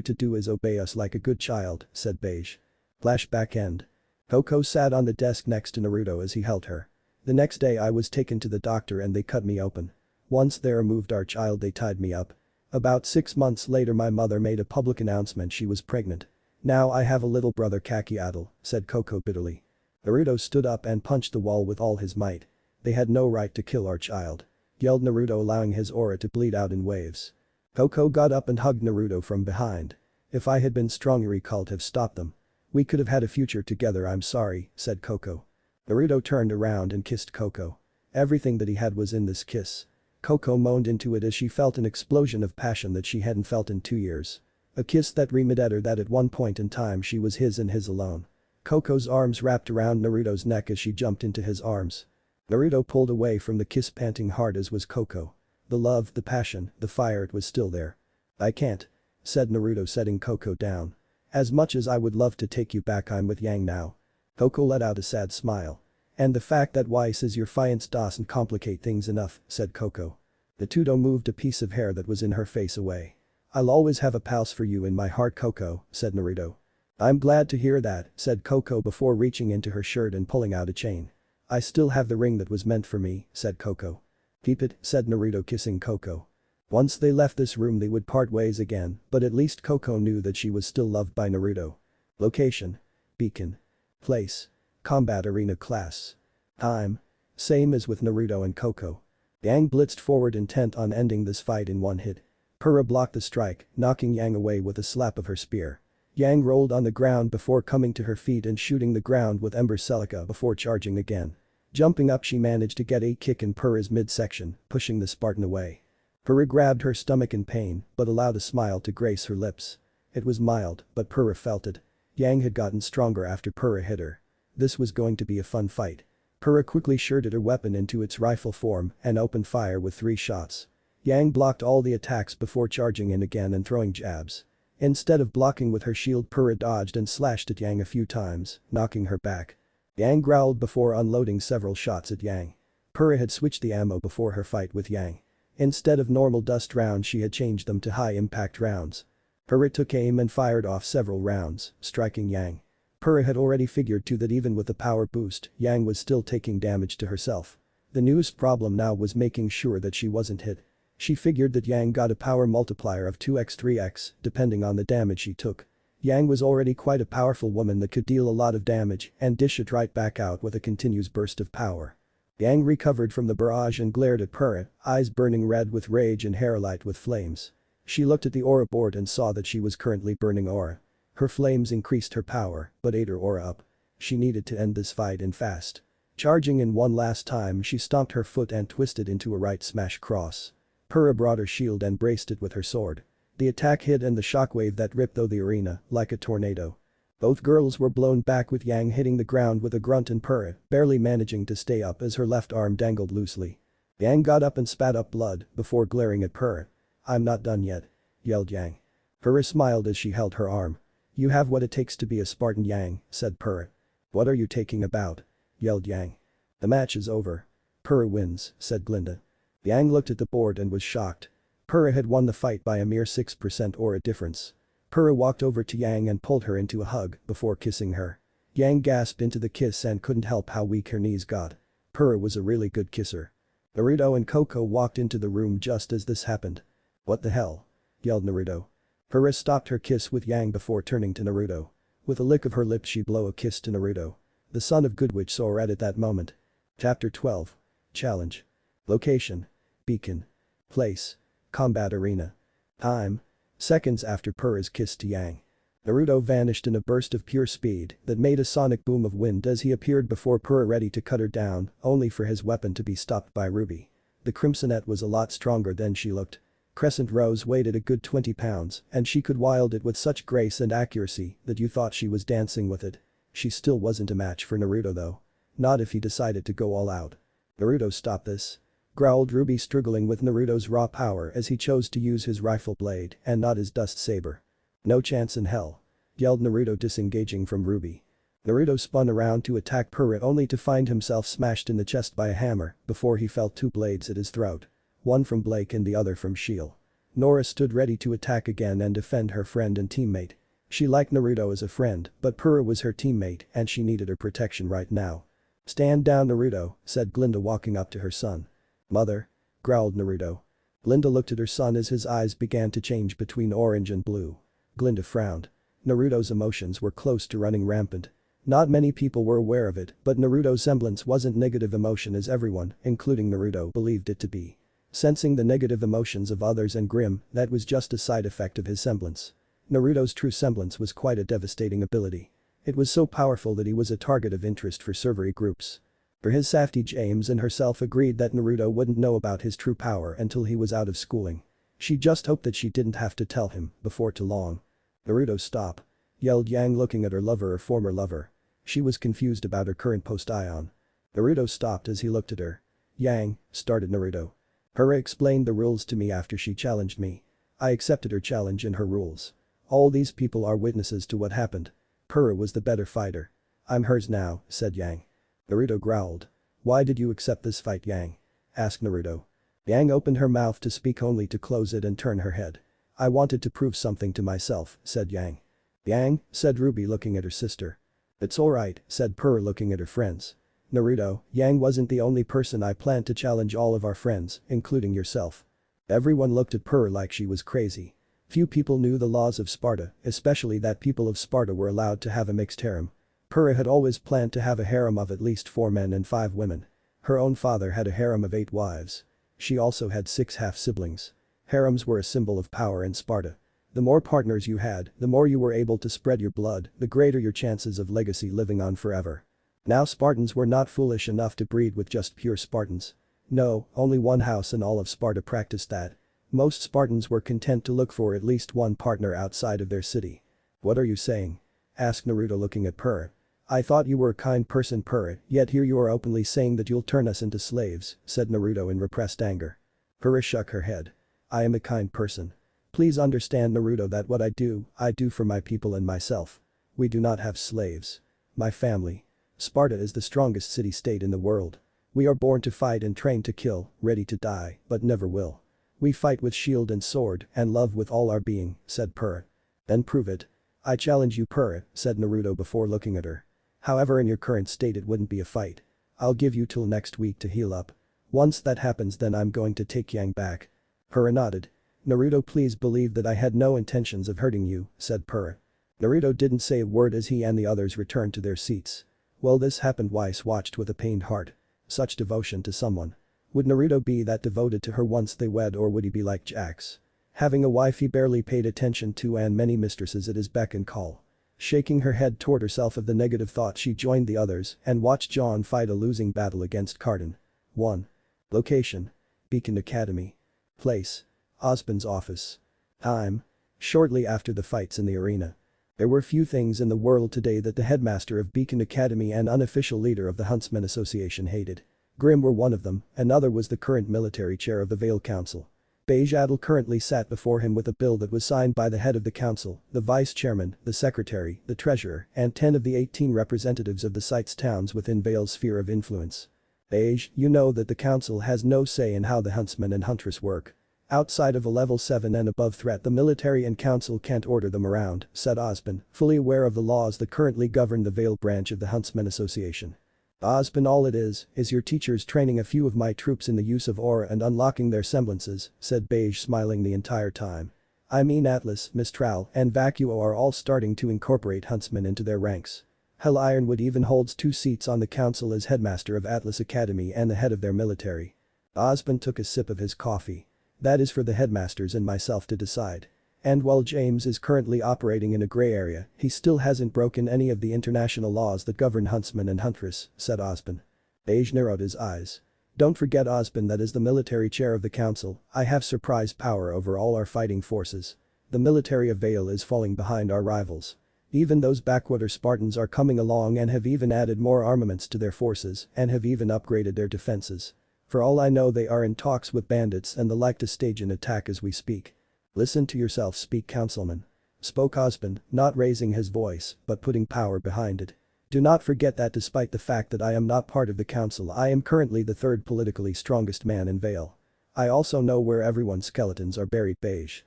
Speaker 1: to do is obey us like a good child," said Beige. Flashback end. Coco sat on the desk next to Naruto as he held her. "The next day I was taken to the doctor and they cut me open. Once they removed our child they tied me up. About 6 months later my mother made a public announcement she was pregnant. Now I have a little brother Kakiatl," said Coco bitterly. Naruto stood up and punched the wall with all his might. "They had no right to kill our child," yelled Naruto, allowing his aura to bleed out in waves. Coco got up and hugged Naruto from behind. "If I had been stronger I could have stopped them. We could have had a future together, I'm sorry," said Coco. Naruto turned around and kissed Coco. Everything that he had was in this kiss. Coco moaned into it as she felt an explosion of passion that she hadn't felt in 2 years. A kiss that reminded her that at one point in time she was his and his alone. Coco's arms wrapped around Naruto's neck as she jumped into his arms. Naruto pulled away from the kiss, panting hard as was Coco. The love, the passion, the fire, it was still there. "I can't," said Naruto, setting Coco down. "As much as I would love to take you back, I'm with Yang now." Coco let out a sad smile. "And the fact that Weiss is your fiance doesn't complicate things enough," said Coco. The Tudo moved a piece of hair that was in her face away. "I'll always have a palace for you in my heart, Coco," said Naruto. "I'm glad to hear that," said Coco before reaching into her shirt and pulling out a chain. "I still have the ring that was meant for me," said Coco. "Keep it," said Naruto, kissing Coco. Once they left this room they would part ways again, but at least Coco knew that she was still loved by Naruto. Location: Beacon. Place: Combat Arena. Class: Time: same as with Naruto and Coco. Yang blitzed forward, intent on ending this fight in one hit. Purah blocked the strike, knocking Yang away with a slap of her spear. Yang rolled on the ground before coming to her feet and shooting the ground with Ember Celica before charging again. Jumping up, she managed to get a kick in Purah's midsection, pushing the Spartan away. Purah grabbed her stomach in pain but allowed a smile to grace her lips. It was mild, but Purah felt it. Yang had gotten stronger after Purah hit her. This was going to be a fun fight. Purah quickly shirted her weapon into its rifle form and opened fire with 3 shots. Yang blocked all the attacks before charging in again and throwing jabs. Instead of blocking with her shield, Purah dodged and slashed at Yang a few times, knocking her back. Yang growled before unloading several shots at Yang. Purah had switched the ammo before her fight with Yang. Instead of normal dust rounds she had changed them to high-impact rounds. Purah took aim and fired off several rounds, striking Yang. Purah had already figured too that even with the power boost, Yang was still taking damage to herself. The newest problem now was making sure that she wasn't hit. She figured that Yang got a power multiplier of 2x 3x depending on the damage she took. Yang was already quite a powerful woman that could deal a lot of damage and dish it right back out with a continuous burst of power. Yang recovered from the barrage and glared at Purah, eyes burning red with rage and hair alight with flames. She looked at the aura board and saw that she was currently burning aura. Her flames increased her power but ate her aura up. She needed to end this fight and fast. Charging in one last time, she stomped her foot and twisted into a right smash cross. Purah brought her shield and braced it with her sword. The attack hit and the shockwave that ripped through the arena like a tornado. Both girls were blown back with Yang hitting the ground with a grunt and Purah barely managing to stay up as her left arm dangled loosely. Yang got up and spat up blood before glaring at Purah. "I'm not done yet," yelled Yang. Purah smiled as she held her arm. "You have what it takes to be a Spartan, Yang," said Purah. "What are you taking about?" yelled Yang. "The match is over. Purah wins," said Glynda. Yang looked at the board and was shocked. Purah had won the fight by a mere 6% aura difference. Purah walked over to Yang and pulled her into a hug before kissing her. Yang gasped into the kiss and couldn't help how weak her knees got. Purah was a really good kisser. Naruto and Coco walked into the room just as this happened. "What the hell?" yelled Naruto. Purah stopped her kiss with Yang before turning to Naruto. With a lick of her lips she blew a kiss to Naruto. The son of Goodwitch saw red at that moment. Chapter 12. Challenge. Location: Beacon. Place: Combat Arena. Time: seconds after Purah's kiss to Yang. Naruto vanished in a burst of pure speed that made a sonic boom of wind as he appeared before Purah, ready to cut her down, only for his weapon to be stopped by Ruby. The Crimsonette was a lot stronger than she looked. Crescent Rose weighed a good 20 pounds and she could wield it with such grace and accuracy that you thought she was dancing with it. She still wasn't a match for Naruto though. Not if he decided to go all out. "Naruto, stop this," growled Ruby, struggling with Naruto's raw power as he chose to use his rifle blade and not his dust saber. "No chance in hell," yelled Naruto, disengaging from Ruby. Naruto spun around to attack Purah only to find himself smashed in the chest by a hammer before he felt two blades at his throat. One from Blake and the other from Shield. Nora stood ready to attack again and defend her friend and teammate. She liked Naruto as a friend, but Purah was her teammate and she needed her protection right now. "Stand down, Naruto," said Glynda, walking up to her son. "Mother," growled Naruto. Glynda looked at her son as his eyes began to change between orange and blue. Glynda frowned. Naruto's emotions were close to running rampant. Not many people were aware of it, but Naruto's semblance wasn't negative emotion as everyone, including Naruto, believed it to be. Sensing the negative emotions of others and Grim, that was just a side effect of his semblance. Naruto's true semblance was quite a devastating ability. It was so powerful that he was a target of interest for servery groups. For his safety, James and herself agreed that Naruto wouldn't know about his true power until he was out of schooling. She just hoped that she didn't have to tell him before too long. "Naruto, stop," yelled Yang, looking at her lover or former lover. She was confused about her current post-ion. Naruto stopped as he looked at her. "Yang," started Naruto. "Purah explained the rules to me after she challenged me. I accepted her challenge and her rules. All these people are witnesses to what happened. Purah was the better fighter. I'm hers now," said Yang. Naruto growled. "Why did you accept this fight, Yang?" asked Naruto. Yang opened her mouth to speak only to close it and turn her head. "I wanted to prove something to myself," said Yang. "Yang," said Ruby, looking at her sister. "It's alright," said Purah, looking at her friends. "Naruto, Yang wasn't the only person I planned to challenge, all of our friends, including yourself." Everyone looked at Purah like she was crazy. Few people knew the laws of Sparta, especially that people of Sparta were allowed to have a mixed harem. Purah had always planned to have a harem of at least 4 men and 5 women. Her own father had a harem of 8 wives. She also had 6 half-siblings. Harems were a symbol of power in Sparta. The more partners you had, the more you were able to spread your blood, the greater your chances of legacy living on forever. Now Spartans were not foolish enough to breed with just pure Spartans. No, only one house in all of Sparta practiced that. Most Spartans were content to look for at least one partner outside of their city. "What are you saying?" asked Naruto, looking at Purah. "I thought you were a kind person, Purah, yet here you are openly saying that you'll turn us into slaves," said Naruto in repressed anger. Purah shook her head. "I am a kind person. Please understand, Naruto, that what I do for my people and myself. We do not have slaves. My family. Sparta is the strongest city-state in the world. We are born to fight and trained to kill, ready to die, but never will. We fight with shield and sword and love with all our being," said Purah. "Then prove it." "I challenge you, Purah," said Naruto before looking at her. "However, in your current state it wouldn't be a fight. I'll give you till next week to heal up. Once that happens, then I'm going to take Yang back." Purah nodded. "Naruto, please believe that I had no intentions of hurting you," said Purah. Naruto didn't say a word as he and the others returned to their seats. While this happened, Weiss watched with a pained heart. Such devotion to someone. Would Naruto be that devoted to her once they wed, or would he be like Jax? Having a wife he barely paid attention to and many mistresses at his beck and call. Shaking her head toward herself of the negative thought, she joined the others and watched John fight a losing battle against Cardin. 1. Location: Beacon Academy. Place: Osborn's office. Time: shortly after the fights in the arena. There were few things in the world today that the headmaster of Beacon Academy and unofficial leader of the Huntsman Association hated. Grim were one of them, another was the current military chair of the Vale Council. Beige Adel currently sat before him with a bill that was signed by the head of the council, the vice chairman, the secretary, the treasurer, and 10 of the 18 representatives of the site's towns within Vale's sphere of influence. "Beige, you know that the council has no say in how the huntsman and huntress work. Outside of a level 7 and above threat, the military and council can't order them around," said Osborn, fully aware of the laws that currently govern the Vale branch of the Huntsman Association. "Osborn, all it is your teachers training a few of my troops in the use of aura and unlocking their semblances," said Beige, smiling the entire time. "I mean Atlas, Mistral, and Vacuo are all starting to incorporate huntsmen into their ranks. Hell, Ironwood even holds 2 seats on the council as headmaster of Atlas Academy and the head of their military." Osborn took a sip of his coffee. "That is for the headmasters and myself to decide. And while James is currently operating in a gray area, he still hasn't broken any of the international laws that govern huntsman and huntress," said Osborn. Beige narrowed his eyes. "Don't forget, Osborn, that as the military chair of the council, I have surprise power over all our fighting forces. The military of Vale is falling behind our rivals. Even those backwater Spartans are coming along and have even added more armaments to their forces and have even upgraded their defenses. For all I know, they are in talks with bandits and the like to stage an attack as we speak." "Listen to yourself speak, councilman," spoke Osborn, not raising his voice but putting power behind it. Do not forget that despite the fact that I am not part of the council, I am currently the third politically strongest man in Vale. I also know where everyone's skeletons are buried. Beige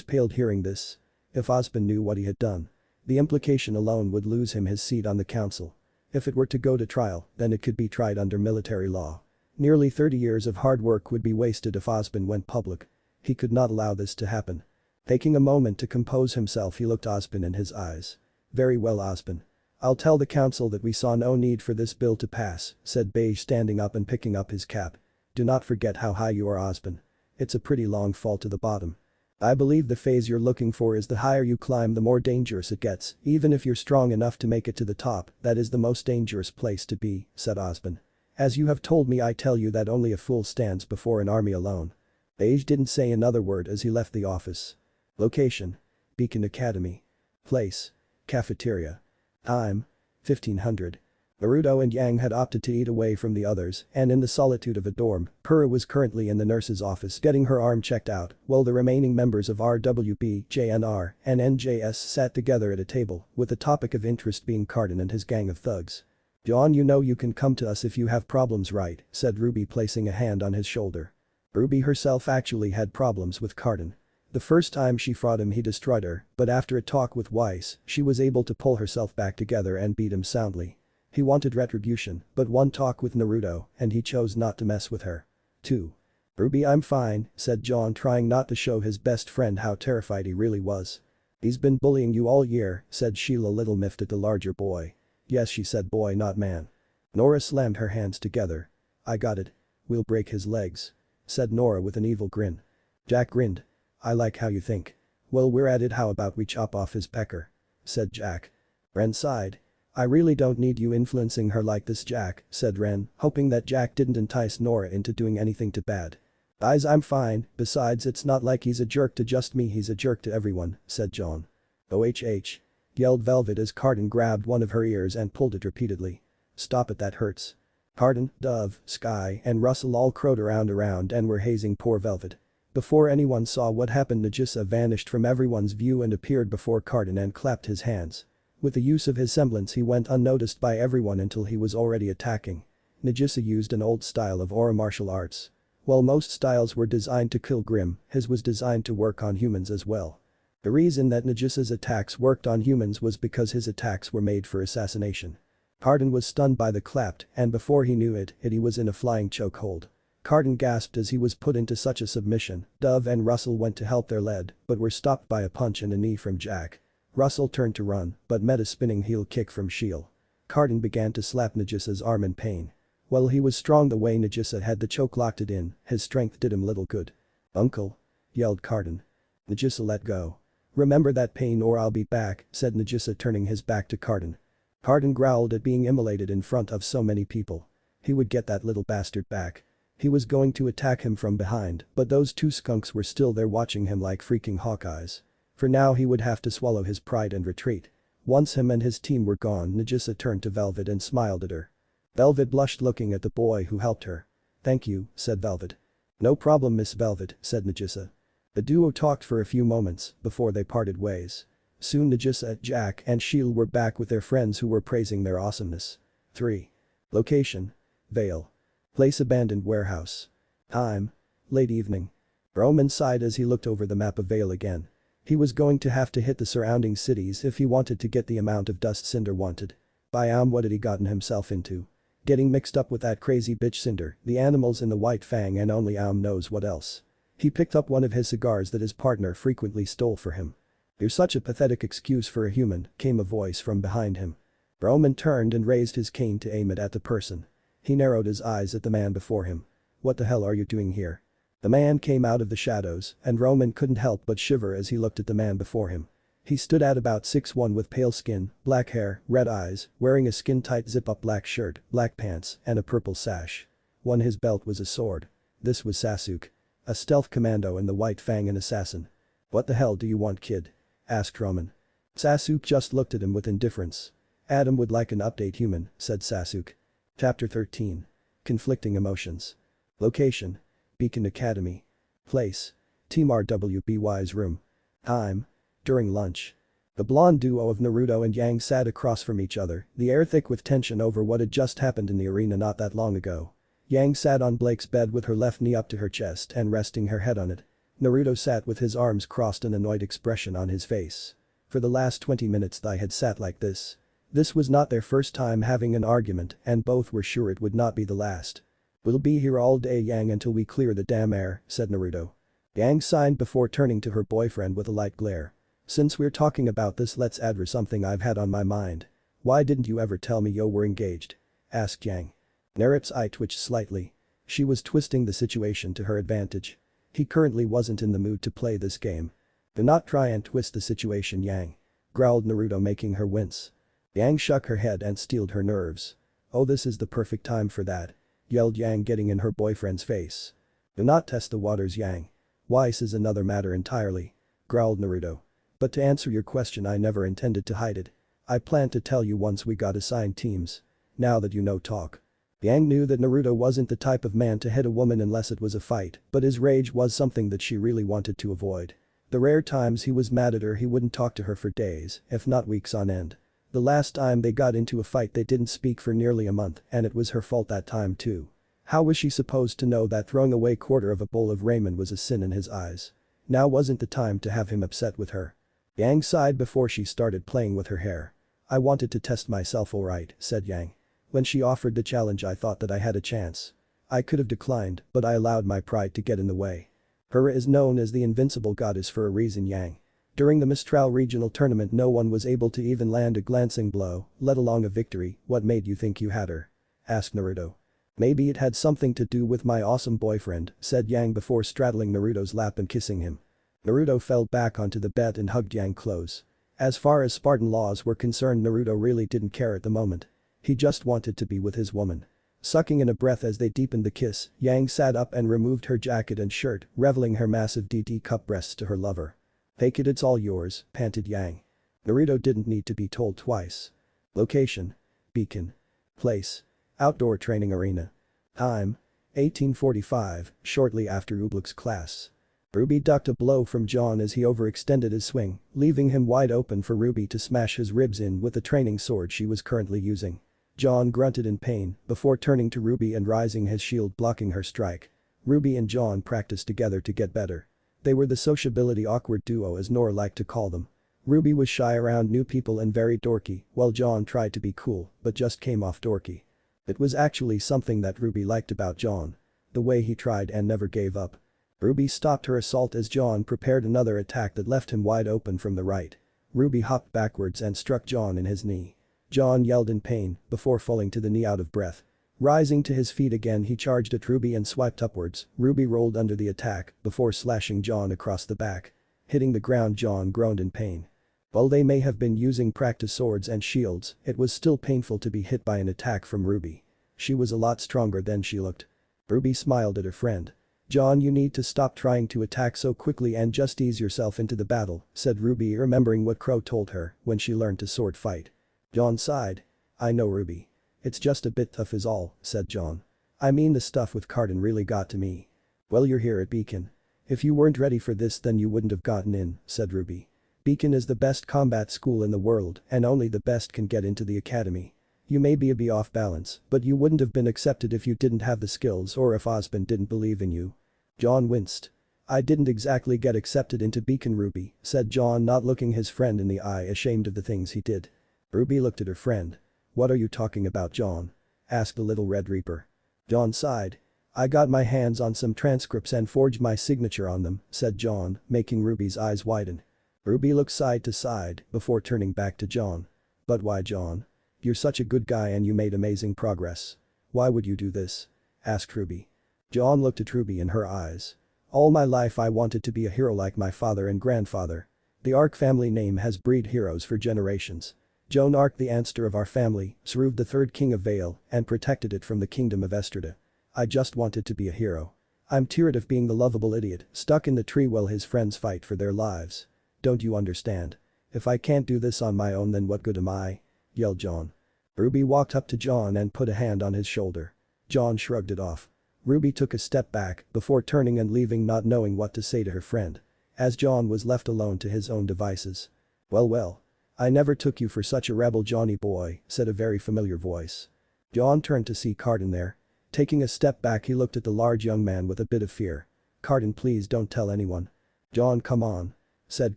Speaker 1: paled hearing this. If Osmond knew what he had done, the implication alone would lose him his seat on the council. If it were to go to trial, then it could be tried under military law. Nearly 30 years of hard work would be wasted if Osmond went public. He could not allow this to happen. Taking a moment to compose himself, he looked Osmond in his eyes. Very well, Osmond. I'll tell the council that we saw no need for this bill to pass, said Beige, standing up and picking up his cap. Do not forget how high you are, Osmond. It's a pretty long fall to the bottom. I believe the phase you're looking for is the higher you climb the more dangerous it gets. Even if you're strong enough to make it to the top, that is the most dangerous place to be, said Osmond. As you have told me, I tell you that only a fool stands before an army alone. Beige didn't say another word as he left the office. Location: Beacon Academy. Place: cafeteria. Time: 1500. Naruto and Yang had opted to eat away from the others, and in the solitude of a dorm, Kura was currently in the nurse's office getting her arm checked out, while the remaining members of rwby, JNR, and NJS sat together at a table, with the topic of interest being Cardin and his gang of thugs. John, you know you can come to us if you have problems, right? Said Ruby, placing a hand on his shoulder. Ruby herself actually had problems with Cardin. The first time she fought him he destroyed her, but after a talk with Weiss, she was able to pull herself back together and beat him soundly. He wanted retribution, but one talk with Naruto, and he chose not to mess with her. 2. Ruby, I'm fine, said John, trying not to show his best friend how terrified he really was. He's been bullying you all year, said Sheila, little miffed at the larger boy. Yes, she said, boy not man. Nora slammed her hands together. I got it. We'll break his legs, said Nora with an evil grin. Jack grinned. I like how you think. Well, we're at it, how about we chop off his pecker, said Jack. Ren sighed. I really don't need you influencing her like this, Jack, said Ren, hoping that Jack didn't entice Nora into doing anything too bad. Guys, I'm fine, besides it's not like he's a jerk to just me, he's a jerk to everyone, said John. OHH. Yelled Velvet as Cardin grabbed one of her ears and pulled it repeatedly. Stop it, that hurts. Cardin, Dove, Sky, and Russell all crowed around and were hazing poor Velvet. Before anyone saw what happened, Nagisa vanished from everyone's view and appeared before Cardin and clapped his hands. With the use of his semblance, he went unnoticed by everyone until he was already attacking. Nagisa used an old style of aura martial arts. While most styles were designed to kill Grim, his was designed to work on humans as well. The reason that Nagisa's attacks worked on humans was because his attacks were made for assassination. Cardin was stunned by the clap, and before he knew it, he was in a flying chokehold. Cardin gasped as he was put into such a submission. Dove and Russell went to help their lead, but were stopped by a punch and a knee from Jack. Russell turned to run, but met a spinning heel kick from Shield. Cardin began to slap Nagisa's arm in pain. While he was strong the way Nagisa had the choke locked it in, his strength did him little good. Uncle! Yelled Cardin. Nagisa let go. Remember that pain or I'll be back, said Nagisa, turning his back to Cardin. Cardin growled at being immolated in front of so many people. He would get that little bastard back. He was going to attack him from behind, but those two skunks were still there watching him like freaking Hawkeyes. For now he would have to swallow his pride and retreat. Once him and his team were gone, Nagisa turned to Velvet and smiled at her. Velvet blushed, looking at the boy who helped her. Thank you, said Velvet. No problem, Miss Velvet, said Nagisa. The duo talked for a few moments before they parted ways. Soon Nagisa, Jack, and Shield were back with their friends who were praising their awesomeness. 3. Location: Vale. Place: abandoned warehouse. Time: late evening. Roman sighed as he looked over the map of Vale again. He was going to have to hit the surrounding cities if he wanted to get the amount of dust Cinder wanted. What had he gotten himself into? Getting mixed up with that crazy bitch Cinder, the animals in the White Fang, and only knows what else. He picked up one of his cigars that his partner frequently stole for him. You're such a pathetic excuse for a human, came a voice from behind him. Roman turned and raised his cane to aim it at the person. He narrowed his eyes at the man before him. What the hell are you doing here? The man came out of the shadows, and Roman couldn't help but shiver as he looked at the man before him. He stood at about 6'1" with pale skin, black hair, red eyes, wearing a skin-tight zip-up black shirt, black pants, and a purple sash. On his belt was a sword. This was Sasuke. A stealth commando in the White Fang, an assassin. What the hell do you want, kid? Asked Roman. Sasuke just looked at him with indifference. Adam would like an update, human, said Sasuke. Chapter 13. Conflicting emotions. Location: Beacon Academy. Place: Team RWBY's room. Time: during lunch. The blonde duo of Naruto and Yang sat across from each other, the air thick with tension over what had just happened in the arena not that long ago. Yang sat on Blake's bed with her left knee up to her chest and resting her head on it. Naruto sat with his arms crossed, an annoyed expression on his face. For the last 20 minutes they had sat like this. This was not their first time having an argument and both were sure it would not be the last. "We'll be here all day, Yang, until we clear the damn air," said Naruto. Yang sighed before turning to her boyfriend with a light glare. "Since we're talking about this, let's address something I've had on my mind. Why didn't you ever tell me you were engaged?" asked Yang. Naruto's eye twitched slightly. She was twisting the situation to her advantage. He currently wasn't in the mood to play this game. "Do not try and twist the situation, Yang," growled Naruto, making her wince. Yang shook her head and steeled her nerves. "Oh, this is the perfect time for that," yelled Yang, getting in her boyfriend's face. "Do not test the waters, Yang. Weiss is another matter entirely," growled Naruto. "But to answer your question, I never intended to hide it. I planned to tell you once we got assigned teams. Now that you know, talk." Yang knew that Naruto wasn't the type of man to hit a woman unless it was a fight, but his rage was something that she really wanted to avoid. The rare times he was mad at her, he wouldn't talk to her for days, if not weeks on end. The last time they got into a fight they didn't speak for nearly a month, and it was her fault that time too. How was she supposed to know that throwing away quarter of a bowl of ramen was a sin in his eyes? Now wasn't the time to have him upset with her. Yang sighed before she started playing with her hair. "I wanted to test myself, alright," said Yang. "When she offered the challenge I thought that I had a chance. I could have declined, but I allowed my pride to get in the way." Her is known as the invincible goddess for a reason, Yang. During the Mistral regional tournament no one was able to even land a glancing blow, let alone a victory. "What made you think you had her?" asked Naruto. "Maybe it had something to do with my awesome boyfriend," said Yang before straddling Naruto's lap and kissing him. Naruto fell back onto the bed and hugged Yang close. As far as Spartan laws were concerned, Naruto really didn't care at the moment. He just wanted to be with his woman. Sucking in a breath as they deepened the kiss, Yang sat up and removed her jacket and shirt, revealing her massive DD cup breasts to her lover. "Take it, it's all yours," panted Yang. Naruto didn't need to be told twice. Location: Beacon. Place: outdoor training arena. Time: 1845, shortly after Oobleck's class. Ruby ducked a blow from John as he overextended his swing, leaving him wide open for Ruby to smash his ribs in with the training sword she was currently using. John grunted in pain before turning to Ruby and raising his shield, blocking her strike. Ruby and John practiced together to get better. They were the sociability awkward duo, as Nora liked to call them. Ruby was shy around new people and very dorky, while John tried to be cool but just came off dorky. It was actually something that Ruby liked about John. The way he tried and never gave up. Ruby stopped her assault as John prepared another attack that left him wide open from the right. Ruby hopped backwards and struck John in his knee. John yelled in pain before falling to the knee out of breath. Rising to his feet again, he charged at Ruby and swiped upwards. Ruby rolled under the attack before slashing John across the back. Hitting the ground, John groaned in pain. While they may have been using practice swords and shields, it was still painful to be hit by an attack from Ruby. She was a lot stronger than she looked. Ruby smiled at her friend. "John, you need to stop trying to attack so quickly and just ease yourself into the battle," said Ruby, remembering what Crow told her when she learned to sword fight. John sighed. "I know, Ruby. It's just a bit tough is all," said John. "I mean, the stuff with Cardin really got to me." "Well, you're here at Beacon. If you weren't ready for this then you wouldn't have gotten in," said Ruby. "Beacon is the best combat school in the world and only the best can get into the academy. You may be a bit off balance, but you wouldn't have been accepted if you didn't have the skills or if Osmond didn't believe in you." John winced. "I didn't exactly get accepted into Beacon, Ruby," said John, not looking his friend in the eye, ashamed of the things he did. Ruby looked at her friend. "What are you talking about, John?" asked the Little Red Reaper. John sighed. "I got my hands on some transcripts and forged my signature on them," said John, making Ruby's eyes widen. Ruby looked side to side before turning back to John. "But why, John? You're such a good guy and you made amazing progress. Why would you do this?" asked Ruby. John looked at Ruby in her eyes. "All my life I wanted to be a hero like my father and grandfather. The Ark family name has breed heroes for generations. Joan Ark, the ancestor of our family, served the third king of Vale and protected it from the kingdom of Estrada. I just wanted to be a hero. I'm tired of being the lovable idiot stuck in the tree while his friends fight for their lives. Don't you understand? If I can't do this on my own then what good am I?" yelled John. Ruby walked up to John and put a hand on his shoulder. John shrugged it off. Ruby took a step back before turning and leaving, not knowing what to say to her friend. As John was left alone to his own devices. Well, "I never took you for such a rebel, Johnny boy," said a very familiar voice. John turned to see Carden there. Taking a step back, he looked at the large young man with a bit of fear. "Carden, please don't tell anyone." "John, come on," said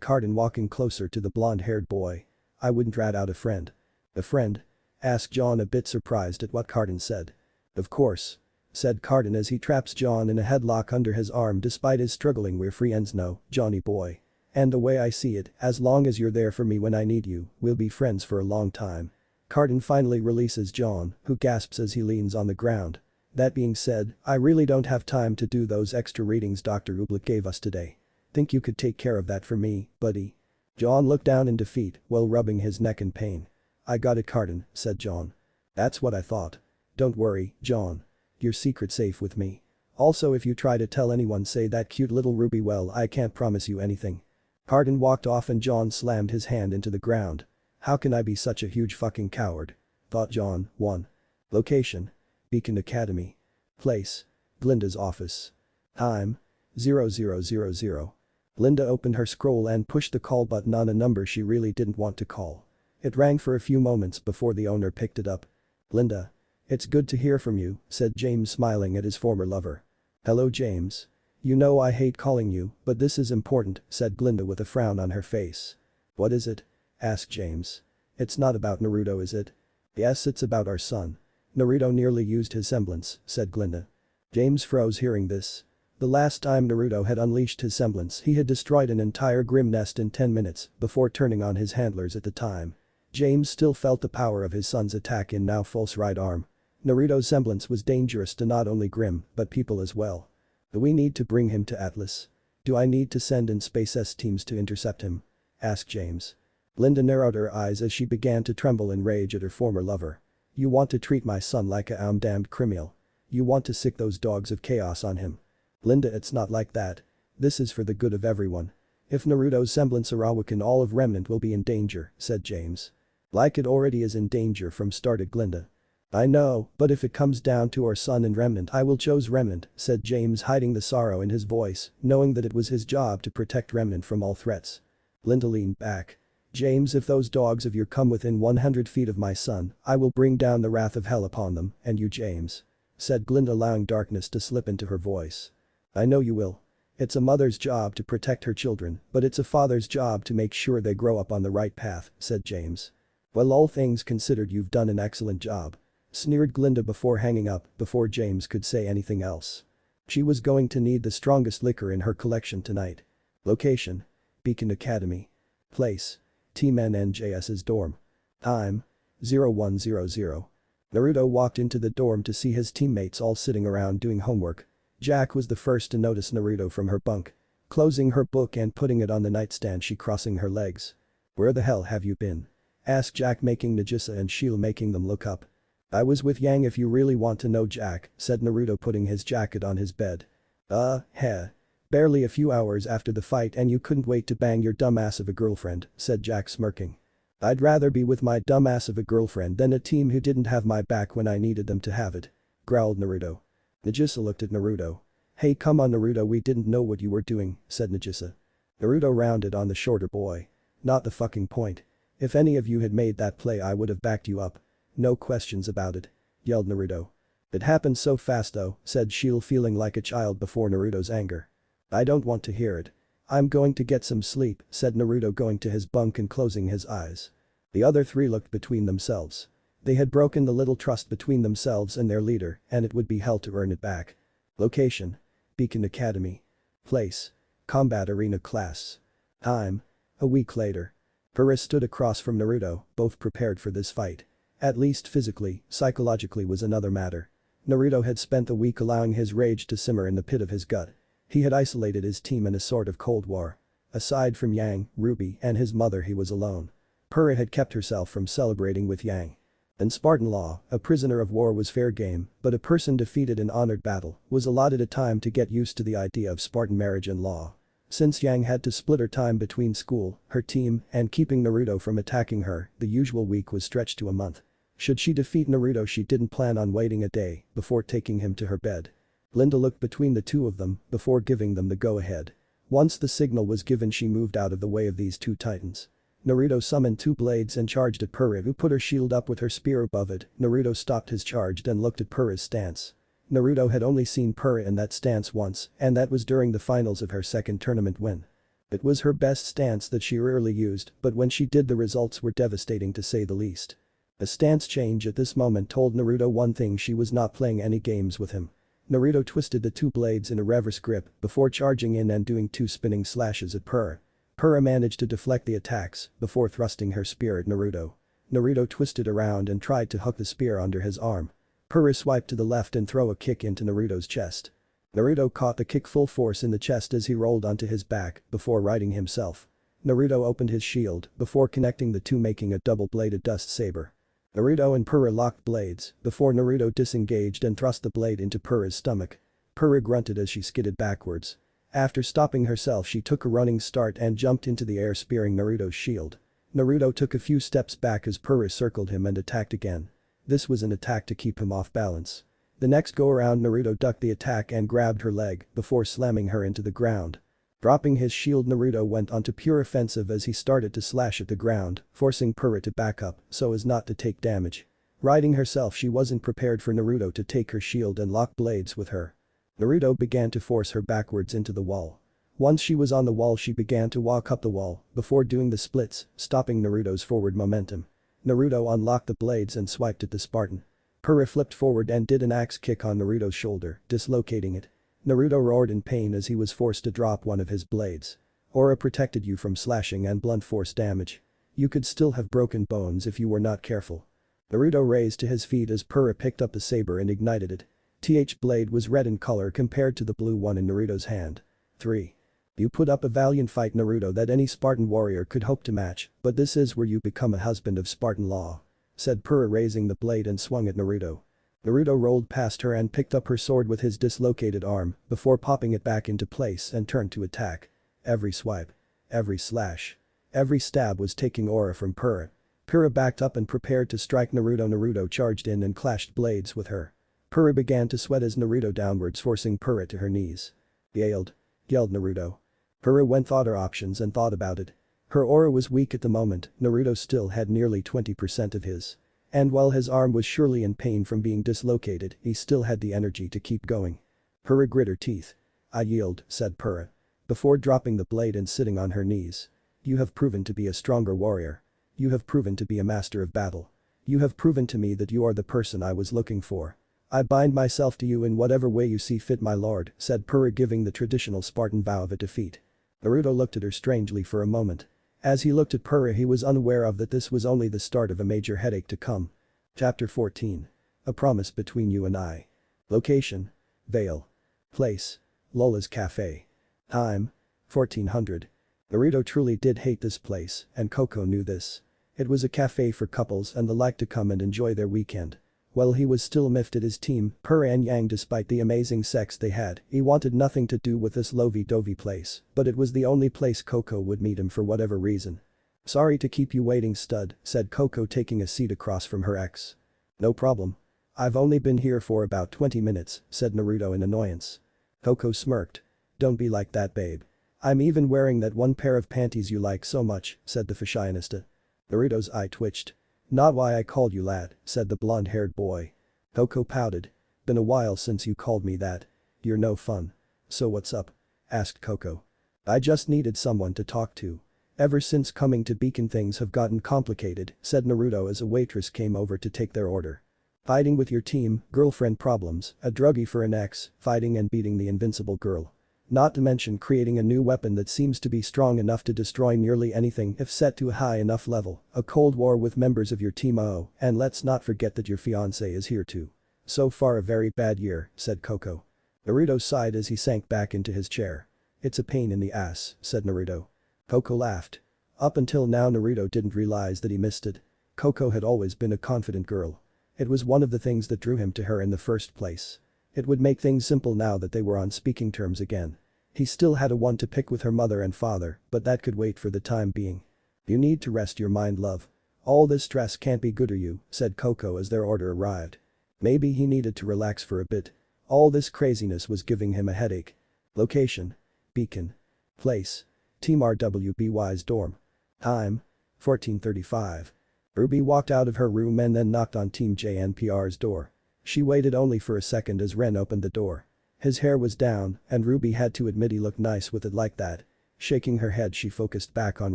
Speaker 1: Carden, walking closer to the blonde-haired boy. "I wouldn't rat out a friend." "A friend?" asked John, a bit surprised at what Carden said. "Of course," said Carden as he traps John in a headlock under his arm despite his struggling. "We're friends now, Johnny boy. And the way I see it, as long as you're there for me when I need you, we'll be friends for a long time." Carden finally releases John, who gasps as he leans on the ground. "That being said, I really don't have time to do those extra readings Dr. Ooblik gave us today. Think you could take care of that for me, buddy?" John looked down in defeat while rubbing his neck in pain. "I got it, Carden," said John. "That's what I thought. Don't worry, John. Your secret's safe with me. Also, if you try to tell anyone, say that cute little Ruby, well, I can't promise you anything." Carden walked off and John slammed his hand into the ground. "How can I be such a huge fucking coward?" thought John. 1. Location: Beacon Academy. Place: Glynda's office. Time: 0000. Glynda opened her scroll and pushed the call button on a number she really didn't want to call. It rang for a few moments before the owner picked it up. "Glynda. It's good to hear from you," said James, smiling at his former lover. "Hello, James. You know I hate calling you, but this is important," said Glynda with a frown on her face. "What is it?" asked James. "It's not about Naruto, is it?" "Yes, it's about our son. Naruto nearly used his semblance," said Glynda. James froze hearing this. The last time Naruto had unleashed his semblance, he had destroyed an entire Grim nest in 10 minutes before turning on his handlers at the time. James still felt the power of his son's attack in now false right arm. Naruto's semblance was dangerous to not only Grim, but people as well. "Do we need to bring him to Atlas? Do I need to send in Space S teams to intercept him?" asked James. Glynda narrowed her eyes as she began to tremble in rage at her former lover. "You want to treat my son like a damned criminal. You want to sick those dogs of chaos on him. Glynda, it's not like that. This is for the good of everyone. If Naruto's semblance Arawakan, all of Remnant will be in danger," said James. "Like it already is in danger from started Glynda." "I know, but if it comes down to our son and Remnant, I will choose Remnant," said James, hiding the sorrow in his voice, knowing that it was his job to protect Remnant from all threats. Glynda leaned back. "James, if those dogs of yours come within 100 feet of my son, I will bring down the wrath of hell upon them, and you, James," said Glynda, allowing darkness to slip into her voice. "I know you will. It's a mother's job to protect her children, but it's a father's job to make sure they grow up on the right path," said James. "Well, all things considered, you've done an excellent job," sneered Glynda before hanging up before James could say anything else. She was going to need the strongest liquor in her collection tonight. Location: Beacon Academy. Place: Team NNJS's dorm. Time: 0100. Naruto walked into the dorm to see his teammates all sitting around doing homework. Jack was the first to notice Naruto from her bunk. Closing her book and putting it on the nightstand, she crossing her legs. "Where the hell have you been?" asked Jack, making Nagisa and Shield making them look up. "I was with Yang if you really want to know, Jack," said Naruto, putting his jacket on his bed. Heh. Barely a few hours after the fight and you couldn't wait to bang your dumbass of a girlfriend," said Jack, smirking. "I'd rather be with my dumbass of a girlfriend than a team who didn't have my back when I needed them to have it," growled Naruto. Nagisa looked at Naruto. "Hey, come on, Naruto, we didn't know what you were doing," said Nagisa. Naruto rounded on the shorter boy. "Not the fucking point. If any of you had made that play, I would have backed you up. No questions about it," yelled Naruto. "It happened so fast though," said Shield, feeling like a child before Naruto's anger. "I don't want to hear it. I'm going to get some sleep," said Naruto, going to his bunk and closing his eyes. The other three looked between themselves. They had broken the little trust between themselves and their leader, and it would be hell to earn it back. Location: Beacon Academy. Place: Combat Arena Class. Time: a week later. Paris stood across from Naruto, both prepared for this fight. At least physically, psychologically was another matter. Naruto had spent the week allowing his rage to simmer in the pit of his gut. He had isolated his team in a sort of cold war. Aside from Yang, Ruby, and his mother, he was alone. Purah had kept herself from celebrating with Yang. In Spartan law, a prisoner of war was fair game, but a person defeated in honored battle was allotted a time to get used to the idea of Spartan marriage and law. Since Yang had to split her time between school, her team, and keeping Naruto from attacking her, the usual week was stretched to a month. Should she defeat Naruto, she didn't plan on waiting a day before taking him to her bed. Glynda looked between the two of them before giving them the go-ahead. Once the signal was given, she moved out of the way of these two titans. Naruto summoned two blades and charged at Purah, who put her shield up with her spear above it. Naruto stopped his charge and looked at Purah's stance. Naruto had only seen Purah in that stance once, and that was during the finals of her second tournament win. It was her best stance that she rarely used, but when she did the results were devastating to say the least. A stance change at this moment told Naruto one thing: she was not playing any games with him. Naruto twisted the two blades in a reverse grip before charging in and doing two spinning slashes at Purah. Purah managed to deflect the attacks before thrusting her spear at Naruto. Naruto twisted around and tried to hook the spear under his arm. Purah swiped to the left and threw a kick into Naruto's chest. Naruto caught the kick full force in the chest as he rolled onto his back before righting himself. Naruto opened his shield before connecting the two, making a double-bladed dust saber. Naruto and Purah locked blades before Naruto disengaged and thrust the blade into Purah's stomach. Purah grunted as she skidded backwards. After stopping herself, she took a running start and jumped into the air, spearing Naruto's shield. Naruto took a few steps back as Purah circled him and attacked again. This was an attack to keep him off balance. The next go-around, Naruto ducked the attack and grabbed her leg before slamming her into the ground. Dropping his shield, Naruto went onto pure offensive as he started to slash at the ground, forcing Purah to back up so as not to take damage. Righting herself, she wasn't prepared for Naruto to take her shield and lock blades with her. Naruto began to force her backwards into the wall. Once she was on the wall, she began to walk up the wall before doing the splits, stopping Naruto's forward momentum. Naruto unlocked the blades and swiped at the Spartan. Purah flipped forward and did an axe kick on Naruto's shoulder, dislocating it. Naruto roared in pain as he was forced to drop one of his blades. Aura protected you from slashing and blunt force damage. You could still have broken bones if you were not careful. Naruto raised to his feet as Purah picked up the saber and ignited it. The blade was red in color compared to the blue one in Naruto's hand. 3. You put up a valiant fight, Naruto, that any Spartan warrior could hope to match, but this is where you become a husband of Spartan law," said Purah, raising the blade and swung at Naruto. Naruto rolled past her and picked up her sword with his dislocated arm before popping it back into place and turned to attack. Every swipe, every slash, every stab was taking aura from Purah. Purah backed up and prepared to strike Naruto. Naruto charged in and clashed blades with her. Purah began to sweat as Naruto downwards, forcing Purah to her knees. Yelled Naruto. Purah went thought her options and thought about it. Her aura was weak at the moment. Naruto still had nearly 20% of his. And while his arm was surely in pain from being dislocated, he still had the energy to keep going. Purah grit her teeth. "I yield," said Purah. Before dropping the blade and sitting on her knees. "You have proven to be a stronger warrior. You have proven to be a master of battle. You have proven to me that you are the person I was looking for. I bind myself to you in whatever way you see fit, my lord," said Purah, giving the traditional Spartan vow of defeat. Naruto looked at her strangely for a moment. As he looked at Purah, he was unaware of that this was only the start of a major headache to come. Chapter 14. A promise between you and I. Location: Vale. Place: Lola's Cafe. Time: 1400. Naruto truly did hate this place, and Coco knew this. It was a cafe for couples and the like to come and enjoy their weekend. While he was still miffed at his team, Purah and Yang, despite the amazing sex they had, he wanted nothing to do with this lovey-dovey place, but it was the only place Coco would meet him for whatever reason. "Sorry to keep you waiting, stud," said Coco, taking a seat across from her ex. "No problem. I've only been here for about 20 minutes, said Naruto in annoyance. Coco smirked. "Don't be like that, babe. I'm even wearing that one pair of panties you like so much," said the fashionista. Naruto's eye twitched. "Not why I called you lad," said the blonde-haired boy. Coco pouted. "Been a while since you called me that. You're no fun." "So what's up?" asked Coco. "I just needed someone to talk to. Ever since coming to Beacon things have gotten complicated," said Naruto as a waitress came over to take their order. "Fighting with your team, girlfriend problems, a druggie for an ex, fighting and beating the invincible girl. Not to mention creating a new weapon that seems to be strong enough to destroy nearly anything if set to a high enough level, a cold war with members of your team, and let's not forget that your fiancé is here too. So far a very bad year," said Coco. Naruto sighed as he sank back into his chair. "It's a pain in the ass," said Naruto. Coco laughed. Up until now Naruto didn't realize that he missed it. Coco had always been a confident girl. It was one of the things that drew him to her in the first place. It would make things simple now that they were on speaking terms again. He still had a one to pick with her mother and father, but that could wait for the time being. "You need to rest your mind, love. All this stress can't be good for you," said Coco as their order arrived. Maybe he needed to relax for a bit. All this craziness was giving him a headache. Location: Beacon. Place: Team RWBY's dorm. Time: 1435. Ruby walked out of her room and then knocked on Team JNPR's door. She waited only for a second as Ren opened the door. His hair was down, and Ruby had to admit he looked nice with it like that. Shaking her head, she focused back on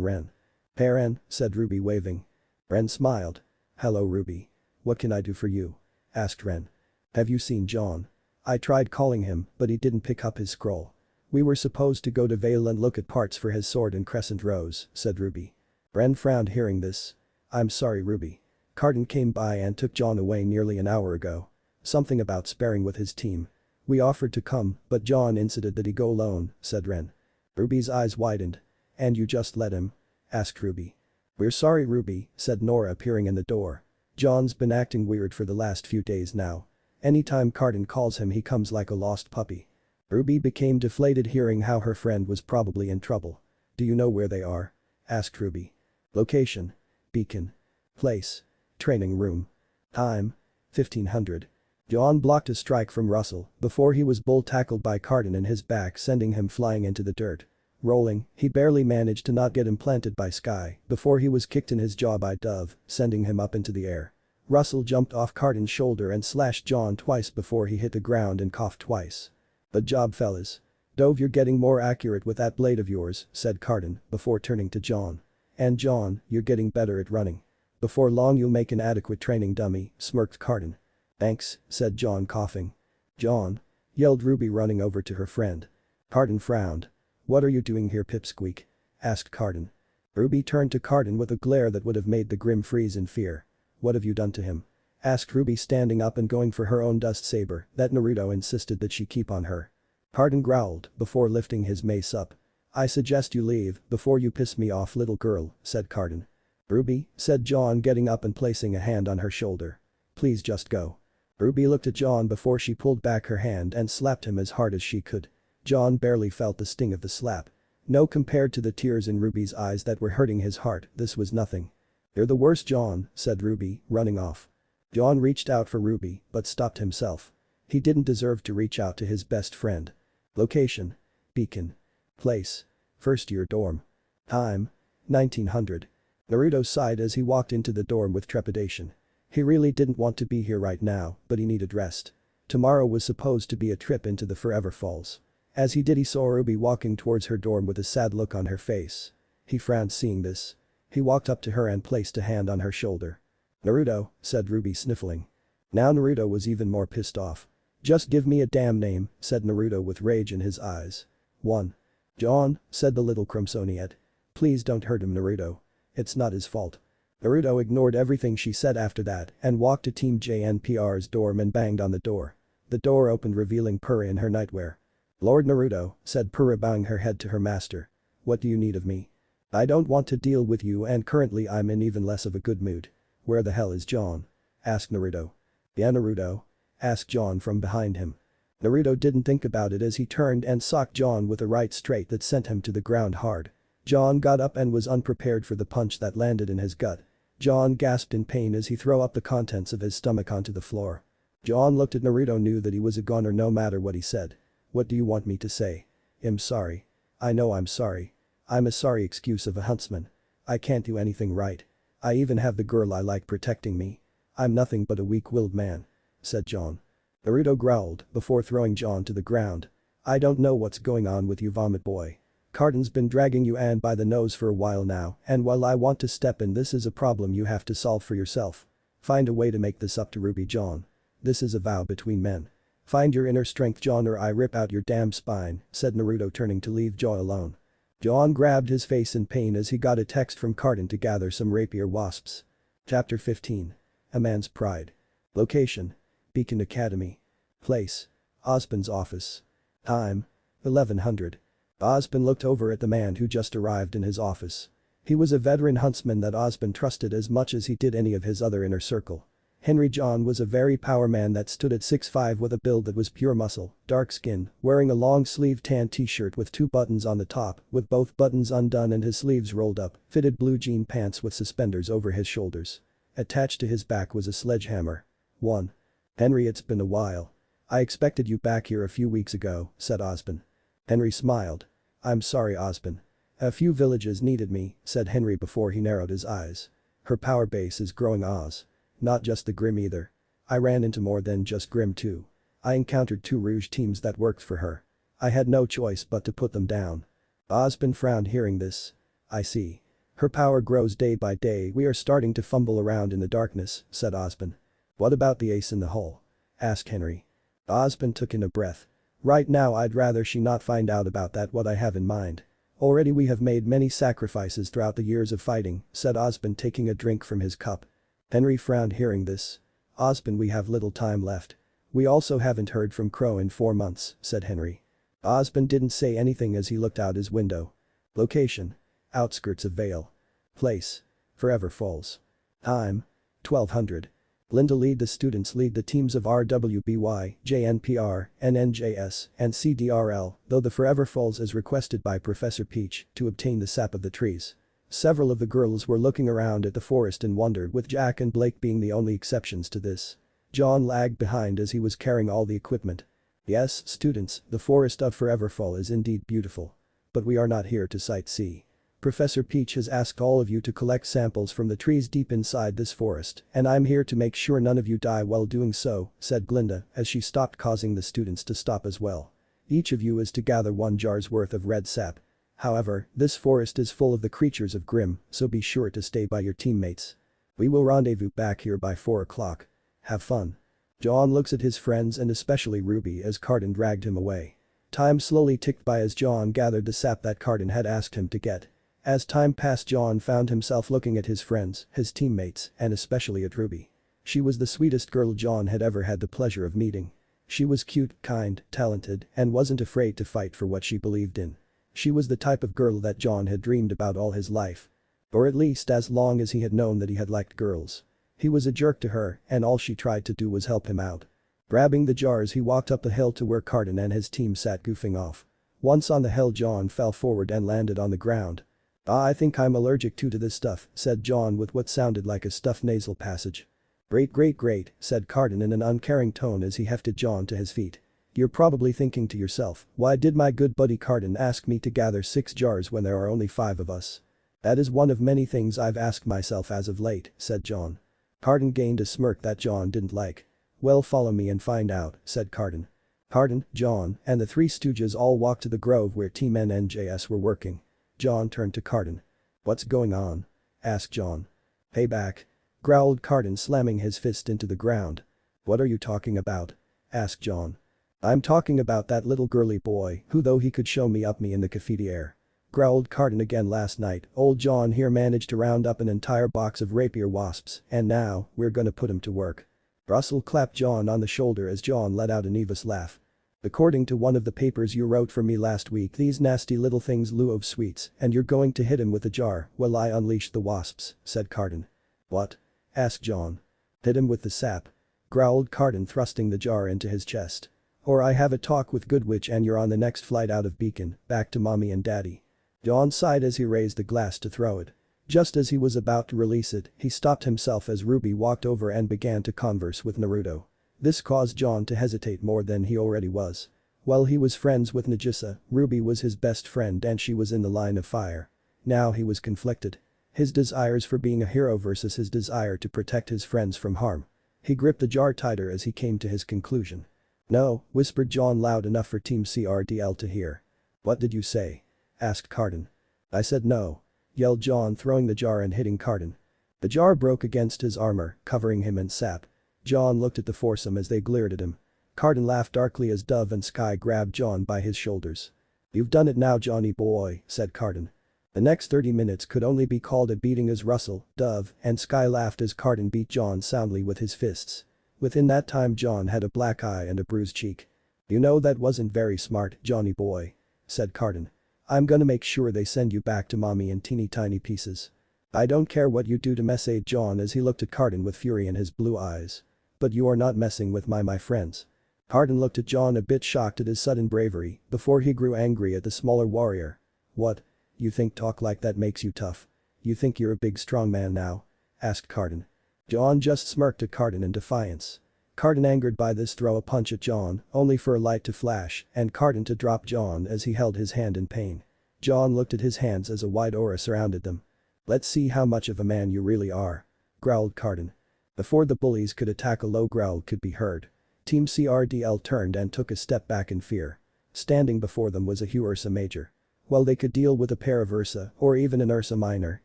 Speaker 1: Ren. "Hey Ren," said Ruby, waving. Ren smiled. "Hello Ruby. What can I do for you?" asked Ren. "Have you seen John? I tried calling him, but he didn't pick up his scroll. We were supposed to go to Vale and look at parts for his sword and crescent rose," said Ruby. Ren frowned hearing this. "I'm sorry Ruby. Carden came by and took John away nearly an hour ago. Something about sparring with his team. We offered to come, but John insisted that he go alone," said Ren. Ruby's eyes widened. "And you just let him?" asked Ruby. "We're sorry Ruby," said Nora appearing in the door. "John's been acting weird for the last few days now. Anytime Carden calls him he comes like a lost puppy." Ruby became deflated hearing how her friend was probably in trouble. "Do you know where they are?" asked Ruby. "Location. Beacon. Place. Training room. Time. 1500. John blocked a strike from Russell before he was bull-tackled by Carden in his back, sending him flying into the dirt. Rolling, he barely managed to not get implanted by Sky before he was kicked in his jaw by Dove, sending him up into the air. Russell jumped off Carden's shoulder and slashed John twice before he hit the ground and coughed twice. "Good job fellas. Dove, you're getting more accurate with that blade of yours," said Carden before turning to John. "And John, you're getting better at running. Before long you'll make an adequate training dummy," smirked Carden. "Thanks," said John, coughing. "John," yelled Ruby, running over to her friend. Carden frowned. "What are you doing here, Pipsqueak?" asked Carden. Ruby turned to Carden with a glare that would have made the Grim freeze in fear. "What have you done to him?" asked Ruby, standing up and going for her own dust saber that Naruto insisted that she keep on her. Carden growled before lifting his mace up. "I suggest you leave before you piss me off, little girl," said Carden. "Ruby," said John, getting up and placing a hand on her shoulder. "Please just go." Ruby looked at John before she pulled back her hand and slapped him as hard as she could. John barely felt the sting of the slap. No, compared to the tears in Ruby's eyes that were hurting his heart, this was nothing. "You're the worst, John," said Ruby, running off. John reached out for Ruby, but stopped himself. He didn't deserve to reach out to his best friend. Location. Beacon. Place. First year dorm. Time. 1900. Naruto sighed as he walked into the dorm with trepidation. He really didn't want to be here right now, but he needed rest. Tomorrow was supposed to be a trip into the Forever Falls. As he did, he saw Ruby walking towards her dorm with a sad look on her face. He frowned seeing this. He walked up to her and placed a hand on her shoulder. "Naruto," said Ruby, sniffling. Now Naruto was even more pissed off. "Just give me a damn name," said Naruto with rage in his eyes. "1. John," said the little Crimsoniette. "Please don't hurt him, Naruto. It's not his fault." Naruto ignored everything she said after that and walked to Team JNPR's dorm and banged on the door. The door opened, revealing Purah in her nightwear. "Lord Naruto," said Purah, bowing her head to her master. "What do you need of me?" "I don't want to deal with you, and currently I'm in even less of a good mood." "Where the hell is John?" asked Naruto. "Yeah, Naruto?" asked John from behind him. Naruto didn't think about it as he turned and socked John with a right straight that sent him to the ground hard. John got up and was unprepared for the punch that landed in his gut. John gasped in pain as he threw up the contents of his stomach onto the floor. John looked at Naruto, knew that he was a goner no matter what he said. "What do you want me to say?" "I'm sorry. I know I'm sorry. I'm a sorry excuse of a huntsman. I can't do anything right. I even have the girl I like protecting me. I'm nothing but a weak-willed man," said John. Naruto growled before throwing John to the ground. "I don't know what's going on with you, vomit boy. Carden's been dragging you and by the nose for a while now, and while I want to step in, this is a problem you have to solve for yourself. Find a way to make this up to Ruby, John. This is a vow between men. Find your inner strength, John, or I rip out your damn spine," said Naruto, turning to leave John alone. John grabbed his face in pain as he got a text from Carden to gather some rapier wasps. Chapter 15. A Man's Pride. Location. Beacon Academy. Place. Osborn's office. Time. 1100. Osborn looked over at the man who just arrived in his office. He was a veteran huntsman that Osborn trusted as much as he did any of his other inner circle. Henry John was a very power man that stood at 6'5" with a build that was pure muscle, dark skin, wearing a long-sleeved tan t-shirt with 2 buttons on the top, with both buttons undone and his sleeves rolled up, fitted blue jean pants with suspenders over his shoulders. Attached to his back was a sledgehammer. 1. "Henry, it's been a while. I expected you back here a few weeks ago," said Osborn. Henry smiled. "I'm sorry, Osborn. A few villages needed me, said Henry before he narrowed his eyes. Her power base is growing Oz. Not just the Grim either. I ran into more than just Grim too. I encountered 2 Rouge teams that worked for her. I had no choice but to put them down. Osmond frowned hearing this. I see. Her power grows day by day. We are starting to fumble around in the darkness, said Osmond. What about the ace in the hole? Asked Henry. Osmond took in a breath. Right now I'd rather she not find out about that what I have in mind. Already we have made many sacrifices throughout the years of fighting, said Osmond taking a drink from his cup. Henry frowned hearing this. Osmond, we have little time left. We also haven't heard from Crow in 4 months, said Henry. Osmond didn't say anything as he looked out his window. Location. Outskirts of Vale. Place. Forever Falls. Time. 1200. Glynda lead the students lead the teams of RWBY, JNPR, NNJS, and CDRL, though the Forever Falls is requested by Professor Peach to obtain the sap of the trees. Several of the girls were looking around at the forest in wonder, with Jack and Blake being the only exceptions to this. John lagged behind as he was carrying all the equipment. Yes, students, the forest of Forever Fall is indeed beautiful. But we are not here to sightsee. Professor Peach has asked all of you to collect samples from the trees deep inside this forest, and I'm here to make sure none of you die while doing so, said Glynda as she stopped, causing the students to stop as well. Each of you is to gather 1 jar's worth of red sap. However, this forest is full of the creatures of Grim, so be sure to stay by your teammates. We will rendezvous back here by 4 o'clock. Have fun. John looks at his friends and especially Ruby as Cardin dragged him away. Time slowly ticked by as John gathered the sap that Cardin had asked him to get. As time passed, John found himself looking at his friends, his teammates, and especially at Ruby. She was the sweetest girl John had ever had the pleasure of meeting. She was cute, kind, talented, and wasn't afraid to fight for what she believed in. She was the type of girl that John had dreamed about all his life. Or at least as long as he had known that he had liked girls. He was a jerk to her, and all she tried to do was help him out. Grabbing the jars, he walked up the hill to where Cardin and his team sat goofing off. Once on the hill, John fell forward and landed on the ground. I think I'm allergic to this stuff, said John with what sounded like a stuffed nasal passage. Great, said Cardin in an uncaring tone as he hefted John to his feet. You're probably thinking to yourself, why did my good buddy Cardin ask me to gather 6 jars when there are only 5 of us? That is one of many things I've asked myself as of late, said John. Cardin gained a smirk that John didn't like. Well, follow me and find out, said Cardin. Cardin, John, and the 3 stooges all walked to the grove where Team NNJS were working. John turned to Cardin. What's going on? Asked John. Payback. Growled Cardin, slamming his fist into the ground. What are you talking about? Asked John. I'm talking about that little girly boy who, though he could show me up me in the cafetiere. Growled Cardin again. Last night, old John here managed to round up an entire box of rapier wasps, and now, we're gonna put him to work. Russell clapped John on the shoulder as John let out a nervous laugh. According to one of the papers you wrote for me last week, these nasty little things lieu of sweets, and you're going to hit him with a jar while I unleash the wasps, said Cardin. What? Asked John. Hit him with the sap. Growled Cardin, thrusting the jar into his chest. Or I have a talk with Goodwitch and you're on the next flight out of Beacon, back to mommy and daddy. John sighed as he raised the glass to throw it. Just as he was about to release it, he stopped himself as Ruby walked over and began to converse with Naruto. This caused John to hesitate more than he already was. While he was friends with Nagisa, Ruby was his best friend and she was in the line of fire. Now he was conflicted. His desires for being a hero versus his desire to protect his friends from harm. He gripped the jar tighter as he came to his conclusion. No, whispered John loud enough for Team CRDL to hear. What did you say? Asked Cardin. I said no. Yelled John, throwing the jar and hitting Cardin. The jar broke against his armor, covering him in sap. John looked at the foursome as they glared at him. Cardin laughed darkly as Dove and Sky grabbed John by his shoulders. You've done it now, Johnny boy, said Cardin. The next 30 minutes could only be called a beating as Russell, Dove, and Sky laughed as Cardin beat John soundly with his fists. Within that time John had a black eye and a bruised cheek. You know that wasn't very smart, Johnny boy, said Cardin. I'm gonna make sure they send you back to mommy in teeny tiny pieces. I don't care what you do to mess, said John as he looked at Cardin with fury in his blue eyes. But you are not messing with my friends. Cardin looked at John a bit shocked at his sudden bravery before he grew angry at the smaller warrior. What? You think talk like that makes you tough? You think you're a big strong man now? Asked Cardin. John just smirked at Cardin in defiance. Cardin, angered by this, threw a punch at John, only for a light to flash and Cardin to drop John as he held his hand in pain. John looked at his hands as a wide aura surrounded them. "Let's see how much of a man you really are," growled Carden. Before the bullies could attack, a low growl could be heard. Team CRDL turned and took a step back in fear. Standing before them was a Hugh Ursa Major. While they could deal with a pair of Ursa or even an Ursa Minor,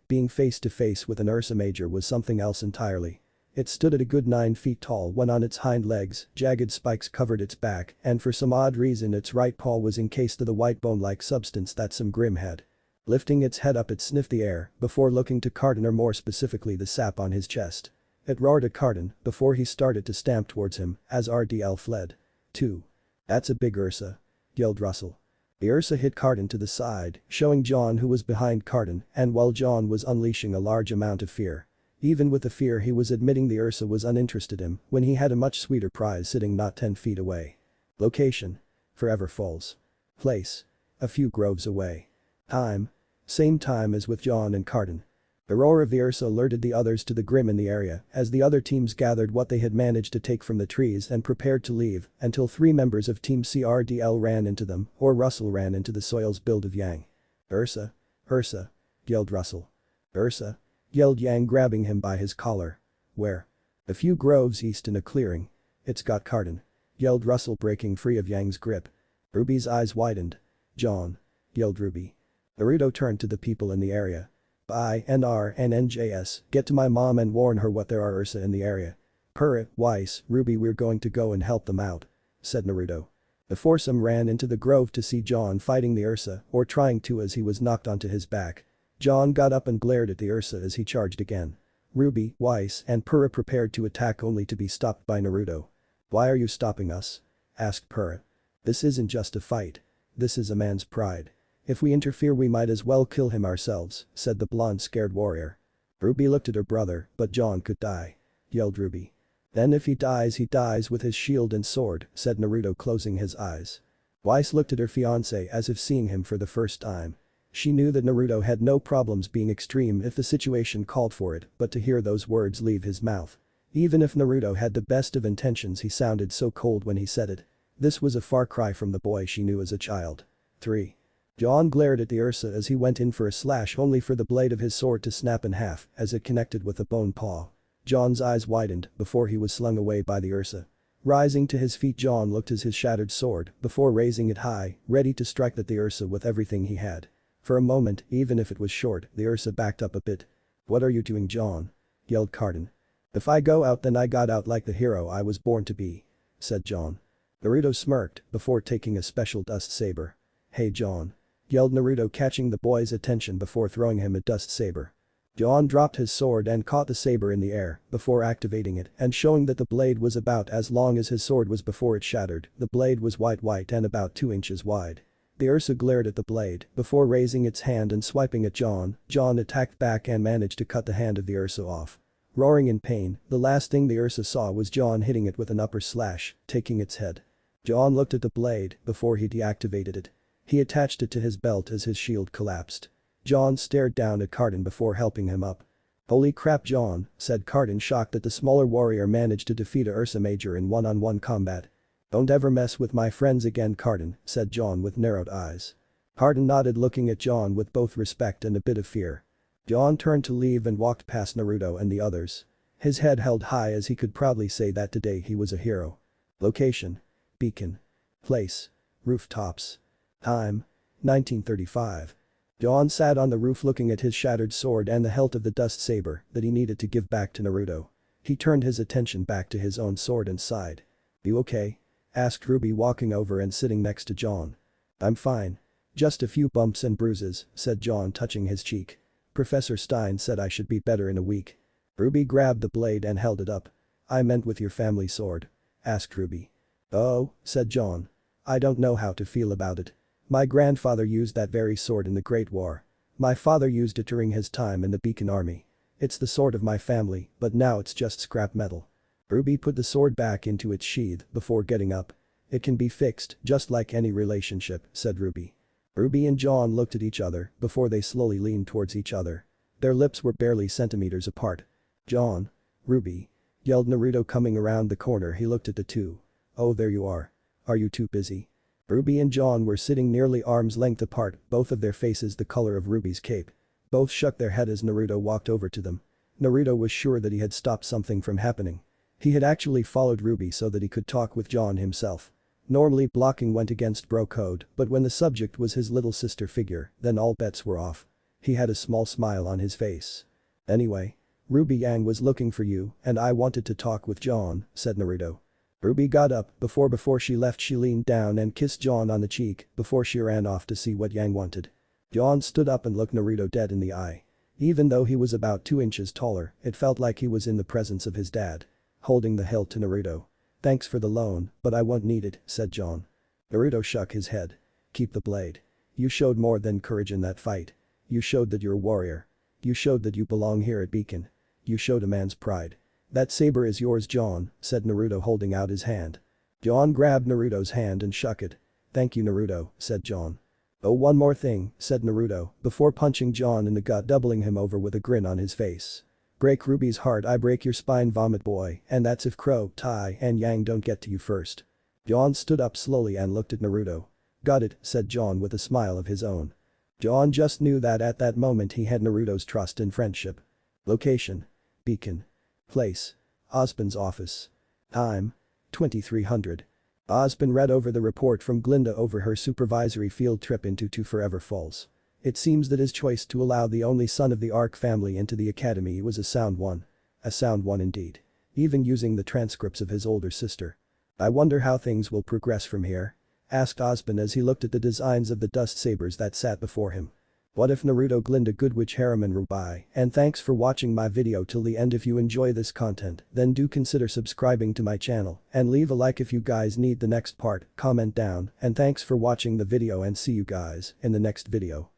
Speaker 1: being face to face with an Ursa Major was something else entirely. It stood at a good 9 feet tall when on its hind legs, jagged spikes covered its back, and for some odd reason its right paw was encased of the white bone-like substance that some Grim had. Lifting its head up, it sniffed the air before looking to Carden, or more specifically the sap on his chest. It roared at Carden before he started to stamp towards him as RDL fled. 2. "That's a big Ursa," yelled Russell. The Ursa hit Carden to the side, showing John who was behind Carden, and while John was unleashing a large amount of fear. Even with the fear he was admitting, the Ursa was uninterested in him when he had a much sweeter prize sitting not 10 feet away. Location: Forever Falls. Place: a few groves away. Time: same time as with John and Carden. The roar of the Ursa alerted the others to the Grim in the area as the other teams gathered what they had managed to take from the trees and prepared to leave until 3 members of Team CRDL ran into them, or Russell ran into the soil's build of Yang. "Ursa! Ursa!" yelled Russell. "Ursa!" yelled Yang, grabbing him by his collar. "Where?" "A few groves east in a clearing." "It's got Carden," yelled Russell, breaking free of Yang's grip. Ruby's eyes widened. "John!" yelled Ruby. Naruto turned to the people in the area. "INR and NJS, get to my mom and warn her what there are Ursa in the area." "Purr, Weiss, Ruby, we're going to go and help them out," said Naruto. The foursome ran into the grove to see John fighting the Ursa, or trying to, as he was knocked onto his back. John got up and glared at the Ursa as he charged again. Ruby, Weiss, and Purr prepared to attack, only to be stopped by Naruto. "Why are you stopping us?" asked Purr. "This isn't just a fight. This is a man's pride. If we interfere we might as well kill him ourselves," said the blonde scared warrior. Ruby looked at her brother, "But John could die," yelled Ruby. "Then if he dies with his shield and sword," said Naruto, closing his eyes. Weiss looked at her fiancé as if seeing him for the first time. She knew that Naruto had no problems being extreme if the situation called for it, but to hear those words leave his mouth. Even if Naruto had the best of intentions, he sounded so cold when he said it. This was a far cry from the boy she knew as a child. 3. John glared at the Ursa as he went in for a slash, only for the blade of his sword to snap in half as it connected with a bone paw. John's eyes widened before he was slung away by the Ursa. Rising to his feet, John looked at his shattered sword before raising it high, ready to strike at the Ursa with everything he had. For a moment, even if it was short, the Ursa backed up a bit. "What are you doing, John?" yelled Carden. "If I go out, then I got out like the hero I was born to be," said John. Naruto smirked before taking a special dust saber. "Hey, John," yelled Naruto, catching the boy's attention before throwing him a dust saber. John dropped his sword and caught the saber in the air before activating it and showing that the blade was about as long as his sword was before it shattered. The blade was white and about 2 inches wide. The Ursa glared at the blade before raising its hand and swiping at John. John attacked back and managed to cut the hand of the Ursa off. Roaring in pain, the last thing the Ursa saw was John hitting it with an upper slash, taking its head. John looked at the blade before he deactivated it. He attached it to his belt as his shield collapsed. John stared down at Carden before helping him up. "Holy crap, John," said Carden, shocked that the smaller warrior managed to defeat a Ursa Major in one-on-one combat. "Don't ever mess with my friends again, Carden," said John with narrowed eyes. Carden nodded, looking at John with both respect and a bit of fear. John turned to leave and walked past Naruto and the others. His head held high as he could proudly say that today he was a hero. Location: Beacon. Place: rooftops. Time: 1935. John sat on the roof looking at his shattered sword and the hilt of the dust saber that he needed to give back to Naruto. He turned his attention back to his own sword and sighed. "You okay?" asked Ruby, walking over and sitting next to John. "I'm fine. Just a few bumps and bruises," said John, touching his cheek. "Professor Stein said I should be better in a week." Ruby grabbed the blade and held it up. "I meant with your family sword," asked Ruby. "Oh," said John. "I don't know how to feel about it. My grandfather used that very sword in the Great War. My father used it during his time in the Beacon Army. It's the sword of my family, but now it's just scrap metal." Ruby put the sword back into its sheath before getting up. "It can be fixed, just like any relationship," said Ruby. Ruby and John looked at each other before they slowly leaned towards each other. Their lips were barely centimeters apart. "John." "Ruby," yelled Naruto, coming around the corner. He looked at the two. "Oh, there you are. Are you too busy?" Ruby and John were sitting nearly arm's length apart, both of their faces the color of Ruby's cape. Both shook their head as Naruto walked over to them. Naruto was sure that he had stopped something from happening. He had actually followed Ruby so that he could talk with John himself. Normally blocking went against bro code, but when the subject was his little sister figure, then all bets were off. He had a small smile on his face. Anyway. Ruby Yang was looking for you and I wanted to talk with John, said Naruto. Ruby got up, before she left she leaned down and kissed John on the cheek before she ran off to see what Yang wanted. John stood up and looked Naruto dead in the eye. Even though he was about 2 inches taller, it felt like he was in the presence of his dad. Holding the hilt to Naruto. Thanks for the loan, but I won't need it, said John. Naruto shook his head. Keep the blade. You showed more than courage in that fight. You showed that you're a warrior. You showed that you belong here at Beacon. You showed a man's pride. That saber is yours, John, said Naruto holding out his hand. John grabbed Naruto's hand and shook it. Thank you, Naruto, said John. Oh, one more thing, said Naruto, before punching John in the gut, doubling him over with a grin on his face. Break Ruby's heart, I break your spine, vomit boy, and that's if Crow, Tai, and Yang don't get to you first. John stood up slowly and looked at Naruto. Got it, said John with a smile of his own. John just knew that at that moment he had Naruto's trust and friendship. Location. Beacon. Place. Osborn's office. Time. 2300. Osborn read over the report from Glynda over her supervisory field trip into Forever Falls. It seems that his choice to allow the only son of the Ark family into the academy was a sound one. A sound one indeed. Even using the transcripts of his older sister. I wonder how things will progress from here? Asked Osborn as he looked at the designs of the dust sabers that sat before him. What if Naruto Glynda Goodwitch Harem and rwby, and thanks for watching my video till the end. If you enjoy this content, then do consider subscribing to my channel and leave a like if you guys need the next part, comment down, and thanks for watching the video and see you guys in the next video.